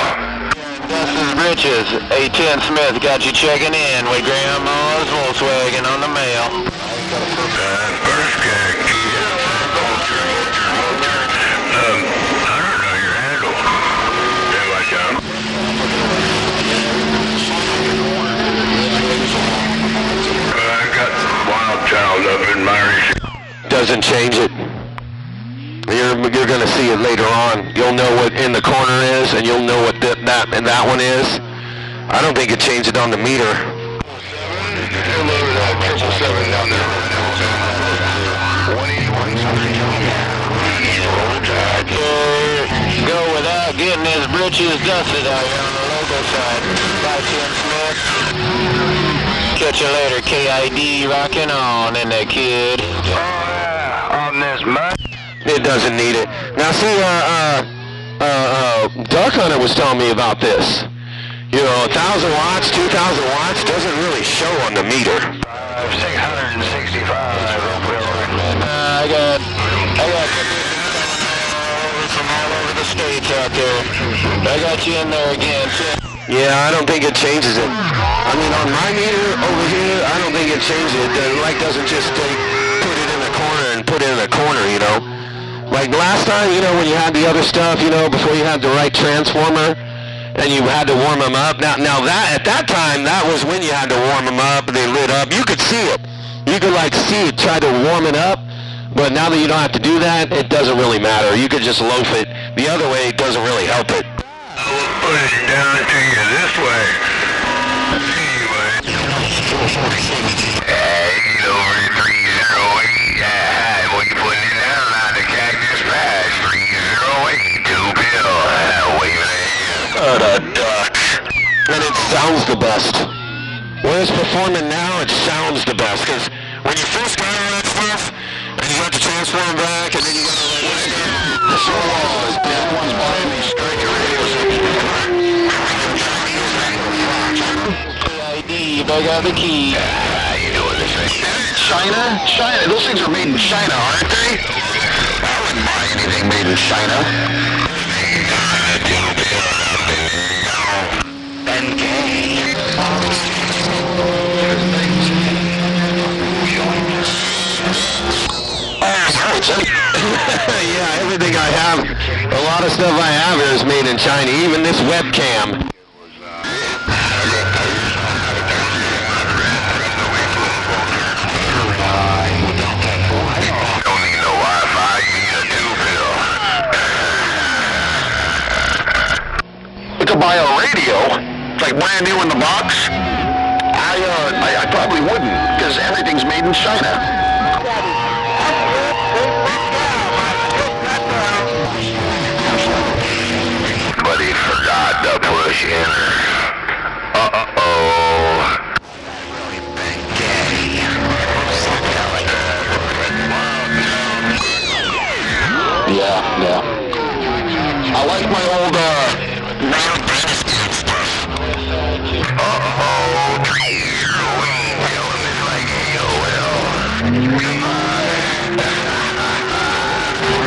Dust his britches. A10 Smith got you checking in with Grandma's Volkswagen on the mail. First key. Vulture. I don't know your handle. There I come. I got Wild Child up in my receipt. Doesn't change it. You're going to see it later on. You'll know what in the corner is, and you'll know what that one is. I don't think it changed it on the meter. Down there. Go without getting his britches dusted out here on the local side. By Tim Smith. Catch you later, KID, rocking on in there, kid. On this mud. It doesn't need it. Now see, Duck Hunter was telling me about this. You know, 1,000 watts, 2,000 watts doesn't really show on the meter. 665. I got from all over the states out there. I got you in there again, too. Yeah, I don't think it changes it. I mean, on my meter over here, I don't think it changes it. The light doesn't just put it in the corner and put it in the corner, you know. Like last time, you know, when you had the other stuff, you know, before you had the right transformer, and you had to warm them up. Now that at that time, that was when you had to warm them up, and they lit up. You could see it. You could like see it, try to warm it up. But now that you don't have to do that, it doesn't really matter. You could just loaf it the other way. It doesn't really help it. I will put it down to you this way. Anyway. Hey, over 308. When you put it down on the Cactus Pass, 308, 2 pill. Wave it in. The duck. And it sounds the best. When it's performing now, it sounds the best. Because when you first got all that stuff, and you got to transform back, and then you got to the show was that one's behind me, striker radios. ID, I got the key. You doing this thing? China? China? Those things are made in China, aren't they? I wouldn't buy anything made in China. Yeah, everything I have, a lot of stuff I have here is made in China, even this webcam. Don't need no Wi-Fi, you need a 2 pill. To buy a radio, like brand new in the box, I probably wouldn't, because everything's made in China. But he forgot to push enter. Uh-oh. Yeah. I like my old,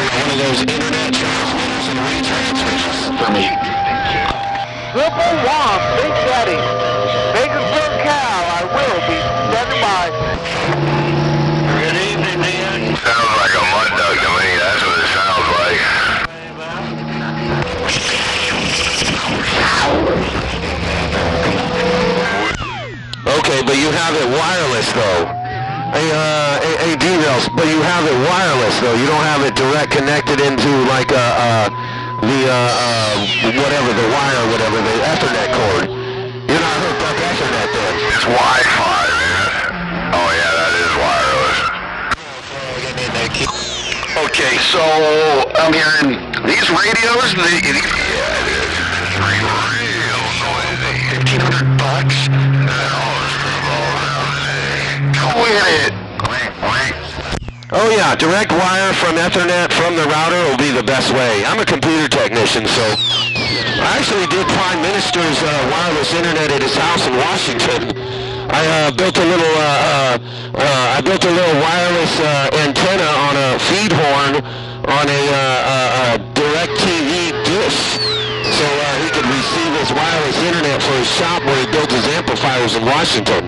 One of those internet transmitters and retransmitters for me. Triple One, Big Daddy. Bakersfield Cow, I will be standing by. Good evening, man. Sounds like a mud duck to me, that's what it sounds like. Okay, but you have it wireless though. Hey, D-Rails, but you have it wireless though. You don't have it direct connected into like whatever, the wire, whatever, the Ethernet cord. You're not hooked up Ethernet then. It's Wi-Fi, man. Oh yeah, that is wireless. okay, so I'm hearing these radios, yeah, it is. $1,500. Quit it. Oh yeah, direct wire from Ethernet from the router will be the best way. I'm a computer technician, so I actually did Prime Minister's wireless internet at his house in Washington. I built a little wireless antenna on a feed horn on a direct TV dish, so he could receive his wireless internet for his shop where he built his amplifiers in Washington.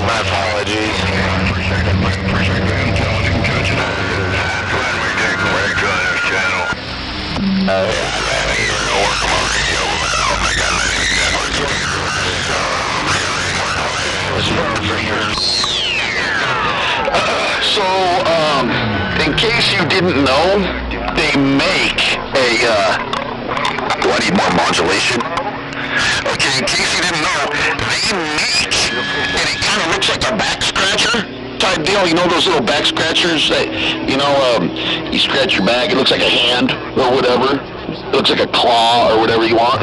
My apologies. So, in case you didn't know, they make do I need more modulation? Okay, in case you didn't know, they make, and it kind of looks like a back scratcher type deal. You know those little back scratchers that, you scratch your back, it looks like a hand or whatever. It looks like a claw or whatever you want.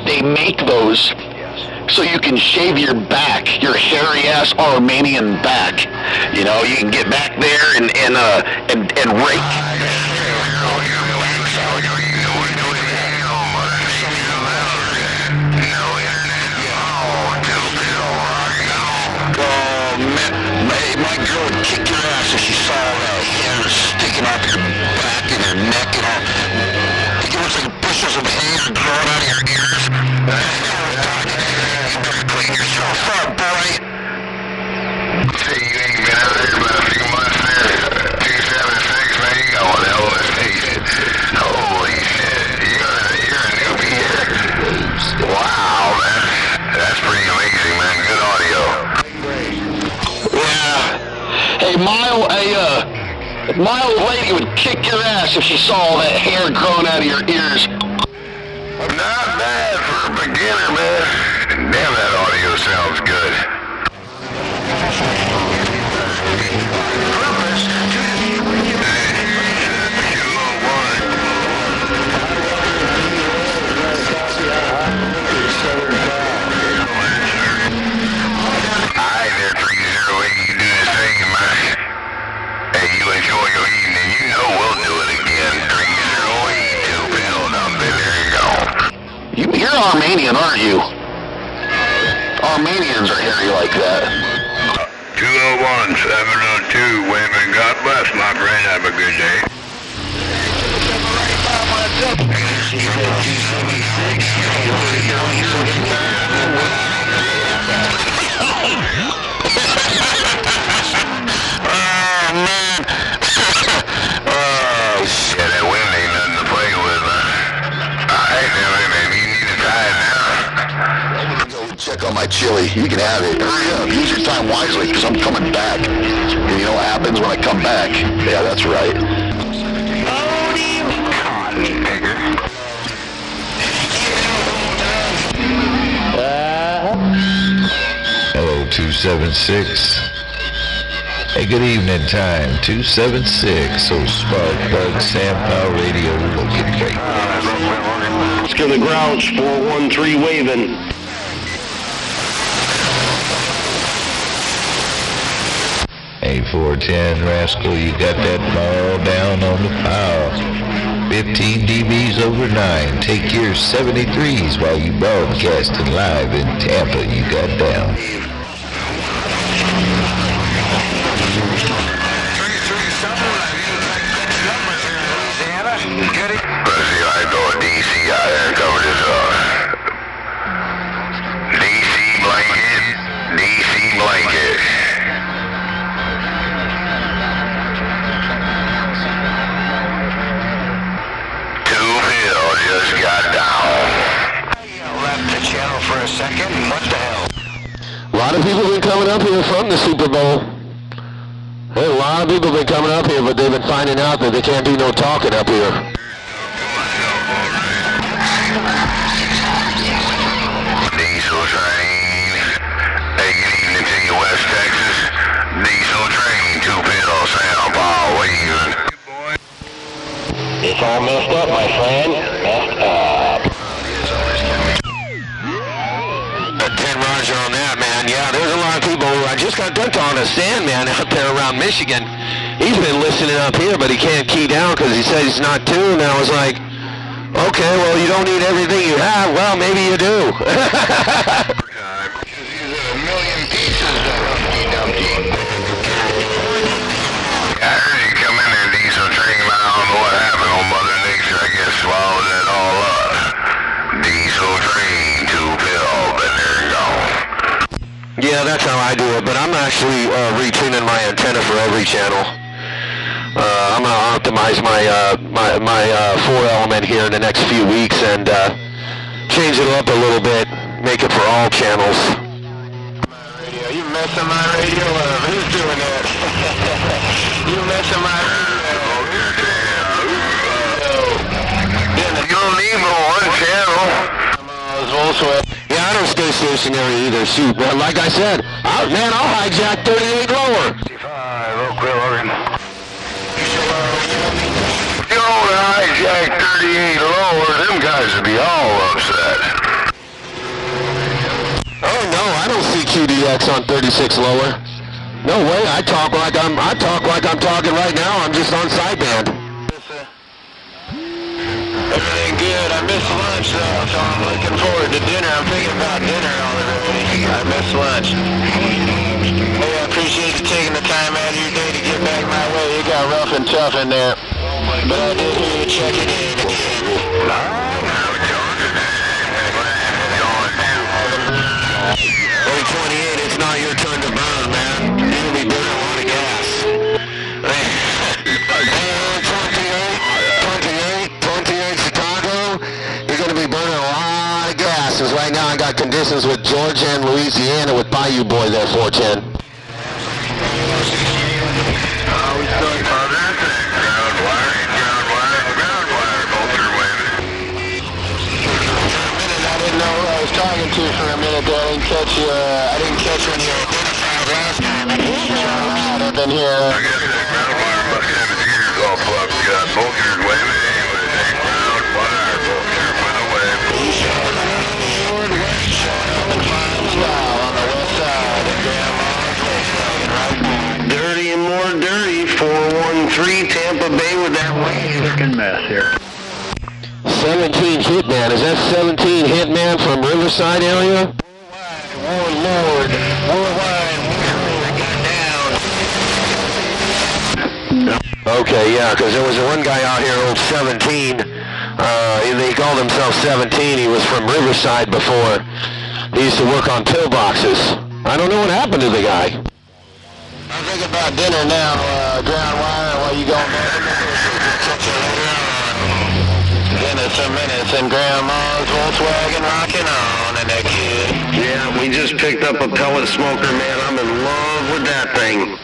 They make those so you can shave your back, your hairy-ass Armenian back. You know, you can get back there and rake. My girl would kick your ass if she saw that hair sticking out your back and your neck and all. It looks like bushels of hair growing out of your ears. You better clean yourself up, boy. Hey, you ain't been out there about a few months there. 276, man, you got one a mild lady would kick your ass if she saw all that hair growing out of your ears. Not bad for a beginner, man. Damn, that audio sounds good. Enjoy your evening. You know we'll do it again. 3082 pound. There you go. You're Armenian, aren't you? Armenians are hairy like that. 201, 702, women. God bless, my friend. Have a good day. Check on my chili. You can have it. Hurry up. Use your time wisely, because I'm coming back. And you know what happens when I come back? Yeah, that's right. Hello, 276. Hey, good evening time, 276. So Spark Bug Sam Power Radio looking great. Let's go to Grouch, 413 waving. Hey, 410 Rascal, you got that ball down on the foul. 15 dBs over 9. Take your 73s while you broadcasting live in Tampa. You got down. I go DC out there and cover this DC blanket. Just got down. Left the channel for a second. What the hell? A lot of people have been coming up here from the Super Bowl. Hey, a lot of people have been coming up here, but they've been finding out that they can't do no talking up here. Diesel train. Hey, good evening to you, West Texas. Diesel train, 2-pedal sound ball waving. It's all messed up, my friend. Messed up. 10 Roger on that, man. Yeah, there's a lot of people. I just got done talking to Sandman out there around Michigan. He's been listening up here, but he can't key down because he says he's not tuned. And I was like, okay, well, you don't need everything you have. Well, maybe you do. I heard you come in there, Diesel train. I don't know what happened on Mother Nature. I guess swallowed it all up. Diesel train, 2-pedal, but they're gone. Yeah, that's how I do it, but I'm actually retuning my antenna for every channel. I'm going to optimize my 4-element here in the next few weeks and change it up a little bit, make it for all channels. You messing my radio up? Who's doing that? You messing my radio? You don't need but one channel. Yeah, I don't stay stationary either. Shoot, man, like I said, I'll hijack 38 lower. 55, Oak Hill, Oregon. You don't hijack 38 lower, them guys would be all upset. Oh no, I don't see QDX on 36 lower. No way, I talk like I'm talking right now. I'm just on sideband. Everything good. I missed lunch though, so I'm looking forward to dinner. I'm thinking about dinner already. I missed lunch. Hey, I appreciate you taking the time out of your day to get back my way. It got rough and tough in there. But I did hear you checking in again. Hey, 28, it's not your turn to burn, man. You're going to be burning a lot of gas. 28 Chicago, you're going to be burning a lot of gas. Because right now I got conditions with Georgia and Louisiana with Bayou Boy there, 410. didn't catch you. I didn't catch when you identified last time. I didn't hear out loud. I've been here. I guess that ground wire must have its ears all plugged. Got both ears waving with a ground wire. Both ears went away. On the west side of Grandma's Volkswagen, right? Dirty and more dirty. 413 Tampa Bay with that wave. Freaking mess here. 17 Hitman. Is that 17 Hitman from Riverside area? Warlord. Worldwide. Got down. Okay, yeah, because there was one guy out here, old 17. They called himself 17. He was from Riverside before. He used to work on pillboxes. I don't know what happened to the guy. I think about dinner now, ground wire, while you going there. Catch you later on. Dinner some minutes and Grandma's Volkswagen rocking on and that kid. Yeah, we just picked up a pellet smoker, man. I'm in love with that thing.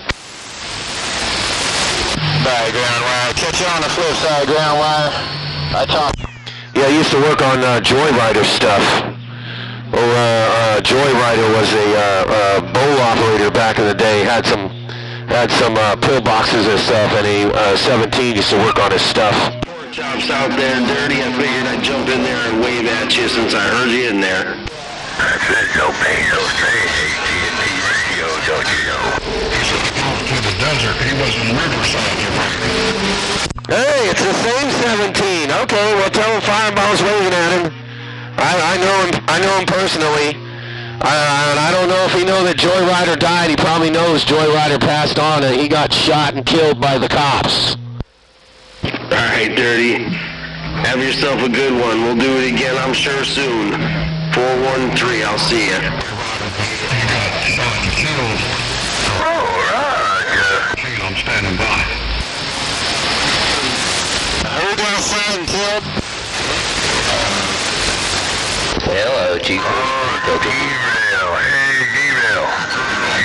Bye, ground wire. Catch you on the flip side, ground wire. I talk. Yeah, I used to work on Joyrider stuff. Joyrider was a bowl operator back in the day. Had some pillboxes and stuff, and he 17 used to work on his stuff. Pork chops out there dirty. I figured I'd jump in there and wave at you since I heard you in there. That's it, no pain, no strain. AT&T radio, don't you know? He's off to the desert. He was in Riverside, you right? Hey, it's the same 17. Okay, well tell him Fireball's waving at him. I know him personally. I don't know if he knows that Joyrider died. He probably knows Joyrider passed on and he got shot and killed by the cops. Alright, Dirty. Have yourself a good one. We'll do it again, I'm sure, soon. 413, I'll see ya. I'm standing by. Who got shot and killed? Hello, Chief. Email. Hey, email.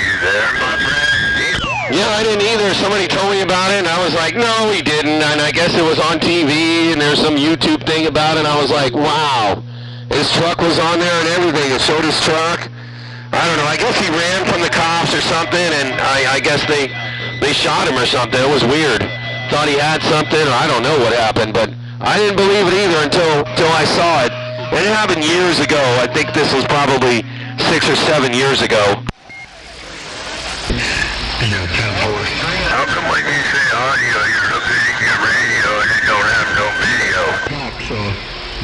You there, my friend? Yeah, I didn't either. Somebody told me about it, and I was like, no, he didn't. And I guess it was on TV, and there's some YouTube thing about it, and I was like, wow. His truck was on there and everything, and so his truck. I don't know. I guess he ran from the cops or something, and I guess they shot him or something. It was weird. Thought he had something, or I don't know what happened, but I didn't believe it either until I saw it. And it happened years ago. I think this was probably 6 or 7 years ago. How come when you say audio, you're repeating your radio and you don't have no video? So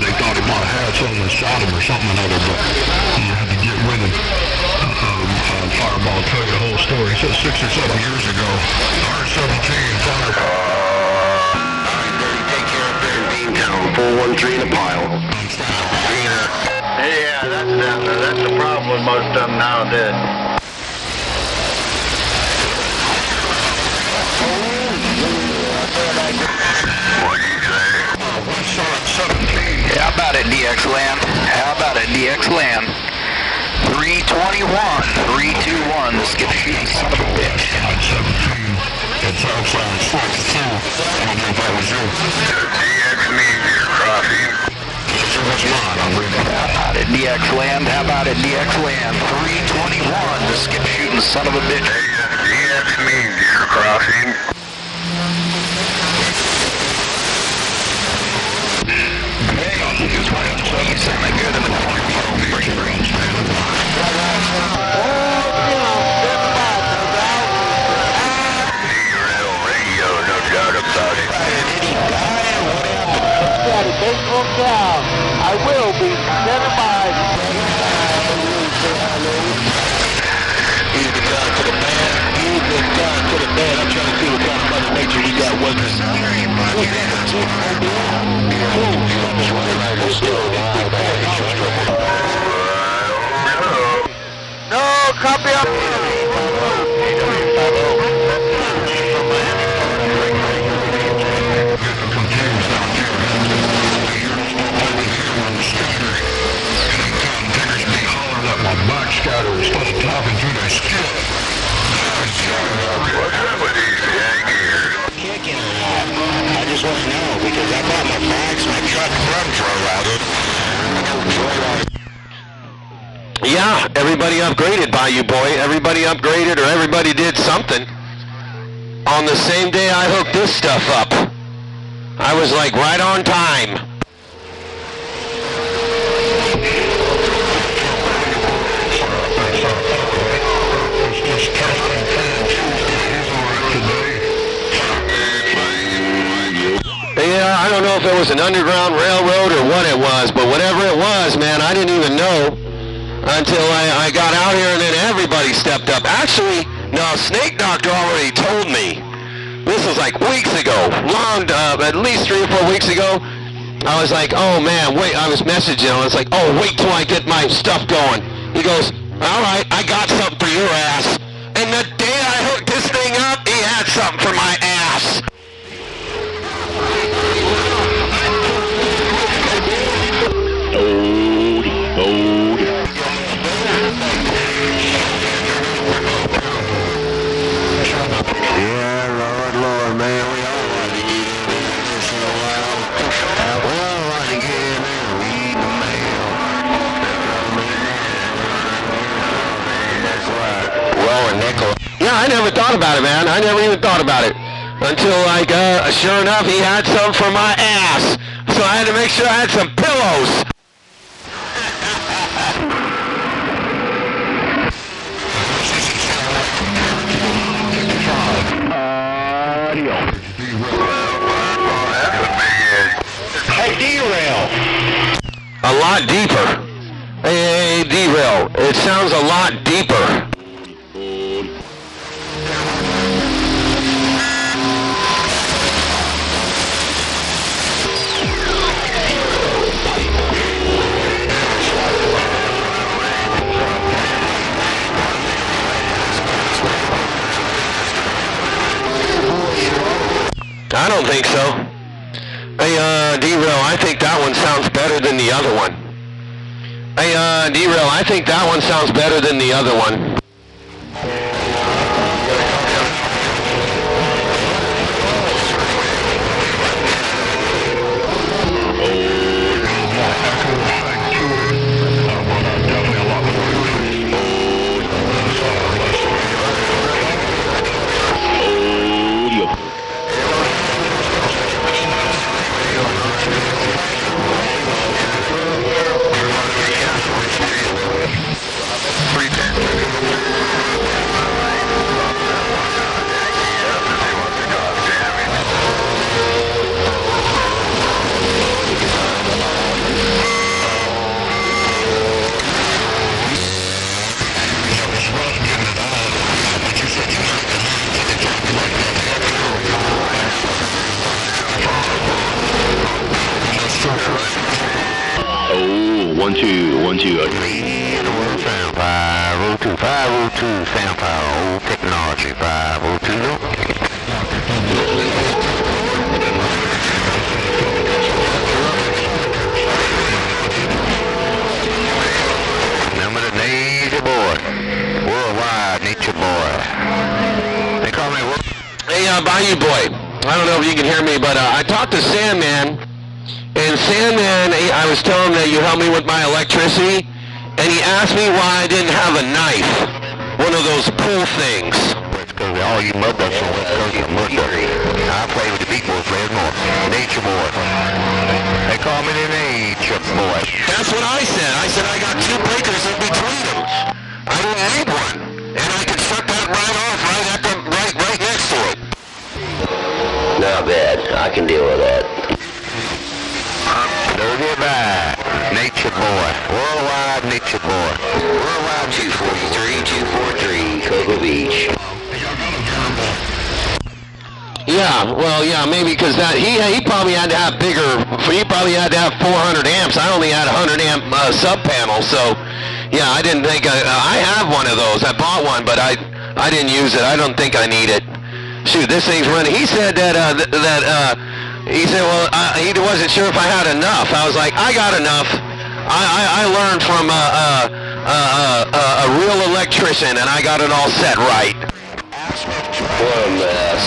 they thought he might have had something and shot him or something or another, but you had to get with him. Fireball will tell you the whole story. He said 6 or 7 years ago, R-17 Fireball. Take care up there in Beantown. 413 in a pile. Yeah, that's the problem with most of them nowadays. What do you say? How about it, DX Land? How about it, DX Land? 321, 321, this gets shooting son of a bitch. 17, it's outside 42. I don't know if that was you. DX means you're crossing. What's mine? I'm reading. How about it, DX Land? How about it, DX Land? 321, this gets shooting son of a bitch. DX means you're crossing. You sound good in the corner. Radio, no doubt about it. I will be standing by. He's been done to the band. He's been done to the band. I'm trying to see what kind of Mother Nature you got with us. No, copy up. My back scatter instead of talking through the skip. What's up with these gears? Kicking a lot. I just want to know because I bought my bags, my truck from Joyrider. Yeah, everybody. everybody upgraded, Bayou Boy. Everybody upgraded, or everybody did something. On the same day I hooked this stuff up. I was like right on time. Yeah, I don't know if it was an underground railroad or what it was, but whatever it was, man, I didn't even know until I got out here, and then everybody stepped up. Actually, no, Snake Doctor already told me. This was like weeks ago, at least 3 or 4 weeks ago. I was like, oh man, wait, I was messaging him. I was like, oh, wait till I get my stuff going. He goes, all right, I got something for your ass. And the day I hooked this thing up, he had something for my ass. Yeah, Lord, man, we all want to get in once in a while. We all want to get in there and read the mail. That's right. Well, and nickel. Yeah, I never thought about it, man. I never even thought about it. Until, like, sure enough, he had some for my ass. So I had to make sure I had some pillows. Hey, derail. A lot deeper. Hey, derail. It sounds a lot deeper. I don't think so. Hey, D-Rail, I think that one sounds better than the other one. Hey, D-Rail, I think that one sounds better than the other one. One, two. 502, sound power, old technology, 502. Number the nature boy, worldwide nature boy. They call me Hey, Bayou Boy, I don't know if you can hear me, but I talked to Sandman. And Sandman, I was telling him that you helped me with my electricity, and he asked me why I didn't have a knife, one of those pull things. It's because all you mud ducks on West Coast are mud ducks. I play with the big boys, players more. Nature boy. They call me the nature boy. That's what I said. I said I got 2 breakers in between them. I didn't need one, and I could shut that right off right next to it. Not bad. I can deal with that. Dirty bad. Nature boy. Worldwide nature boy. Worldwide 243, Cocoa Beach. Yeah, well, yeah, maybe because that he probably had to have bigger. He probably had to have 400 amps. I only had a 100 amp sub panel, so yeah, I didn't think I have one of those. I bought one, but I didn't use it. I don't think I need it. Shoot, this thing's running. He said that he said, well, he wasn't sure if I had enough. I was like, I got enough. I learned from a real electrician, and I got it all set right. What a mess.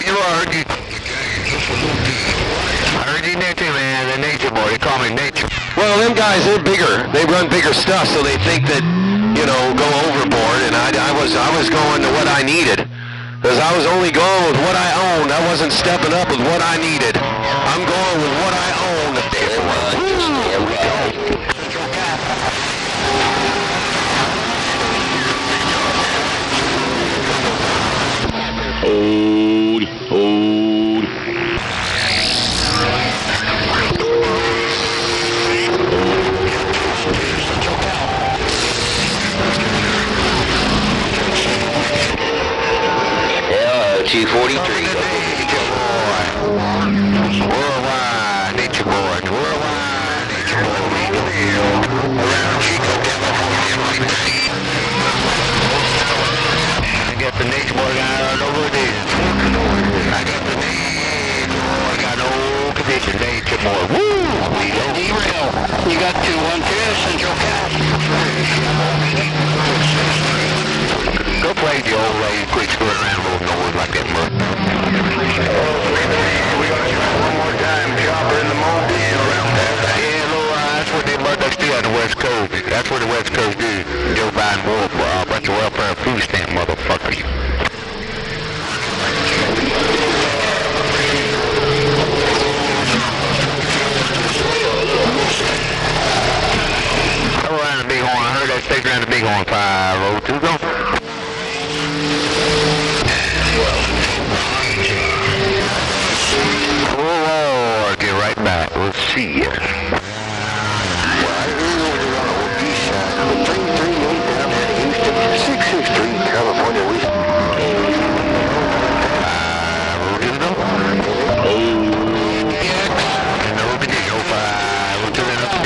You heard you. I heard you nature, man. The nature boy. They call me nature. Well, them guys, they're bigger. They run bigger stuff, so they think that, you know, go overboard. And I was going to what I needed. Because I was only going with what I owned. I wasn't stepping up with what I needed. I'm going with what I own. There we go. Hold. L243. Worldwide, nature boy. Worldwide, nature boy. Around Chico, California. I got the nature boy guy, I know what it is. I got the nature boy, got no condition, nature boy. Woo! Derail. You got 212 Central Cat. Go play the old lady, quick squirt around a little noise like that, Murph. We gonna try one more time, chopper in the morning around there. Yeah, Lord, that's what they murder do on the West Coast. That's what the West Coast do. Joe Biden war for a bunch of welfare and food stamp motherfuckers. Go around the Bighorn. I heard that state around the Bighorn 502. Go. Oh, Lord, get right back. We'll see ya. Well, I heard over on the east side. 338 down there in Houston. 663 California. We.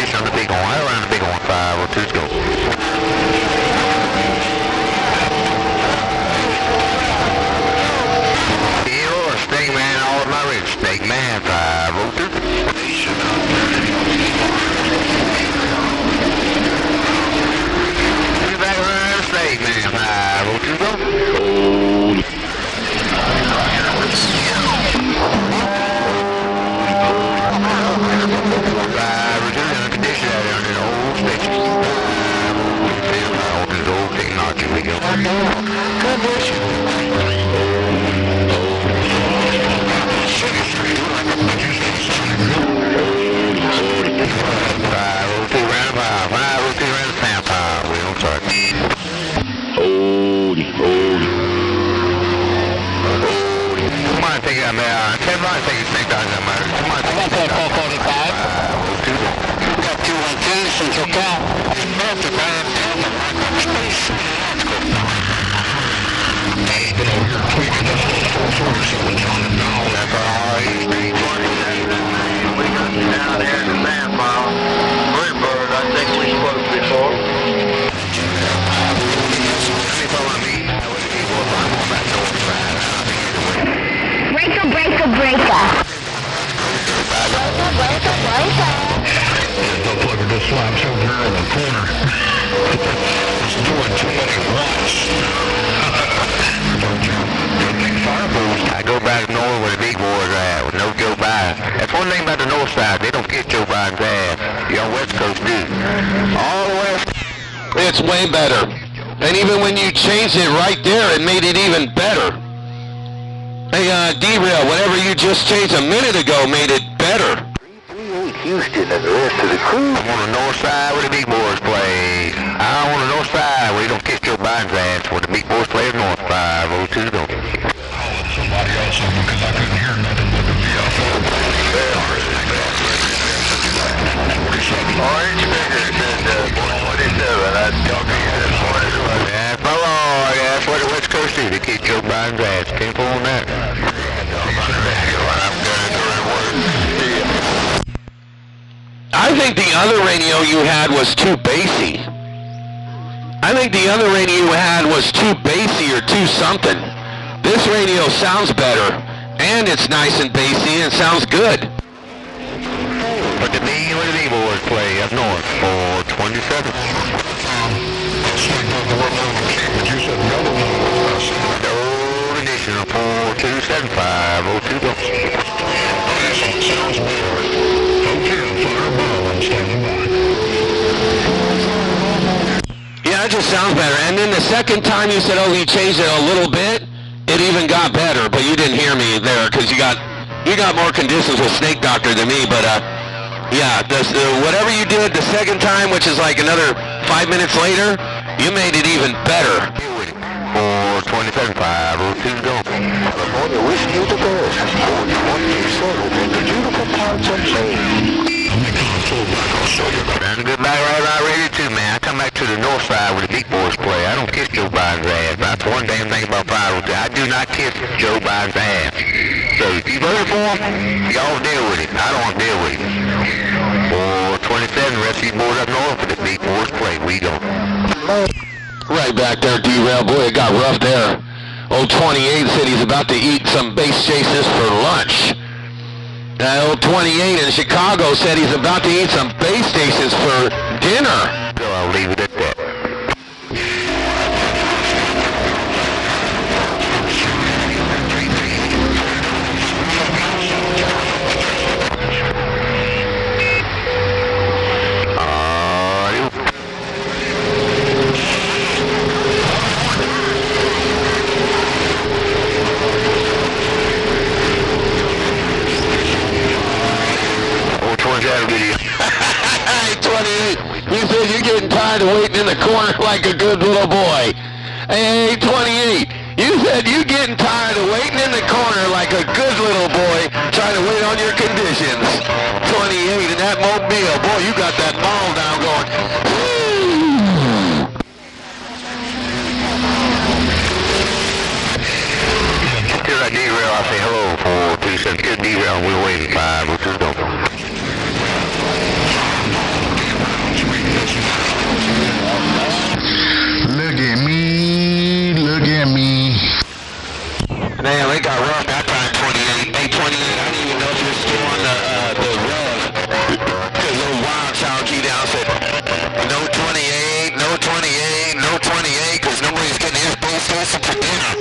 On the Bighorn. I around the Bighorn 502. Go. Snake Man, all of my rich. Snake Man 502. Get back around Snake Man 502. Go. Hold. 502. Condition out there on the old station. All this old technology we go. Central Cal. Down there in the sand pile. Bluebird, I think we spoke before. Breaker. The plugger just slaps over here in the corner. It's doing too many watts. I go back north where the big boys are at with no Joe Biden. That's one thing about the north side. They don't get Joe Biden's ass. The West Coast do. All the West. It's way better. And even when you changed it right there, it made it even better. Hey, Derail, whatever you just changed a minute ago made it better. 338 Houston and the rest of the crew. I'm on the north side where the big boys play. I'm on the north side where you don't kiss Joe Biden's ass where the big boys play at north 502. Go. Somebody else over because I couldn't hear nothing but the VFO. Orange Finger said, 147. I'd talk to you this morning. That's my lord. That's what the West Coast do. They kiss Joe Biden's ass. Can't pull on that. I think the other radio you had was too bassy. I think the other radio you had was too bassy or too something. This radio sounds better, and it's nice and bassy, and sounds good. But the me where the B-boys play up north, 427. Old edition of 427502. Sounds better. Okay, Fireball, I'm standing by. that just sounds better. And then the second time you said, oh, he changed it a little bit, it even got better, but you didn't hear me there because you got more conditions with Snake Doctor than me, but yeah, whatever you did the second time, which is like another 5 minutes later, you made it even better. 427, 502 go. California, wishing you the best. 4127 in the beautiful parts of Maine. I'm good back right ready too, man. I come back to the north side where the big boys play. I don't kiss Joe Biden's ass. That's one damn thing about 502. I do not kiss Joe Biden's ass. So if you voted for him, y'all deal with it. I don't want to deal with it. 427, the rest of you boys up north where the big boys play. We go. Right back there, D-Rail. Boy, it got rough there. Old 28 said he's about to eat some base chases for lunch. Old 28 in Chicago said he's about to eat some base stations for dinner. So I'll leave it at that. Hey, 28, you said you're getting tired of waiting in the corner like a good little boy. Hey, 28, you said you're getting tired of waiting in the corner like a good little boy trying to wait on your conditions. 28 in that mobile. Boy, you got that ball down going. Till I derail, I say hello, 427. Good derail, we're waiting 5, which is dope. Look at me, look at me. Man, they got rough that time, 28. Hey, 28, I didn't even know if you're still on the rev. Because little wild child key down said, no 28, no 28, no 28, because nobody's getting his base station for dinner.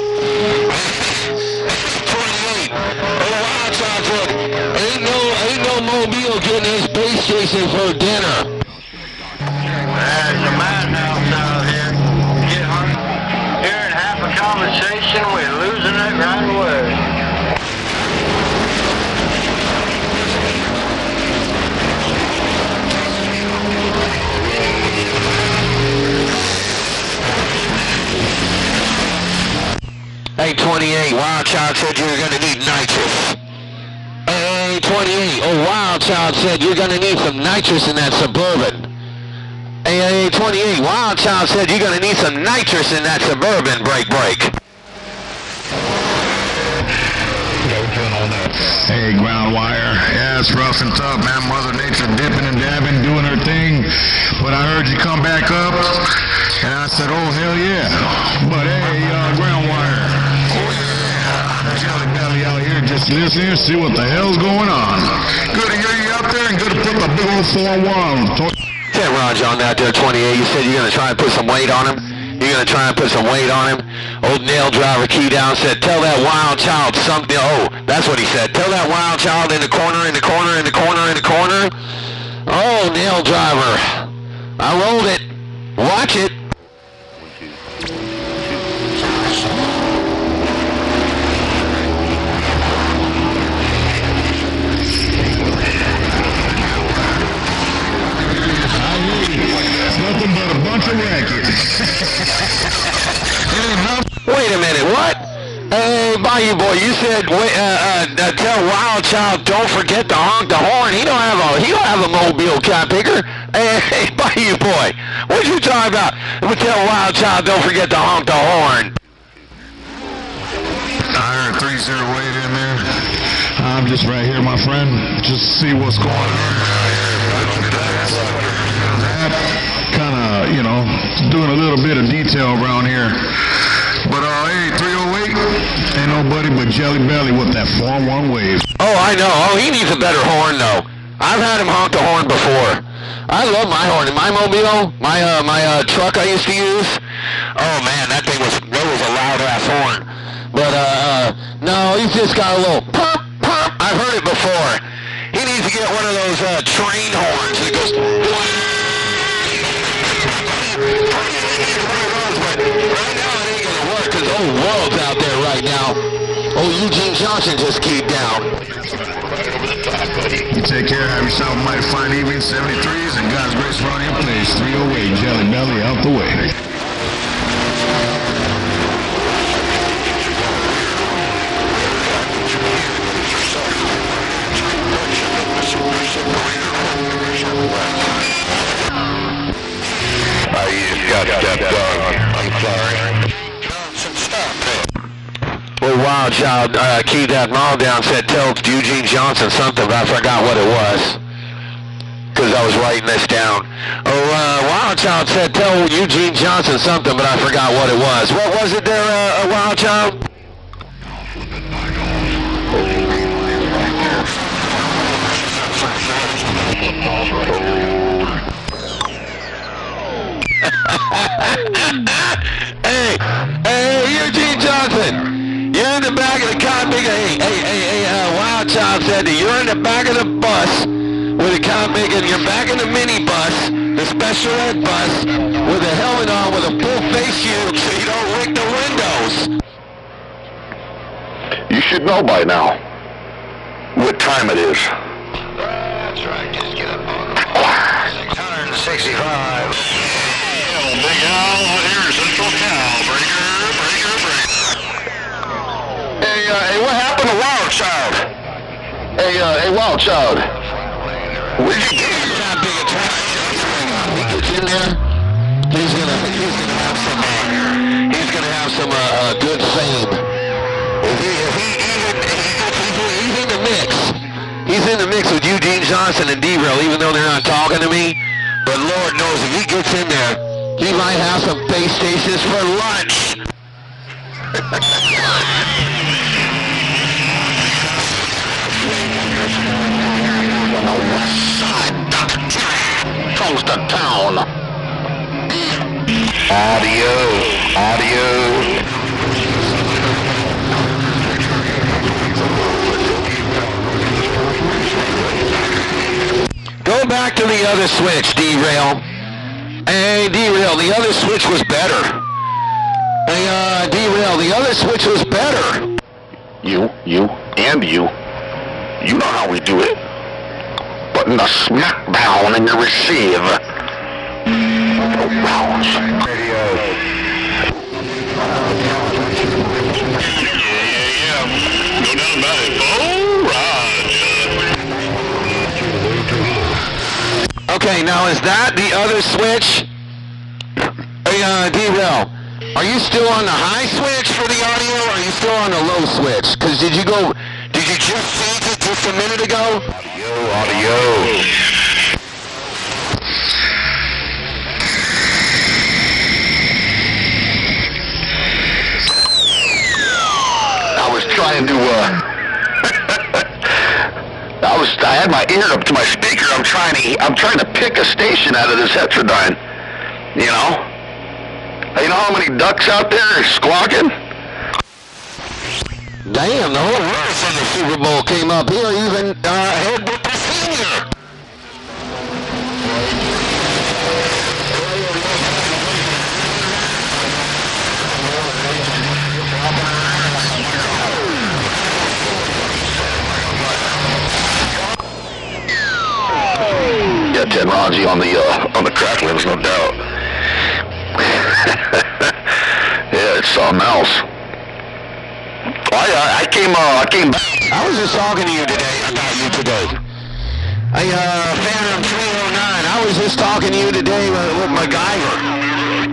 28, little wild child said, ain't no mobile getting his base station for dinner. There's a madhouse out here. Hearing half a conversation, we're losing it right away. Hey, 28, Wild Child said you're going to need nitrous. Hey, 28, oh, Wild Child said you're going to need some nitrous in that Suburban. Hey, 28, Wild Child said you're going to need some nitrous in that Suburban. Break. Hey, ground wire. Yeah, it's rough and tough, man. Mother Nature dipping and dabbing, doing her thing. But I heard you come back up, and I said, oh, hell yeah. But hey, ground wire. Oh, yeah. Jelly Belly out here just listening, see what the hell's going on. Good to hear you out there, and good to put the big old 4-1. Yeah, Roger on that there, 28. You said you're going to try and put some weight on him? You're going to try and put some weight on him? Old nail driver key down said, tell that wild child something. Oh, that's what he said. Tell that wild child in the corner. Oh, nail driver. I rolled it. Watch it. Nothing but a bunch of racket. Wait a minute, what? Hey, Bayou Boy, you said tell Wild Child don't forget to honk the horn. He don't have a mobile cat picker. Hey, Bayou Boy, what you talking about? Tell Wild Child don't forget to honk the horn. I heard 308 in there. I'm just right here, my friend. Just see what's going on. Kind of, doing a little bit of detail around here. But, hey, 308, ain't nobody but Jelly Belly with that 4-1 wave. Oh, I know. Oh, he needs a better horn, though. I've had him honk the horn before. I love my horn. In my mobile, my truck I used to use, oh, man, that was a loud-ass horn. But, no, he's just got a little pop. I've heard it before. He needs to get one of those train horns that goes... right now. Oh, Eugene Johnson just keyed down. You take care, have yourself a mighty fine evening, 73s, and God's grace for all your place. 308, Jelly Belly out the way. I'm sorry. Well, Wild Child keyed that mall down, said tell Eugene Johnson something, but I forgot what it was. Because I was writing this down. Wild Child said tell Eugene Johnson something, but I forgot what it was. What was it there, Wild Child? Hey, Eugene Johnson, you're in the back of the car, big. Wild Child said that you're in the back of the bus with a car big, and you're back in the minibus, the special ed bus, with a helmet on, with a full face shield, so you don't wreck the windows. You should know by now what time it is. That's right, just get up on the 665. Big Al, here, Central Cal, breaker. Hey, what happened to Wild Child? Hey, Wild Child. What did you do? He gets in there, he's gonna have some good fame. He's in the mix. He's in the mix with Eugene Johnson and D-Rail, even though they're not talking to me. But Lord knows if he gets in there, he might have some base stations for lunch. On the west side, comes to town. Audio. Go back to the other switch, D-Rail. Hey, D-Rail, the other switch was better. Hey, D-Rail, the other switch was better. You. You know how we do it. Putting the smackdown in your receive. Rounds. Yeah. No doubt about it. Oh, Roger. Okay, now is that the other switch? Hey, D-Rail, are you still on the high switch for the audio, or are you still on the low switch? Because did you just change it just a minute ago? Audio. I was trying to, I had my ear up to my speaker. I'm trying to pick a station out of this Heterodyne. You know? You know how many ducks out there squawking? Damn, the whole world from the Super Bowl came up here, even Ed Booker Sr. Yeah, Ted Ronji on the cracklings, no doubt. Yeah, it's something else. I came back. I was just talking to you today, about you today. Hey, Phantom 309, I was just talking to you today with MacGyver.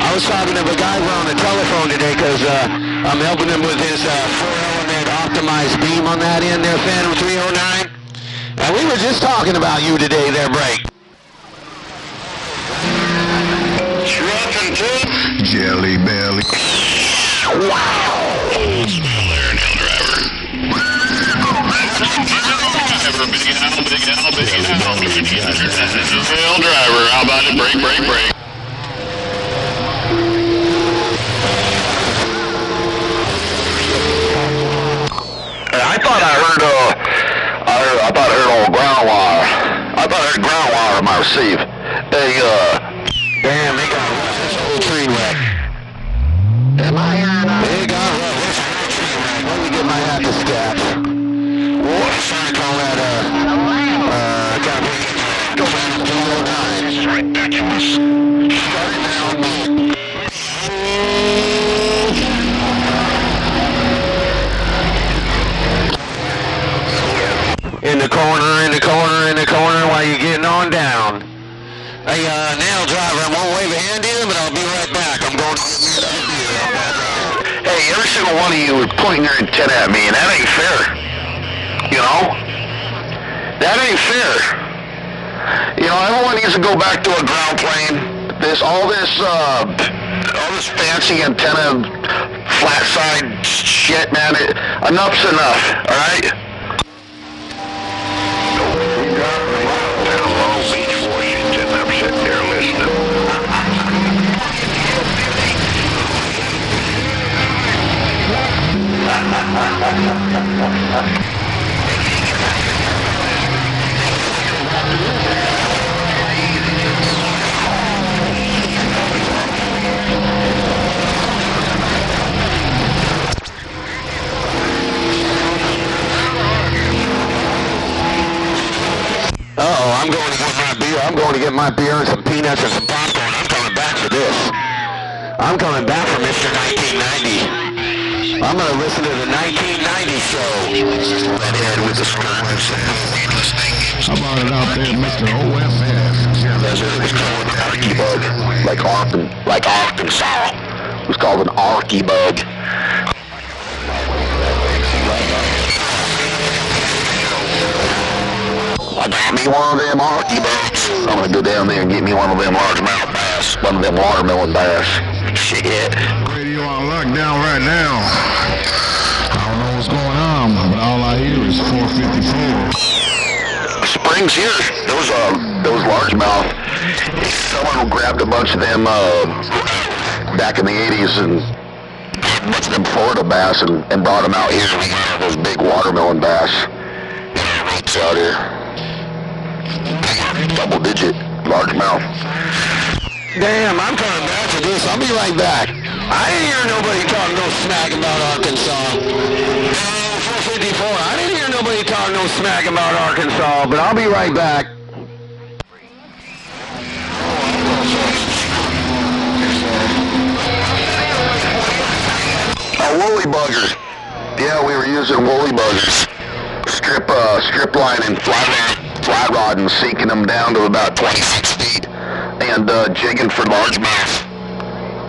I was talking to MacGyver on the telephone today because I'm helping him with his 4-element optimized beam on that end there, Phantom 309. And we were just talking about you today there, Break. Jelly Belly. Wow. Bill Driver, how about it? Break. I thought I heard old ground wire. I thought I heard ground wire on my receive. Damn, they got this whole tree wreck. They got this whole tree wreck. single one of you are pointing your antenna at me, and that ain't fair. You know? That ain't fair. You know, everyone needs to go back to a ground plane. All this fancy antenna, flat side shit, man. Enough's enough, all right? Long Beach, Washington. I'm sitting there listening. Uh-oh, I'm going to get my beer. I'm going to get my beer and some peanuts and some popcorn. I'm coming back for this. I'm coming back for Mr. 1990. I'm going to listen to the 1990 show. Redhead with the skirts. How about it out there, Mr. OFF? It's called an arky bug, like Arkansas. It was called an arky bug. I got me one of them arky bugs. I'm gonna go down there and get me one of them largemouth bass, one of them watermelon bass. Shit. Radio on lockdown right now. I don't know what's going on, but all I hear is 454. Springs here, those largemouth. Someone grabbed a bunch of them back in the 80s and a bunch of them Florida bass and brought them out here. We got those big watermelon bass. It's out here. Double digit largemouth. Damn, I'm coming back for this. I'll be right back. I didn't hear nobody talking no smack about Arkansas. 454. I didn't hear nobody talking no smack about Arkansas, but I'll be right back. Woolly buggers. Yeah, we were using woolly buggers. Strip line and fly rod and sinking them down to about 26 feet and jigging for largemouth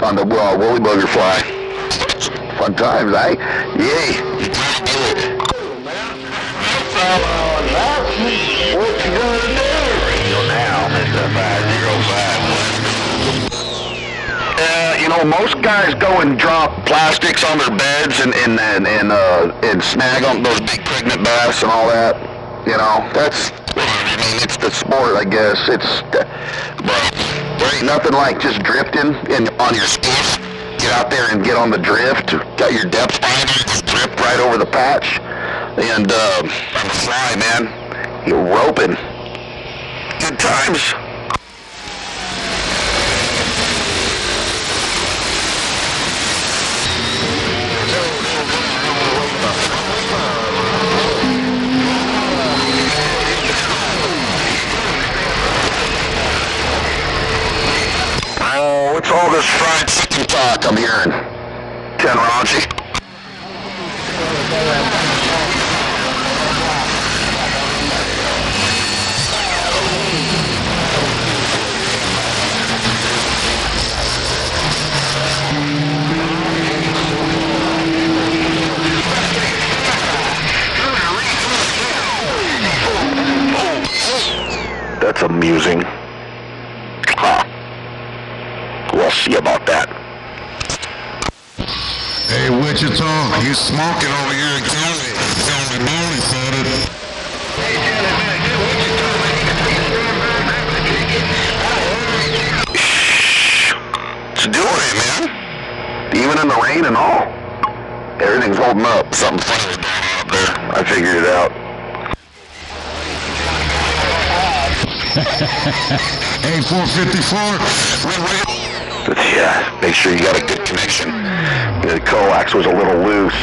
on the woolly bugger fly. Fun times, eh? Yay. Do it. What you gonna do? Now, Mr. 505. You know, most guys go and drop plastics on their beds and snag on those big pregnant bass and all that. You know, it's the sport, I guess. But there ain't nothing like just drifting on your skiff. Get out there and get on the drift. Got your depth finder, just drift right over the patch. And fly, man. You're roping. Good times. What's all this fried chicken talk I'm hearing? Ken Raji. That's amusing. Huh. We'll see about that. Hey, Wichita, you smoking over here in County. County Molly said it. It's doing it, man. Even in the rain and all. Everything's holding up. Something funny was going on up there. I figured it out. Hey, 454. Yeah, make sure you got a good connection. The coax was a little loose,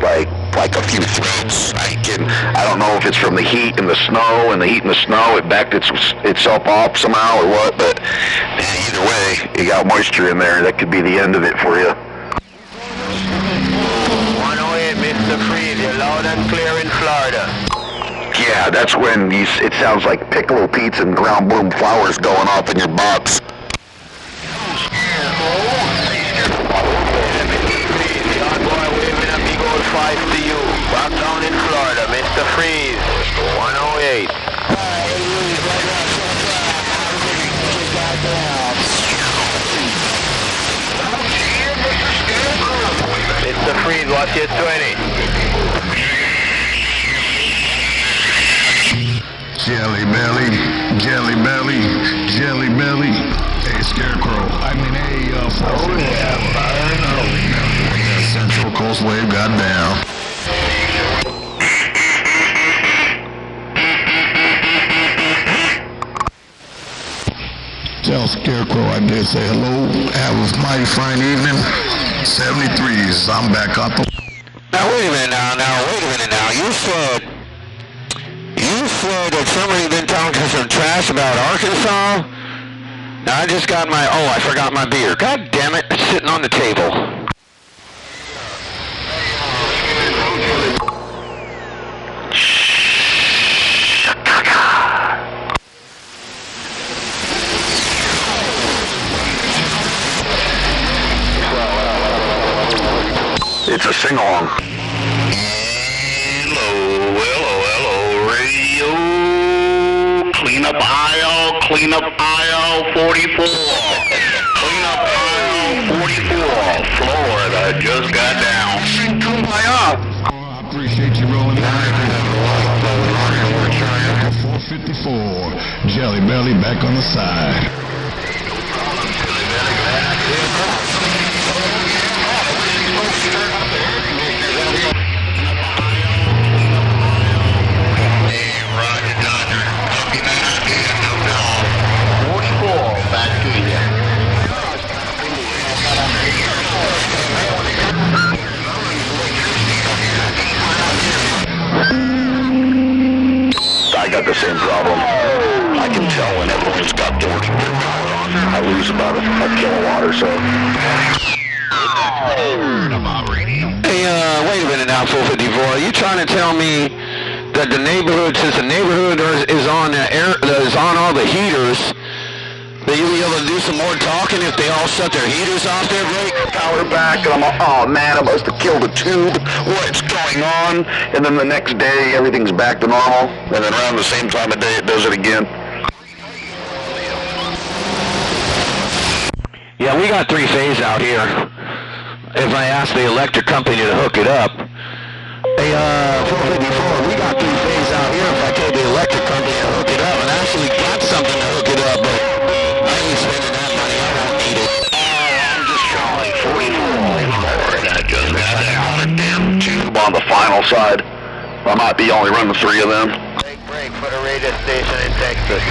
like a few threads. I don't know if it's from the heat and the snow, it backed itself off somehow or what, but either way, you got moisture in there. That could be the end of it for you. 108, Mr. Freeze, you're loud and clear in Florida. Yeah, that's when it sounds like Piccolo Pete's and Ground Bloom Flowers going off in your box. the freeze, 108. It's the freeze, watch it 20. Jelly belly, jelly belly, jelly belly. Hey, Scarecrow. Hey, oh yeah, I know. Central Coast Wave got down. Tell Scarecrow I did say hello. Have a mighty fine evening. 73s. I'm back up. Now wait a minute now. You said that somebody been talking some trash about Arkansas? Now I just got my, I forgot my beer. God damn it, it's sitting on the table. It's a sing-along. Hello, radio. Clean up aisle 44. Clean up aisle 44. Florida just got down. Come by up. I appreciate you rolling down. 454. Jelly belly back on the side. I got the same problem. I can tell when everyone's got 40 power on. I lose about a kilowatt or so. Hey, wait a minute now, 454. Are you trying to tell me that the neighborhood, since the neighborhood is on is on all the heaters, that you'll be able to do some more talking if they all shut their heaters off there, break? Power back, and I'm like, oh man, I must have killed a tube. What's going on? And then the next day, everything's back to normal. And then around the same time of day, it does it again. Yeah, we got 3-phase out here. If I ask the electric company to hook it up. Hey, 454, we got 3-phase out here. If I told the electric company to hook it up, and I actually got something to hook it up, but I ain't spending that money. I won't need it. I'm just trying 44. That just got down a damn tube on the final side. I might be only running 3 of them. Break for the radio station in Texas.